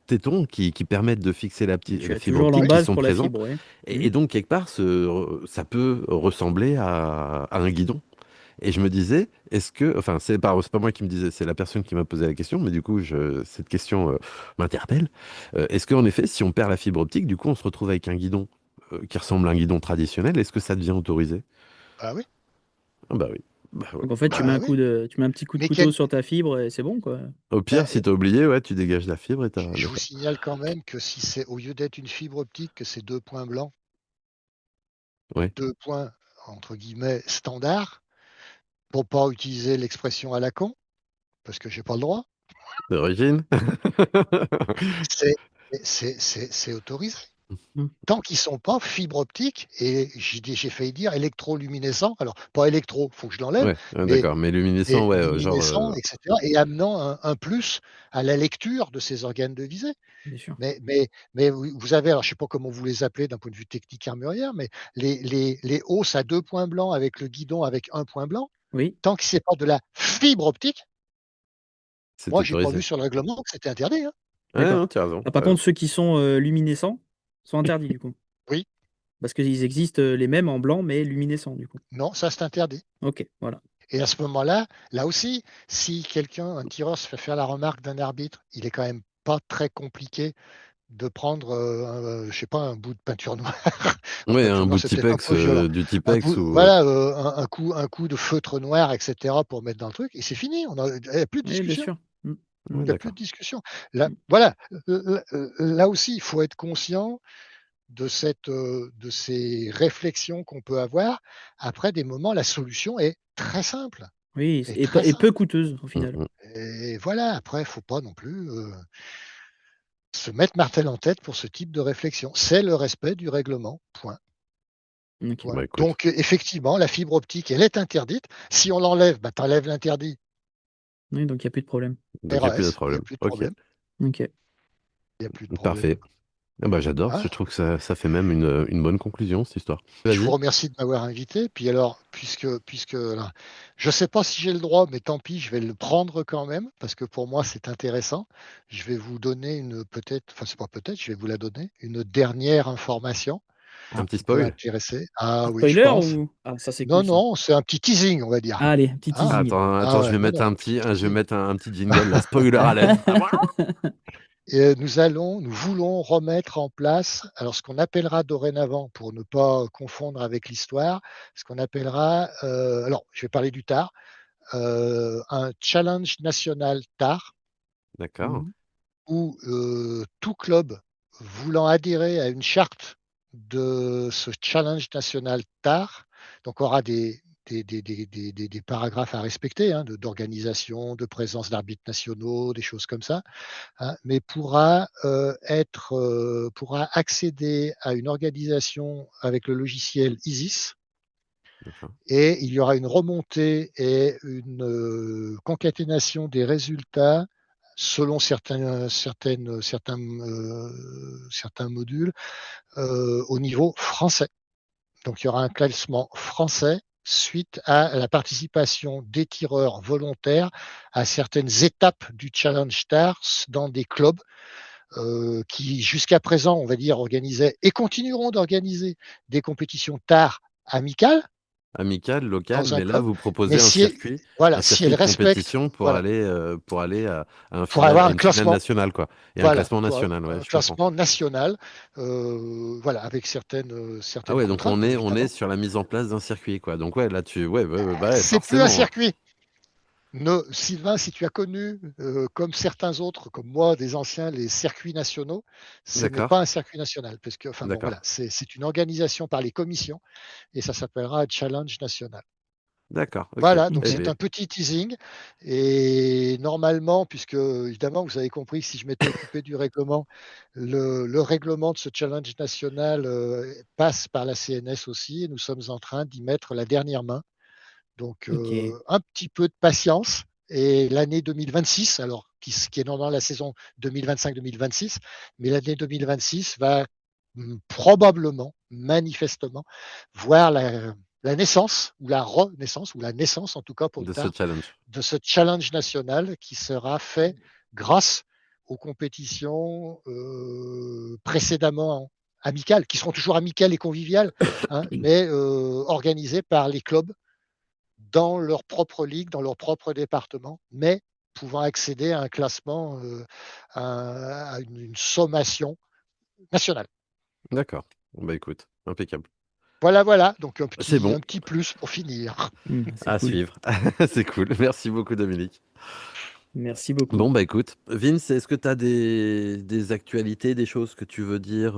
A: tétons qui permettent de fixer
B: Tu
A: la
B: as
A: fibre
B: toujours
A: optique qui
B: l'embase
A: sont
B: pour la
A: présents.
B: fibre, oui.
A: Et donc, quelque part, ça peut ressembler à un guidon. Et je me disais, enfin, c'est pas moi qui me disais, c'est la personne qui m'a posé la question, mais du coup, cette question m'interpelle. Est-ce qu'en effet, si on perd la fibre optique, du coup, on se retrouve avec un guidon qui ressemble à un guidon traditionnel, est-ce que ça devient autorisé?
C: bah oui,
A: Ah bah oui. Bah ouais.
B: Donc en fait,
C: bah oui.
B: tu mets un petit coup de
C: Mais
B: couteau sur ta fibre et c'est bon, quoi.
A: Au
C: bah,
A: pire, si t'as oublié, ouais, tu dégages la fibre et t'as.
C: je vous
A: D'accord.
C: signale quand même que si c'est au lieu d'être une fibre optique, que c'est deux points blancs,
A: Ouais.
C: deux points entre guillemets standards, pour pas utiliser l'expression à la con, parce que j'ai pas le droit,
A: D'origine.
C: c'est c'est autorisé.
B: Hmm.
C: Tant qu'ils sont pas fibre optique, et j'ai failli dire électroluminescent, alors pas électro, faut que je l'enlève,
A: Ouais,
C: mais
A: d'accord. Mais luminescent,
C: et
A: ouais, genre.
C: luminescent, etc., et amenant un plus à la lecture de ces organes de visée.
B: Bien sûr.
C: Mais vous avez, alors je ne sais pas comment vous les appelez d'un point de vue technique armurière, mais les hausses à deux points blancs avec le guidon avec un point blanc,
B: Oui.
C: tant que ce n'est pas de la fibre optique,
A: C'est
C: moi, j'ai pas vu
A: autorisé.
C: sur le règlement que c'était interdit, hein.
A: Ouais,
B: D'accord.
A: non, tu as raison.
B: Ah, par contre, ceux qui sont luminescents sont interdits, du coup.
C: Oui,
B: Parce qu'ils existent les mêmes en blanc, mais luminescents, du coup.
C: non, ça c'est interdit.
B: Ok, voilà.
C: Et à ce moment-là, là aussi, si quelqu'un, un tireur, se fait faire la remarque d'un arbitre, il est quand même pas très compliqué de prendre, je sais pas, un bout de peinture noire. Non,
A: Ouais, un
C: peinture
A: bout
C: noire,
A: de
C: c'est peut-être un
A: Tipex,
C: peu violent.
A: du Tipex ou.
C: Voilà, un coup de feutre noir, etc., pour mettre dans le truc, et c'est fini. Il n'y a plus de
B: Oui, bien
C: discussion.
B: sûr. Hmm.
A: Ouais,
B: Hmm.
C: Il n'y a plus de
A: d'accord.
C: discussion. Là,
A: Mm.
C: voilà. Là aussi, il faut être conscient de ces réflexions qu'on peut avoir. Après des moments, la solution est très simple.
B: Oui,
C: Est très
B: et peu
C: simple.
B: coûteuse, au
A: Mm,
B: final.
A: mm.
C: Et voilà, après, il ne faut pas non plus se mettre martel en tête pour ce type de réflexion. C'est le respect du règlement. Point.
B: Ok.
C: Point.
A: Bah écoute.
C: Donc, effectivement, la fibre optique, elle est interdite. Si on l'enlève, bah, tu enlèves l'interdit.
B: Oui, donc il n'y a plus de problème.
A: Donc il n'y a plus de
C: RAS, il n'y a
A: problème.
C: plus de
A: Ok.
C: problème.
B: Ok.
C: Il n'y a plus de problème.
A: Parfait. Ah bah, j'adore,
C: Hein.
A: je trouve que ça fait même une bonne conclusion, cette histoire.
C: Je vous
A: Vas-y.
C: remercie de m'avoir invité. Puis alors, puisque là, je ne sais pas si j'ai le droit, mais tant pis, je vais le prendre quand même, parce que pour moi, c'est intéressant. Je vais vous donner peut-être, enfin, c'est pas peut-être, je vais vous la donner, une dernière information
A: Un
B: Ah,
A: petit
C: qui peut
A: spoil?
C: intéresser.
B: un
C: Ah oui, je
B: spoiler
C: pense.
B: ou... Ah, ça c'est
C: Non,
B: cool ça.
C: non, c'est un petit teasing, on va dire.
B: Ah, allez, un petit
C: Hein.
A: Ah,
B: teasing.
A: attends,
C: Ah
A: attends, je
C: ouais,
A: vais
C: non,
A: mettre
C: non,
A: un
C: petit
A: petit, je vais
C: teasing.
A: mettre un petit jingle, la spoiler alert. Ah, voilà.
C: Et nous voulons remettre en place, alors ce qu'on appellera dorénavant, pour ne pas confondre avec l'histoire, ce qu'on appellera, alors je vais parler du tard, un challenge national tard,
A: D'accord.
B: Mhm.
C: où tout club voulant adhérer à une charte de ce challenge national tard, donc aura des paragraphes à respecter, hein, d'organisation, de présence d'arbitres nationaux, des choses comme ça, hein, mais pourra accéder à une organisation avec le logiciel ISIS,
A: D'accord.
C: et il y aura une remontée et une concaténation des résultats selon certains modules au niveau français. Donc il y aura un classement français suite à la participation des tireurs volontaires à certaines étapes du Challenge Stars dans des clubs qui jusqu'à présent, on va dire, organisaient et continueront d'organiser des compétitions tard amicales
A: Amical, local,
C: dans un
A: mais là,
C: club,
A: vous
C: mais
A: proposez
C: si, voilà,
A: un
C: si
A: circuit
C: elles
A: de
C: respectent,
A: compétition
C: voilà,
A: pour aller
C: pour avoir
A: à
C: un
A: une finale
C: classement,
A: nationale, quoi. Et un
C: voilà,
A: classement
C: pour
A: national, ouais,
C: un
A: je comprends.
C: classement national, voilà, avec
A: Ah
C: certaines
A: ouais, donc
C: contraintes, bien
A: on est
C: évidemment.
A: sur la mise en place d'un circuit, quoi. Donc ouais, là, bah ouais,
C: C'est plus un
A: forcément.
C: circuit. Sylvain, si tu as connu, comme certains autres, comme moi, des anciens, les circuits nationaux, ce n'est
A: D'accord,
C: pas un circuit national, parce que, enfin bon,
A: d'accord,
C: voilà, c'est une organisation par les commissions et ça s'appellera Challenge National.
A: d'accord, ok.
C: Voilà, donc
A: Eh
B: Ok.
C: c'est
A: bien,
C: un petit teasing. Et normalement, puisque évidemment, vous avez compris que si je m'étais occupé du règlement, le règlement de ce challenge national passe par la CNS aussi, et nous sommes en train d'y mettre la dernière main. Donc,
B: Ok.
C: un petit peu de patience. Et l'année 2026, alors qui est normalement la saison 2025-2026, mais l'année 2026 va probablement, manifestement, voir la naissance, ou la renaissance, ou la naissance en tout cas pour le
A: de ce
C: tard,
A: challenge.
C: de ce challenge national qui sera fait grâce aux compétitions précédemment amicales, qui seront toujours amicales et conviviales, hein, mais organisées par les clubs dans leur propre ligue, dans leur propre département, mais pouvant accéder à un classement, à une sommation nationale.
A: D'accord. Bon, bah écoute, impeccable.
C: Voilà, voilà, donc
A: C'est bon,
C: un petit plus pour finir.
B: C'est
A: à
B: cool.
A: suivre. C'est cool. Merci beaucoup, Dominique.
B: Merci beaucoup.
A: Bon, bah écoute, Vince, est-ce que tu as des actualités, des choses que tu veux dire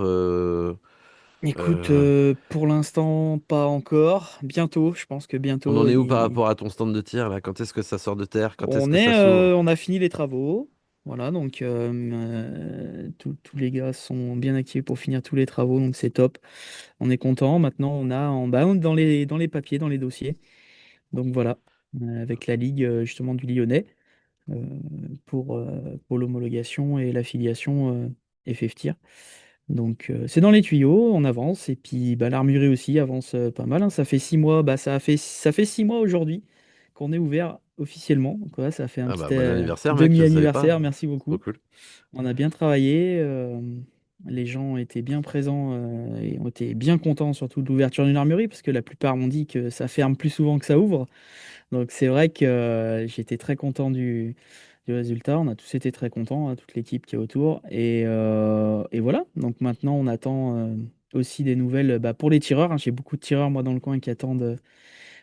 B: Écoute,
A: euh,
B: pour l'instant, pas encore. Bientôt, je pense que
A: On en
B: bientôt,
A: est où par rapport à ton stand de tir là? Quand est-ce que ça sort de terre? Quand est-ce que ça s'ouvre?
B: On a fini les travaux. Voilà, donc tous les gars sont bien actifs pour finir tous les travaux, donc c'est top. On est content. Maintenant, on a en bas dans les papiers, dans les dossiers. Donc voilà, avec la ligue justement du Lyonnais euh, pour l'homologation et l'affiliation FFTIR. Donc c'est dans les tuyaux, on avance et puis bah, l'armurerie aussi avance pas mal, hein. Ça fait 6 mois, bah, ça fait 6 mois aujourd'hui qu'on est ouvert officiellement. Donc voilà, ça fait un
A: Ah
B: petit
A: bah bon anniversaire mec, je savais pas.
B: demi-anniversaire, merci
A: Trop
B: beaucoup.
A: cool.
B: On a bien travaillé, les gens étaient bien présents et ont été bien contents surtout de l'ouverture d'une armurerie parce que la plupart m'ont dit que ça ferme plus souvent que ça ouvre. Donc c'est vrai que j'étais très content du résultat. On a tous été très contents, hein, toute l'équipe qui est autour. Et voilà. Donc maintenant, on attend aussi des nouvelles bah, pour les tireurs, hein. J'ai beaucoup de tireurs, moi, dans le coin qui attendent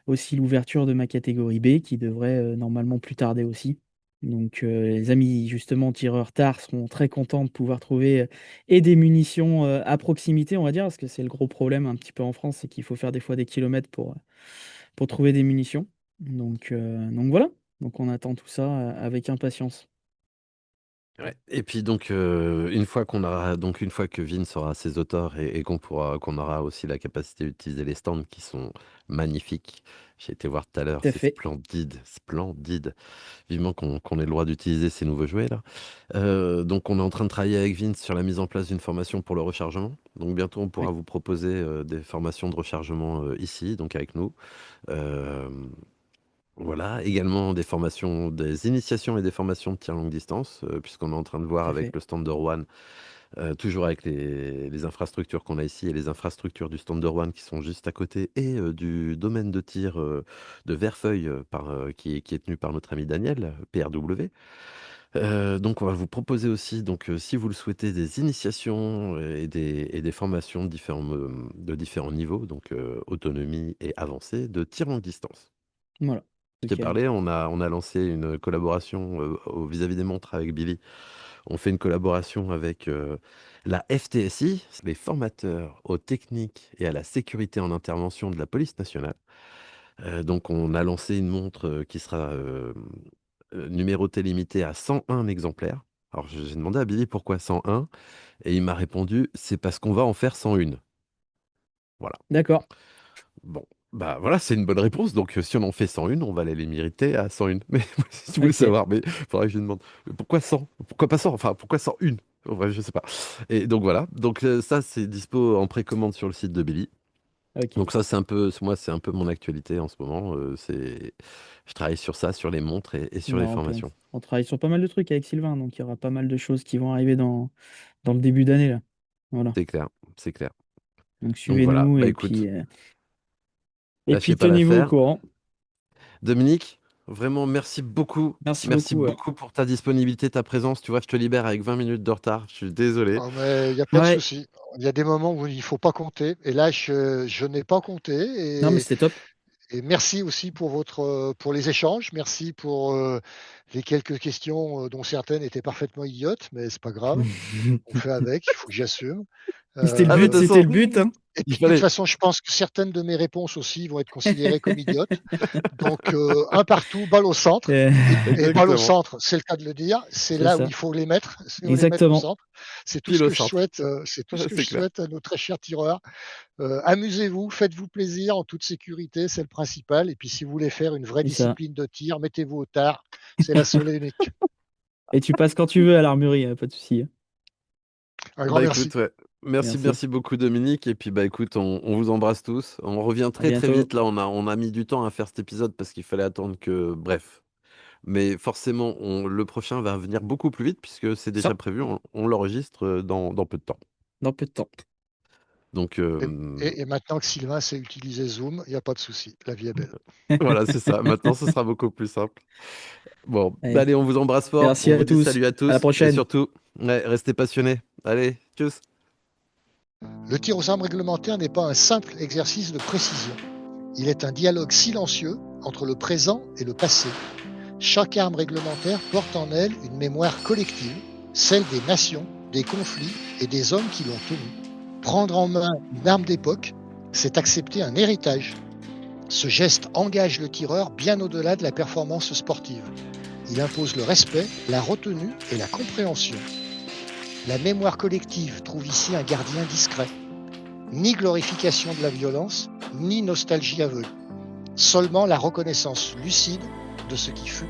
B: aussi l'ouverture de ma catégorie B, qui devrait normalement plus tarder aussi. Donc les amis, justement, tireurs tard seront très contents de pouvoir trouver et des munitions à proximité, on va dire, parce que c'est le gros problème un petit peu en France, c'est qu'il faut faire des fois des kilomètres pour trouver des munitions. Donc voilà. Donc on attend tout ça avec impatience.
A: Ouais. Et puis donc une fois que Vince aura ses auteurs et qu'on aura aussi la capacité d'utiliser les stands qui sont magnifiques. J'ai été voir tout à l'heure,
B: Tout à
A: c'est
B: fait.
A: splendide, splendide. Vivement qu'on ait le droit d'utiliser ces nouveaux jouets là. Donc on est en train de travailler avec Vince sur la mise en place d'une formation pour le rechargement. Donc bientôt on pourra
B: Oui,
A: vous proposer des formations de rechargement ici, donc avec nous. Euh, voilà, également des formations, des initiations et des formations de tir longue distance, puisqu'on est en train de voir
B: tout à
A: avec
B: fait.
A: le stand de Rouen, toujours avec les infrastructures qu'on a ici et les infrastructures du stand de Rouen qui sont juste à côté et du domaine de tir de Verfeuille qui est tenu par notre ami Daniel, PRW. Donc on va vous proposer aussi, donc, si vous le souhaitez, des initiations et des formations de différents niveaux, donc autonomie et avancée, de tir longue distance.
B: Voilà.
A: Je t'ai
B: Nickel.
A: parlé, on a lancé une collaboration vis-à-vis des montres avec Billy. On fait une collaboration avec la FTSI, les formateurs aux techniques et à la sécurité en intervention de la police nationale. Donc on a lancé une montre qui sera numérotée limitée à 101 exemplaires. Alors j'ai demandé à Billy pourquoi 101 et il m'a répondu c'est parce qu'on va en faire 101. Voilà.
B: D'accord.
A: Bon, bah voilà, c'est une bonne réponse. Donc, si on en fait 101, on va aller les mériter à 101. Mais si tu voulais
B: Ok.
A: savoir, mais il faudrait que je lui demande pourquoi 100? Pourquoi pas 100? Enfin, pourquoi 101? En vrai, je sais pas. Et donc voilà. Donc, ça, c'est dispo en précommande sur le site de Billy.
B: Ok.
A: Donc, ça, moi, c'est un peu mon actualité en ce moment. Je travaille sur ça, sur les montres et sur les
B: Non,
A: formations.
B: on travaille sur pas mal de trucs avec Sylvain, donc il y aura pas mal de choses qui vont arriver dans le début d'année là. Voilà.
A: C'est clair, c'est clair.
B: Donc
A: Donc voilà.
B: suivez-nous
A: Bah écoute,
B: et
A: lâchez
B: puis
A: pas
B: tenez-vous au
A: l'affaire.
B: courant.
A: Dominique, vraiment, merci beaucoup.
B: Merci
A: Merci
B: beaucoup. Ouais.
A: beaucoup pour ta disponibilité, ta présence. Tu vois, je te libère avec 20 minutes de retard. Je suis désolé.
C: Ah, mais il n'y a pas de
B: Ouais.
C: souci. Il y a des moments où il ne faut pas compter. Et là, je n'ai pas compté.
B: Non, mais c'était top.
C: Et merci aussi pour les échanges. Merci pour les quelques questions dont certaines étaient parfaitement idiotes, mais c'est pas grave. On fait avec. Il faut que j'assume.
B: C'était le
A: Ah, mais de
B: but,
A: toute
C: Euh,
B: c'était
A: façon,
B: le but, hein.
C: et
A: il
C: puis de toute
A: fallait.
C: façon, je pense que certaines de mes réponses aussi vont être considérées comme idiotes. Donc, un partout, balle au centre.
B: Euh,
C: Et balle au
A: Exactement.
C: centre, c'est le cas de le dire, c'est
B: C'est
C: là où
B: ça.
C: il faut les mettre, c'est où les mettre au
B: Exactement.
C: centre. C'est tout ce
A: Pile au
C: que je
A: centre.
C: souhaite, c'est tout ce que je
A: C'est clair.
C: souhaite à nos très chers tireurs. Amusez-vous, faites-vous plaisir en toute sécurité, c'est le principal. Et puis si vous voulez faire une vraie
B: C'est ça.
C: discipline de tir, mettez-vous au tard, c'est la seule et unique.
B: Et tu passes quand tu veux à l'armurerie, pas de souci.
C: Un grand
A: Bah
C: merci.
A: écoute, ouais. Merci,
B: Merci.
A: merci beaucoup Dominique. Et puis bah écoute, on vous embrasse tous. On revient
B: À
A: très très
B: bientôt.
A: vite. Là, on a mis du temps à faire cet épisode parce qu'il fallait attendre que. Bref. Mais forcément, le prochain va venir beaucoup plus vite puisque c'est déjà
B: Ça,
A: prévu. On l'enregistre dans peu de temps.
B: dans peu de temps.
A: Donc
C: Et, et maintenant que Sylvain sait utiliser Zoom, il n'y a pas de souci, la vie est belle.
A: voilà, c'est ça. Maintenant, ce sera beaucoup plus simple. Bon,
B: Allez.
A: allez, on vous embrasse fort.
B: Merci
A: On
B: à
A: vous dit
B: tous.
A: salut à
B: À la
A: tous et
B: prochaine.
A: surtout, ouais, restez passionnés. Allez, tchuss.
C: Le tir aux armes réglementaires n'est pas un simple exercice de précision. Il est un dialogue silencieux entre le présent et le passé. Chaque arme réglementaire porte en elle une mémoire collective, celle des nations, des conflits et des hommes qui l'ont tenue. Prendre en main une arme d'époque, c'est accepter un héritage. Ce geste engage le tireur bien au-delà de la performance sportive. Il impose le respect, la retenue et la compréhension. La mémoire collective trouve ici un gardien discret. Ni glorification de la violence, ni nostalgie aveugle. Seulement la reconnaissance lucide de ce qui fut.